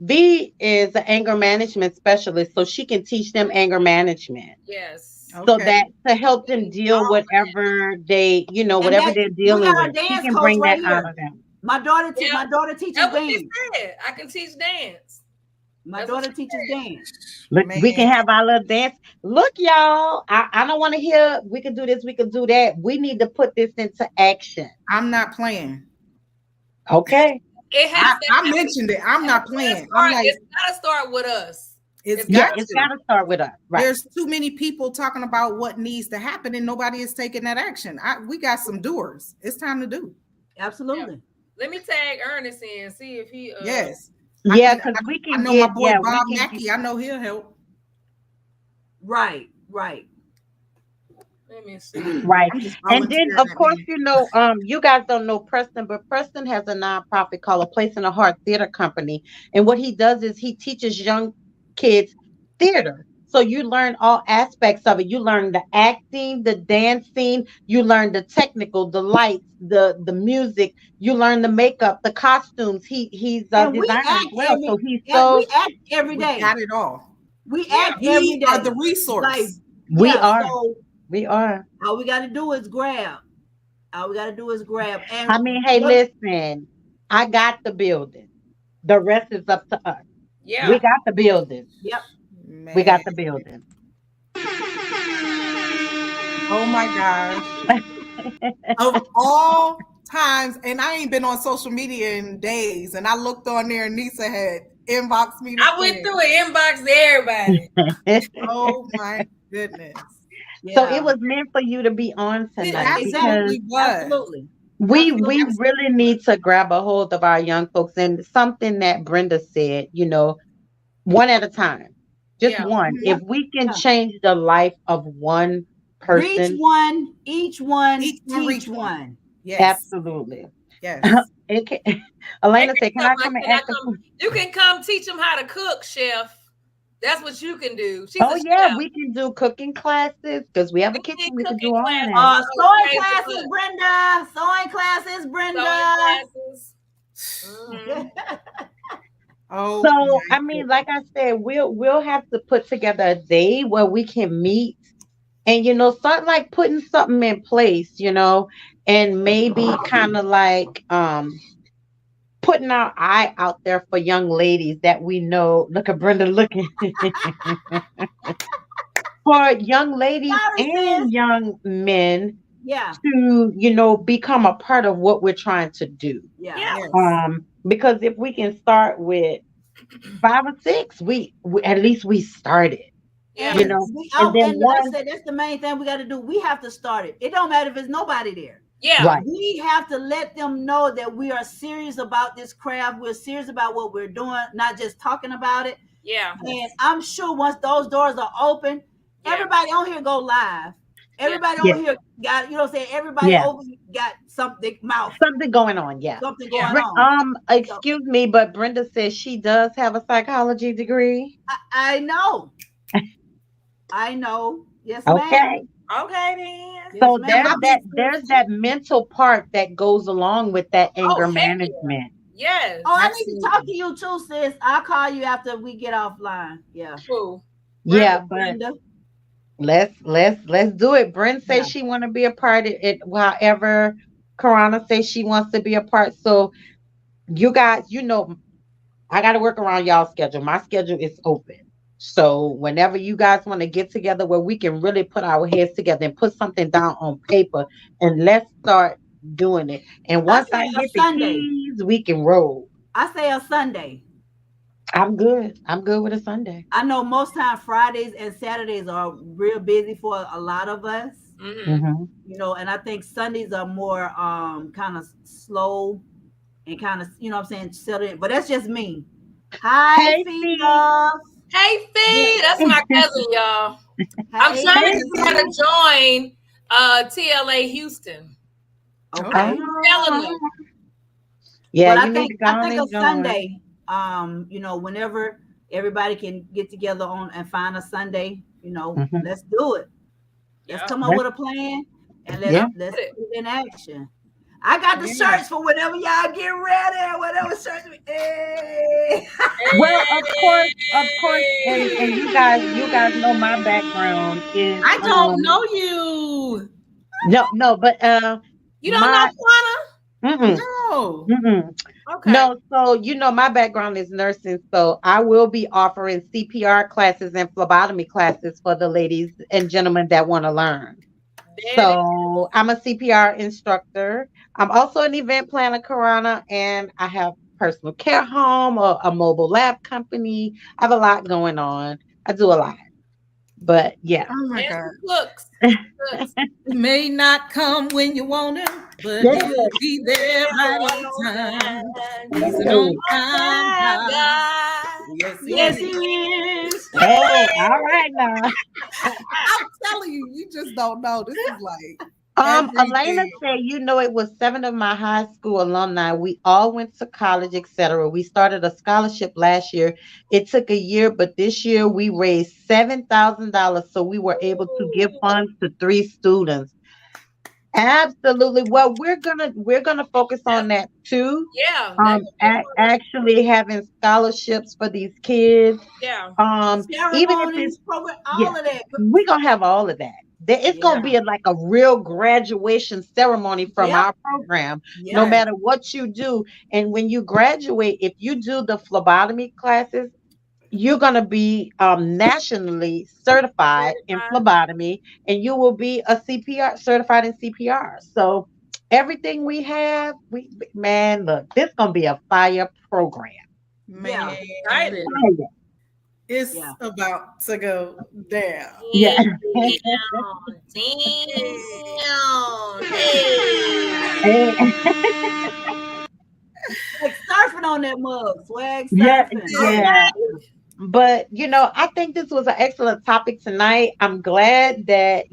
V is an anger management specialist, so she can teach them anger management. Yes. So that to help them deal whatever they, whatever they're dealing with, she can bring that out of them. My daughter teaches That's what dance. she said. I can teach dance. My daughter teaches dance. Look, we can have our little dance. Look, y'all, I don't want to hear we can do this, we can do that. We need to put this into action. I'm not playing. Okay. I mentioned it. I'm not playing. I'm like, it's gotta start with us. It's got to start with us. Right. There's too many people talking about what needs to happen, and nobody is taking that action. We got some doers. It's time to do. Absolutely. Yeah. Let me tag Ernest in and see if he. Yes. Yeah, because we can. I know my boy Bob Mackey. I know he'll help. Right. Let me see. Right. And then, of course, you guys don't know Preston, but Preston has a nonprofit called A Place in the Heart Theater Company. And what he does is he teaches young kids theater. So you learn all aspects of it. You learn the acting, the dancing, you learn the technical, the lights, the music, you learn the makeup, the costumes. He's a designer as well. So we act every day. We got it all. We act every day. We are the resource. Like, we are. So we are. All we gotta do is grab. And I mean, hey, listen, I got the building. The rest is up to us. Yeah. We got the building. Yep. Man. We got the building. Oh my gosh. Of all times, and I ain't been on social media in days, and I looked on there and Nisa had inboxed me. I went through an inbox to everybody. Oh my goodness. Yeah. So it was meant for you to be on tonight. Absolutely. We really need to grab a hold of our young folks, and something that Brenda said, one at a time. Just one. If we can change the life of one person. Each one, teach one. Yes. Absolutely. Yes. Elena said, can I come and ask you can come teach them how to cook, chef. That's what you can do. Chef. We can do cooking classes because we have a kitchen. We can do all that. Sewing classes, Brenda. Oh, so I mean, like I said, we'll have to put together a day where we can meet and start like putting something in place, and maybe kind of like putting our eye out there for young ladies that we know. Look at Brenda looking for young ladies and young men. Yeah. To become a part of what we're trying to do. Yeah. Because if we can start with 5 or 6, we at least we started. Yeah. And then like I said, that's the main thing we got to do. We have to start it. It don't matter if there's nobody there. Yeah. Right. We have to let them know that we are serious about this craft. We're serious about what we're doing, not just talking about it. Yeah. And I'm sure once those doors are open, everybody on here go live. Everybody over here got, everybody over here got something going on. Yeah. Something going on. Excuse me, but Brenda says she does have a psychology degree. I know. I know. Yes, okay. ma'am. Okay then. So Yes, there's that mental part that goes along with that anger heck yeah. management. Yes. Oh, I need to talk to you too, sis. I'll call you after we get offline. Yeah. Cool. Yeah, but Brenda. let's do it. Brent says she want to be a part of it. However, Karana says she wants to be a part. So you guys, I got to work around y'all's schedule. My schedule is open. So whenever you guys want to get together where we can really put our heads together and put something down on paper and let's start doing it. And once I get the keys, we can roll. I say a Sunday. I'm good. I'm good with a Sunday. I know most times Fridays and Saturdays are real busy for a lot of us. Mm-hmm. And I think Sundays are more kind of slow and kind of, what I'm saying, settled in. But that's just me. Hi, Fee. Hey, Fee. That's my cousin, y'all. I'm trying to get her to join TLA Houston. Okay. Yeah, but I think a Sunday. Whenever everybody can get together and find a Sunday, let's do it. Let's come up with a plan and let's put it in action. I got the shirts for whenever y'all get ready. Whatever shirts. Hey. Well, of course, and you guys know my background is. I don't know you. No, but you don't know Juana? No. Okay. No, so my background is nursing, so I will be offering CPR classes and phlebotomy classes for the ladies and gentlemen that want to learn. So I'm a CPR instructor. I'm also an event planner, Karana, and I have personal care home, a mobile lab company. I have a lot going on. I do a lot. But yeah. Oh my God. Looks. May not come when you want him, but he'll be there right on time. He's an on time God. Yes, he is. Oh, all right now. I'm telling you, you just don't know. This is like Elena said, it was 7 of my high school alumni. We all went to college, etc. We started a scholarship last year. It took a year, but this year we raised $7,000, so we were able to give funds to 3 students. Absolutely. Well, we're gonna focus on that too. Yeah. Actually having scholarships for these kids. Yeah. Even if it's program, all of that. We're gonna have all of that. It's gonna be like a real graduation ceremony from our program, no matter what you do. And when you graduate, if you do the phlebotomy classes, you're going to be nationally certified in phlebotomy, and you will be a CPR certified in CPR. So everything we have, look, this is going to be a fire program. Man, Right. it's about to go down. Yeah. Like surfing on that mug, swag surfing. Yeah. But I think this was an excellent topic tonight. I'm glad that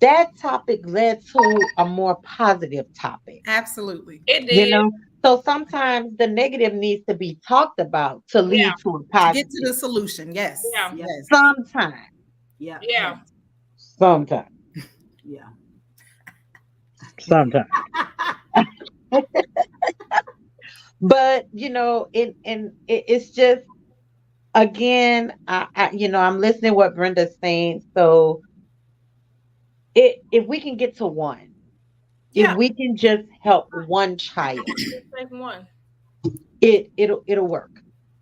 that topic led to a more positive topic. Absolutely. It did. So sometimes the negative needs to be talked about to lead to a positive. Get to the solution. Yes. Yeah. Yes. Sometimes. Yeah. Yeah. Sometimes. Yeah. Sometimes. But it's just, again, I'm listening to what Brenda's saying. So if we can get to one, if we can just help one child, it'll work.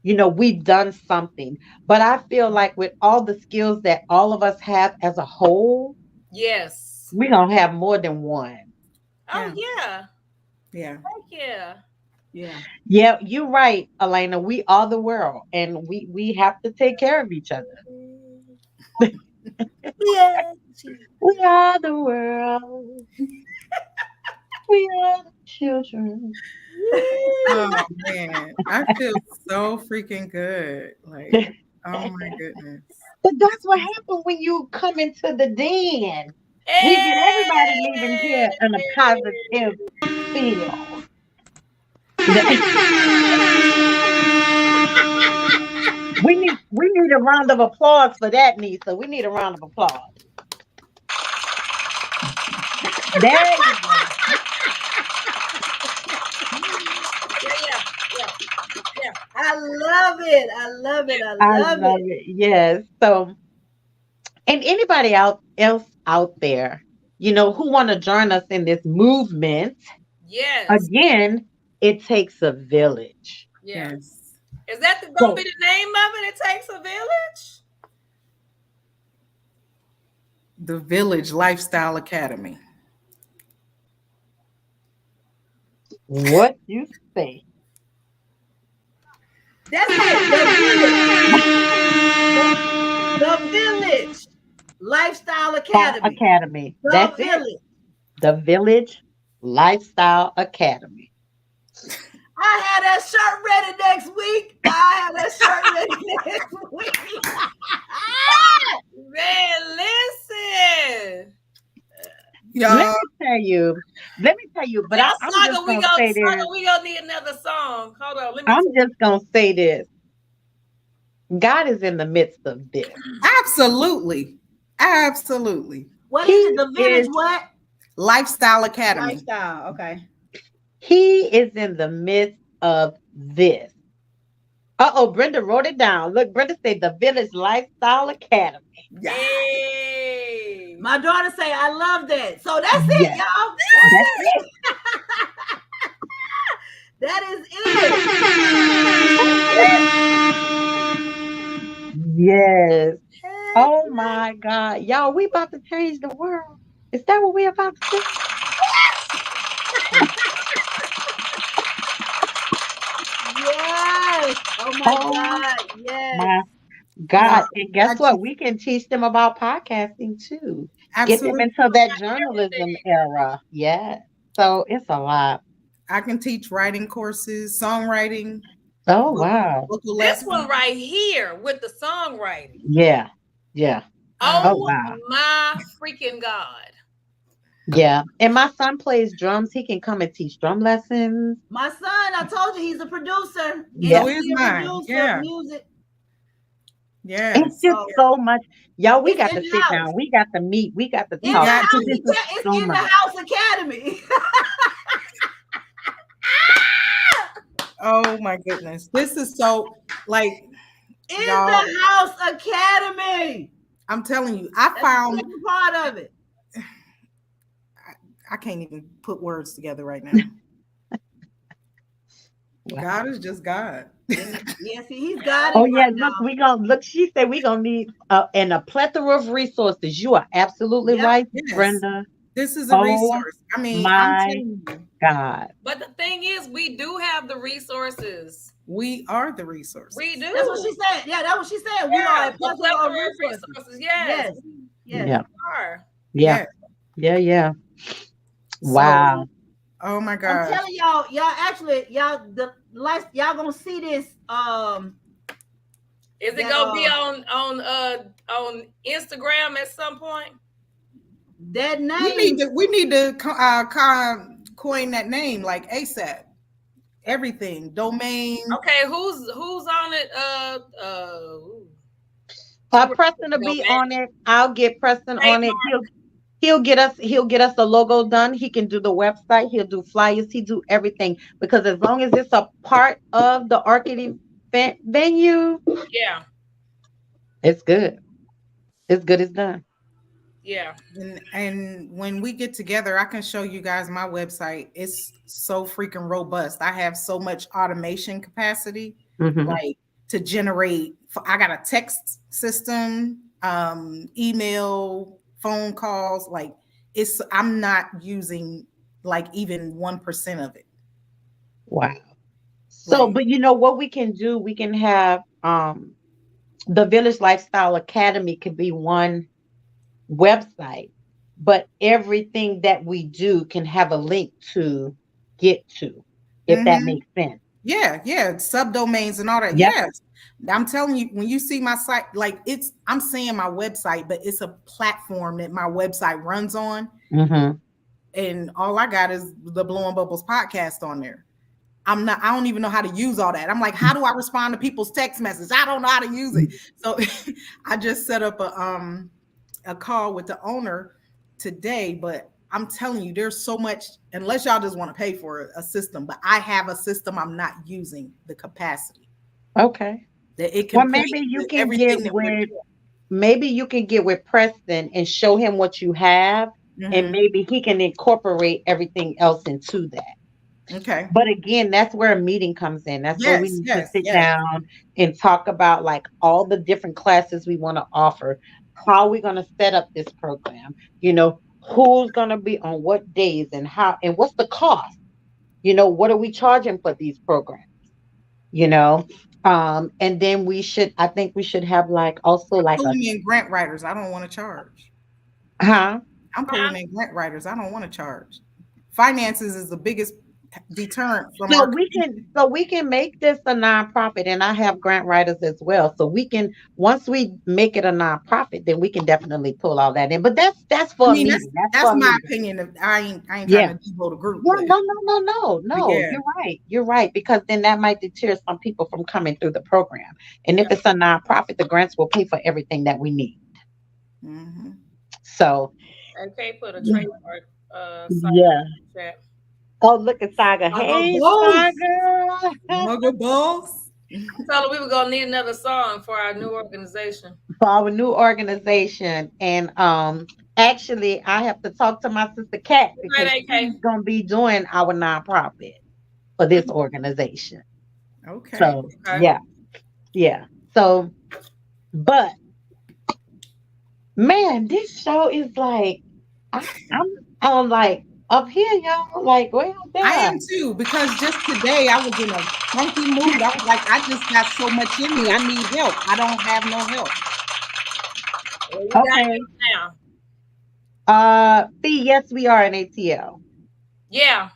We've done something. But I feel like with all the skills that all of us have as a whole, yes, we're gonna have more than one. Oh yeah. Yeah. Yeah. Yeah. Yeah, you're right, Elena. We are the world, and we have to take care of each other. Yeah. We are the world. We are the children. Oh man, I feel so freaking good. Like, oh my goodness. But that's what happened when you come into the den. We get everybody leaving here in a positive feel. We need a round of applause for that, Nisa. We need a round of applause. There you go. Yeah. I love it. I love it. I I love love it. it. Yes. So, and anybody else out there, who want to join us in this movement, Yes. again, it takes a village. Yeah. Yes. Is that gonna So, be the name of it? It takes a village. The Village Lifestyle Academy. what you say? That's it. The Village Lifestyle Academy. Academy. The That's it. Village. The Village Lifestyle Academy. I had that shirt ready next week. Man, listen. Y'all, Let me tell you, but I'm just going to say this. We gonna need another song. Hold on. I'm just going to say this. God is in the midst of this. absolutely. Absolutely. What is it? The Village what? Lifestyle Academy. Lifestyle. Okay. He is in the midst of this. Brenda wrote it down. Look, Brenda said the Village Lifestyle Academy. Hey. My daughter say I love that. So that's it, Yes. y'all. That's it. That is it. Yes. Oh my God. Y'all, we about to change the world. Is that what we're about to do? Yes. Oh my God. Yes. My God. And guess what? We can teach them about podcasting too. Get them Absolutely. into that journalism era. Yeah. So it's a lot. I can teach writing courses, songwriting. Oh, wow. Vocal This lessons. one right here with the songwriting. Yeah. Yeah. Oh, wow. my freaking God. Yeah. And my son plays drums. He can come and teach drum lessons. My son, I told you he's a producer. Yeah. So is mine. Yeah. Music. Yeah. It's just so much. Y'all, we It's got in to the sit house. down. We got to meet. We got to In talk. the house, This is it's so in much. the House Academy. Oh my goodness. This is so like In y'all, the House Academy. I'm telling you, I That's found the part of it. I can't even put words together right now. Wow. God is just God. Yes, he's got it. Oh yeah, right look, now. we gonna look. She said we gonna need and a plethora of resources. You are absolutely Yep. right, Yes. Brenda. This is a Oh, resource. I mean, I'm my telling you, God. But the thing is, we do have the resources. we are the resource. We do. That's what she said. Yeah, that's what she said. We are a the plethora plethora of of resources. resources. Yes. Yes. Yeah, We are. yeah, yeah. So, Wow. oh my I'm gosh. telling y'all y'all gonna see this. Is it That, gonna be on Instagram at some point? That name. We need to coin that name like ASAP. Everything, domain. Okay, who's on it? Preston will be on it. I'll get Preston on it. He'll get us the logo done. He can do the website. He'll do flyers. He do everything because as long as it's a part of the Orchid event venue, Yeah. it's good. It's good. It's done. Yeah. And when we get together, I can show you guys my website. It's so freaking robust. I have so much automation capacity, like to generate. I got a text system, email, phone calls. Like I'm not using like even 1% of it. Wow. So, Right. but you know what we can do? We can have the Village Lifestyle Academy could be one website, but everything that we do can have a link to get to, if that makes sense. Yeah, subdomains and all that. Yep. Yes. I'm telling you, when you see my site, like I'm saying my website, but it's a platform that my website runs on. And all I got is the Blowing Bubbles podcast on there. I don't even know how to use all that. I'm like, how do I respond to people's text messages? I don't know how to use it. So I just set up a call with the owner today, but I'm telling you, there's so much, unless y'all just want to pay for a system, but I have a system I'm not using the capacity. Okay. That it can Well, maybe you can get with Preston and show him what you have, and maybe he can incorporate everything else into that. Okay. But again, that's where a meeting comes in. That's where we need to sit down and talk about like all the different classes we want to offer, how we're going to set up this program, you know, who's going to be on what days and how, and what's the cost, you know, what are we charging for these programs, you know? And then I think we should have like also like pulling in grant writers. I don't want to charge. I'm pulling in grant writers. I don't want to charge. Finances is the biggest deterrent from we can make this a nonprofit, and I have grant writers as well. So we can, once we make it a nonprofit, then we can definitely pull all that in. But that's for me. That's my opinion. I ain't trying to devote a group. Yeah, no. You're right. Because then that might deter some people from coming through the program. And if it's a nonprofit, the grants will pay for everything that we need. So okay, put a trademark chat. Oh, look at Saga. Hey, Saga. Mugger Balls. Tell her we were going to need another song for our new organization. For our new organization. And actually, I have to talk to my sister Kat because she's going to be doing our nonprofit for this organization. Okay. So, yeah. So, but, man, this show is like, I'm like, up here, y'all, like, well, damn. I am too, because just today I was in a funky mood. I was like, I just got so much in me. I need help. I don't have no help. Okay. Yes, we are in ATL. Yeah.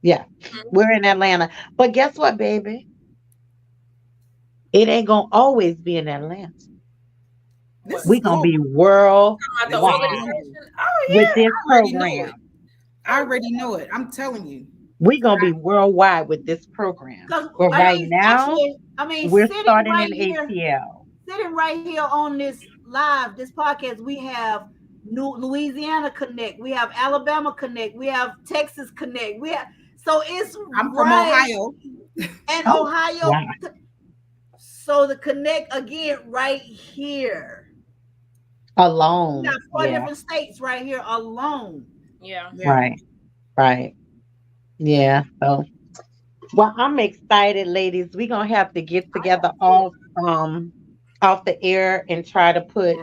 Yeah. We're in Atlanta. But guess what, baby? It ain't gonna always be in Atlanta. We're gonna be worldwide with this program. I already know it. I'm telling you. We're going to be worldwide with this program. But right now, we're starting in ATL. Sitting right here on this podcast, we have Louisiana Connect, we have Alabama Connect, we have Texas Connect. I'm from Ohio. And Ohio. Wow. So the Connect again right here. Alone. We got 4 different states right here alone. Yeah. Right. Yeah. So, well, I'm excited, ladies. We're gonna have to get together off the air and try to put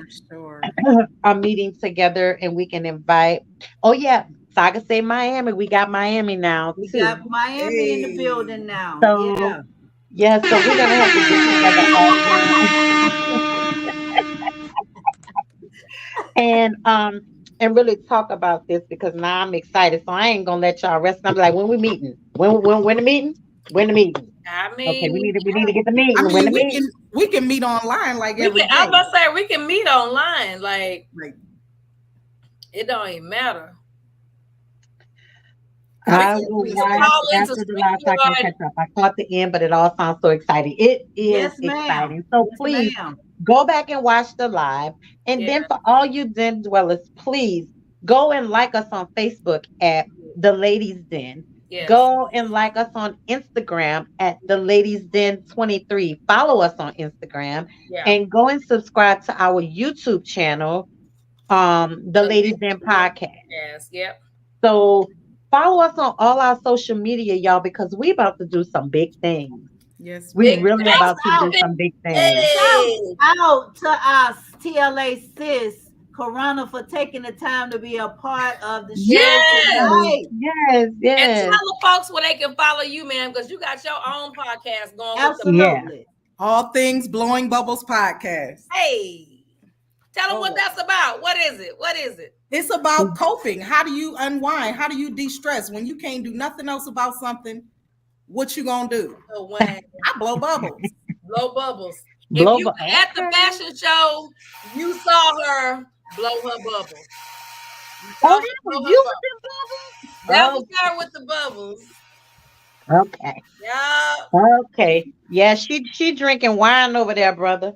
a meeting together, and we can invite. Oh yeah, Saga say Miami. We got Miami now too. We got Miami in the building now. So so we're gonna have to get together and really talk about this, because now I'm excited. So I ain't gonna let y'all rest. I'm like, when we meeting? When the meeting? When the meeting? I mean, okay, we need to get the meeting. When the meeting? We can meet online like every day. I'm about to say we can meet online. Like it don't even matter. I will watch after the live so I can catch up. I caught the end, but it all sounds so exciting. It is exciting. So please go back and watch the live. And then for all you Den dwellers, please go and like us on Facebook at The Ladies Den. Yes. Go and like us on Instagram at The Ladies Den 23. Follow us on Instagram and go and subscribe to our YouTube channel, The Ladies Den Podcast. Yes, yep. So follow us on all our social media, y'all, because we about to do some big things. Yes, we really about to do some big things. Out to us, TLA sis, Corona, for taking the time to be a part of the show tonight. Yes. And tell the folks where they can follow you, man, because you got your own podcast going. Absolutely. All Things Blowing Bubbles podcast. Hey, tell them what that's about. What is it? It's about coping. How do you unwind? How do you de-stress when you can't do nothing else about something? What you gonna do? I blow bubbles. Blow bubbles. If you at the fashion show, you saw her blow her bubbles. That was her with the bubbles. Okay. Yeah. Okay. Yeah, she drinking wine over there, brother.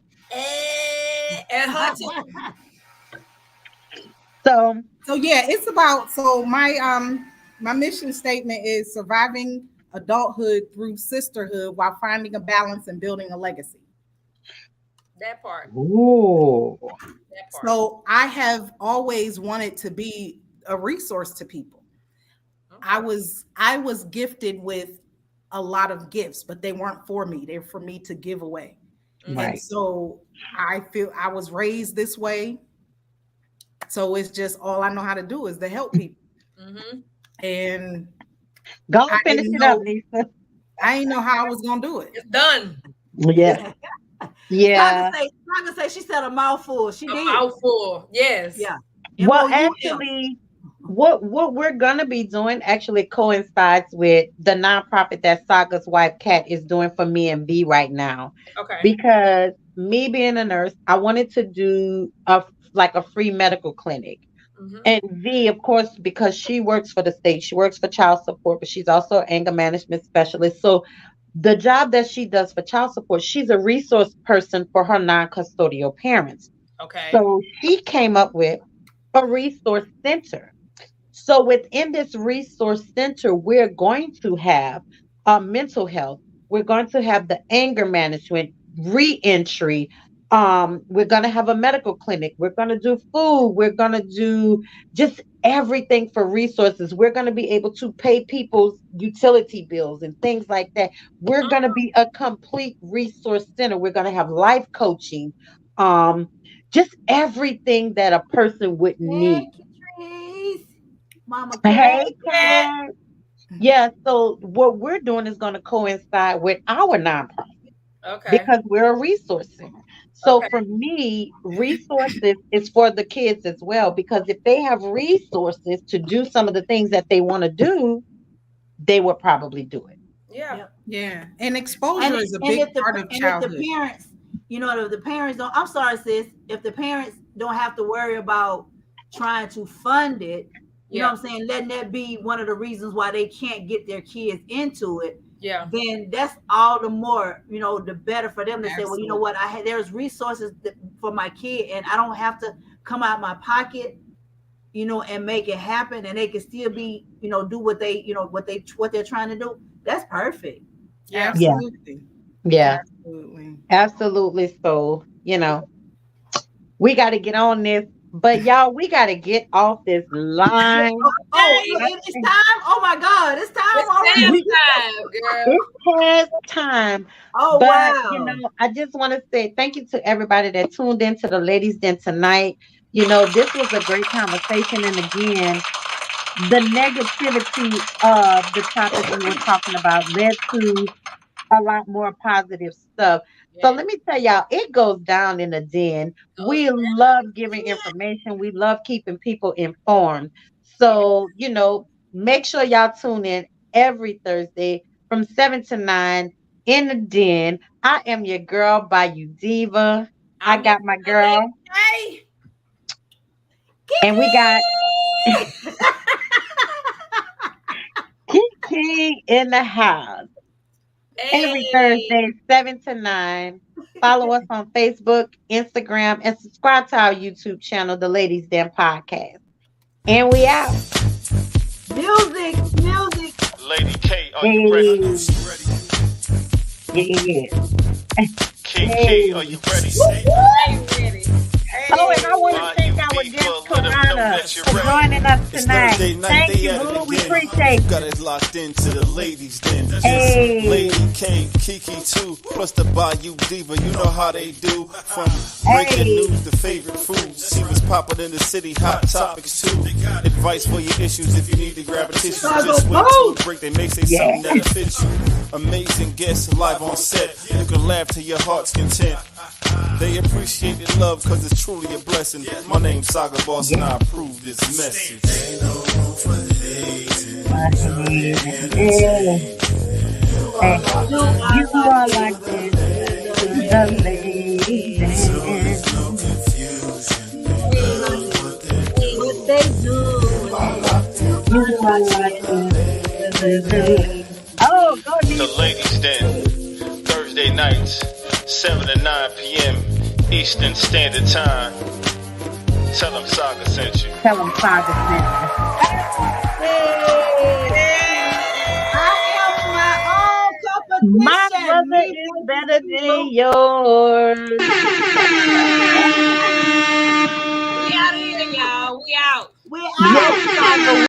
And her too. So So yeah, it's about my mission statement is surviving adulthood through sisterhood while finding a balance and building a legacy. That part. Ooh. That part. So I have always wanted to be a resource to people. Okay. I was gifted with a lot of gifts, but they weren't for me. They're for me to give away. Right. And so I feel I was raised this way. So it's just all I know how to do is to help people. Mm-hmm. And Go I finish didn't it up, know- Lisa. I didn't know how I was gonna do it. It's done. Yeah. Yeah. Saga say she said a mouthful. She A did. mouthful. Yes. Yeah. Well, MOUL. actually, what we're gonna be doing actually coincides with the nonprofit that Saga's wife Kat is doing for me and V right now. Okay. Because me being a nurse, I wanted to do a free medical clinic. Mm-hmm. And V, of course, because she works for the state, she works for child support, but she's also an anger management specialist. So the job that she does for child support, she's a resource person for her non-custodial parents. Okay. So she came up with a resource center. So within this resource center, we're going to have mental health. We're going to have the anger management, reentry. We're going to have a medical clinic. We're going to do food. We're going to do just everything for resources. We're going to be able to pay people's utility bills and things like that. We're going to be a complete resource center. We're going to have life coaching, just everything that a person would need. Mama Hey, Kat. Yeah, so what we're doing is going to coincide with our nonprofit. Okay. Because we're a resource center. So Okay. for me, resources is for the kids as well, because if they have resources to do some of the things that they want to do, they would probably do it. Yeah. Yeah. And exposure is a big part of childhood. If the parents, if the parents don't, I'm sorry, sis, if the parents don't have to worry about trying to fund it, you know what I'm saying, letting that be one of the reasons why they can't get their kids into it. Yeah. Then that's all the more, the better for them to say, well, you know what, there's resources for my kid, and I don't have to come out my pocket, and make it happen, and they can still be, do what they, what they're trying to do. That's perfect. Yeah. Absolutely. Yeah, Absolutely. absolutely. So, we got to get on this, but y'all, we got to get off this line. It's time. Oh my God, it's time already. It's time. Oh, but, wow. I just want to say thank you to everybody that tuned in to the Ladies Den tonight. This was a great conversation. And again, the negativity of the topic we were talking about led to a lot more positive stuff. So let me tell y'all, it goes down in the den. We love giving information. We love keeping people informed. So, make sure y'all tune in every Thursday from 7 to 9 in the den. I am your girl, Bayou Diva. I got my girl. Hey. And we got Kiki in the house. Every Thursday, 7 to 9. Follow us on Facebook, Instagram, and subscribe to our YouTube channel, The Ladies Den Podcast. And we out. Music. Lady K, are you ready? Yeah. K, are you ready? Oh, and I want to thank our guest, Karana, for joining us tonight. Thank you, Boo. We appreciate you. Got it locked into the Ladies Den. Hey. Lady K, Kiki too, plus the Bayou Diva. You know how they do. From breaking news to favorite foods. See what's popping in the city, hot topics too. Advice for your issues if you need to grab a tissue. Just wait till a break. They may say something that'll fit you. Amazing guests live on set. You can laugh to your heart's content. They appreciate the love because it's truly a blessing. My name's Saga Boss and I approve this message. You are like the ladies. What they do. You are like the Oh, go ahead. The Ladies Den, Thursday nights, 7 to 9 p.m. Eastern Standard Time. Tell them Saga sent you. Tell them Saga sent you. My brother is better than yours. We out of here, y'all. We out. We out.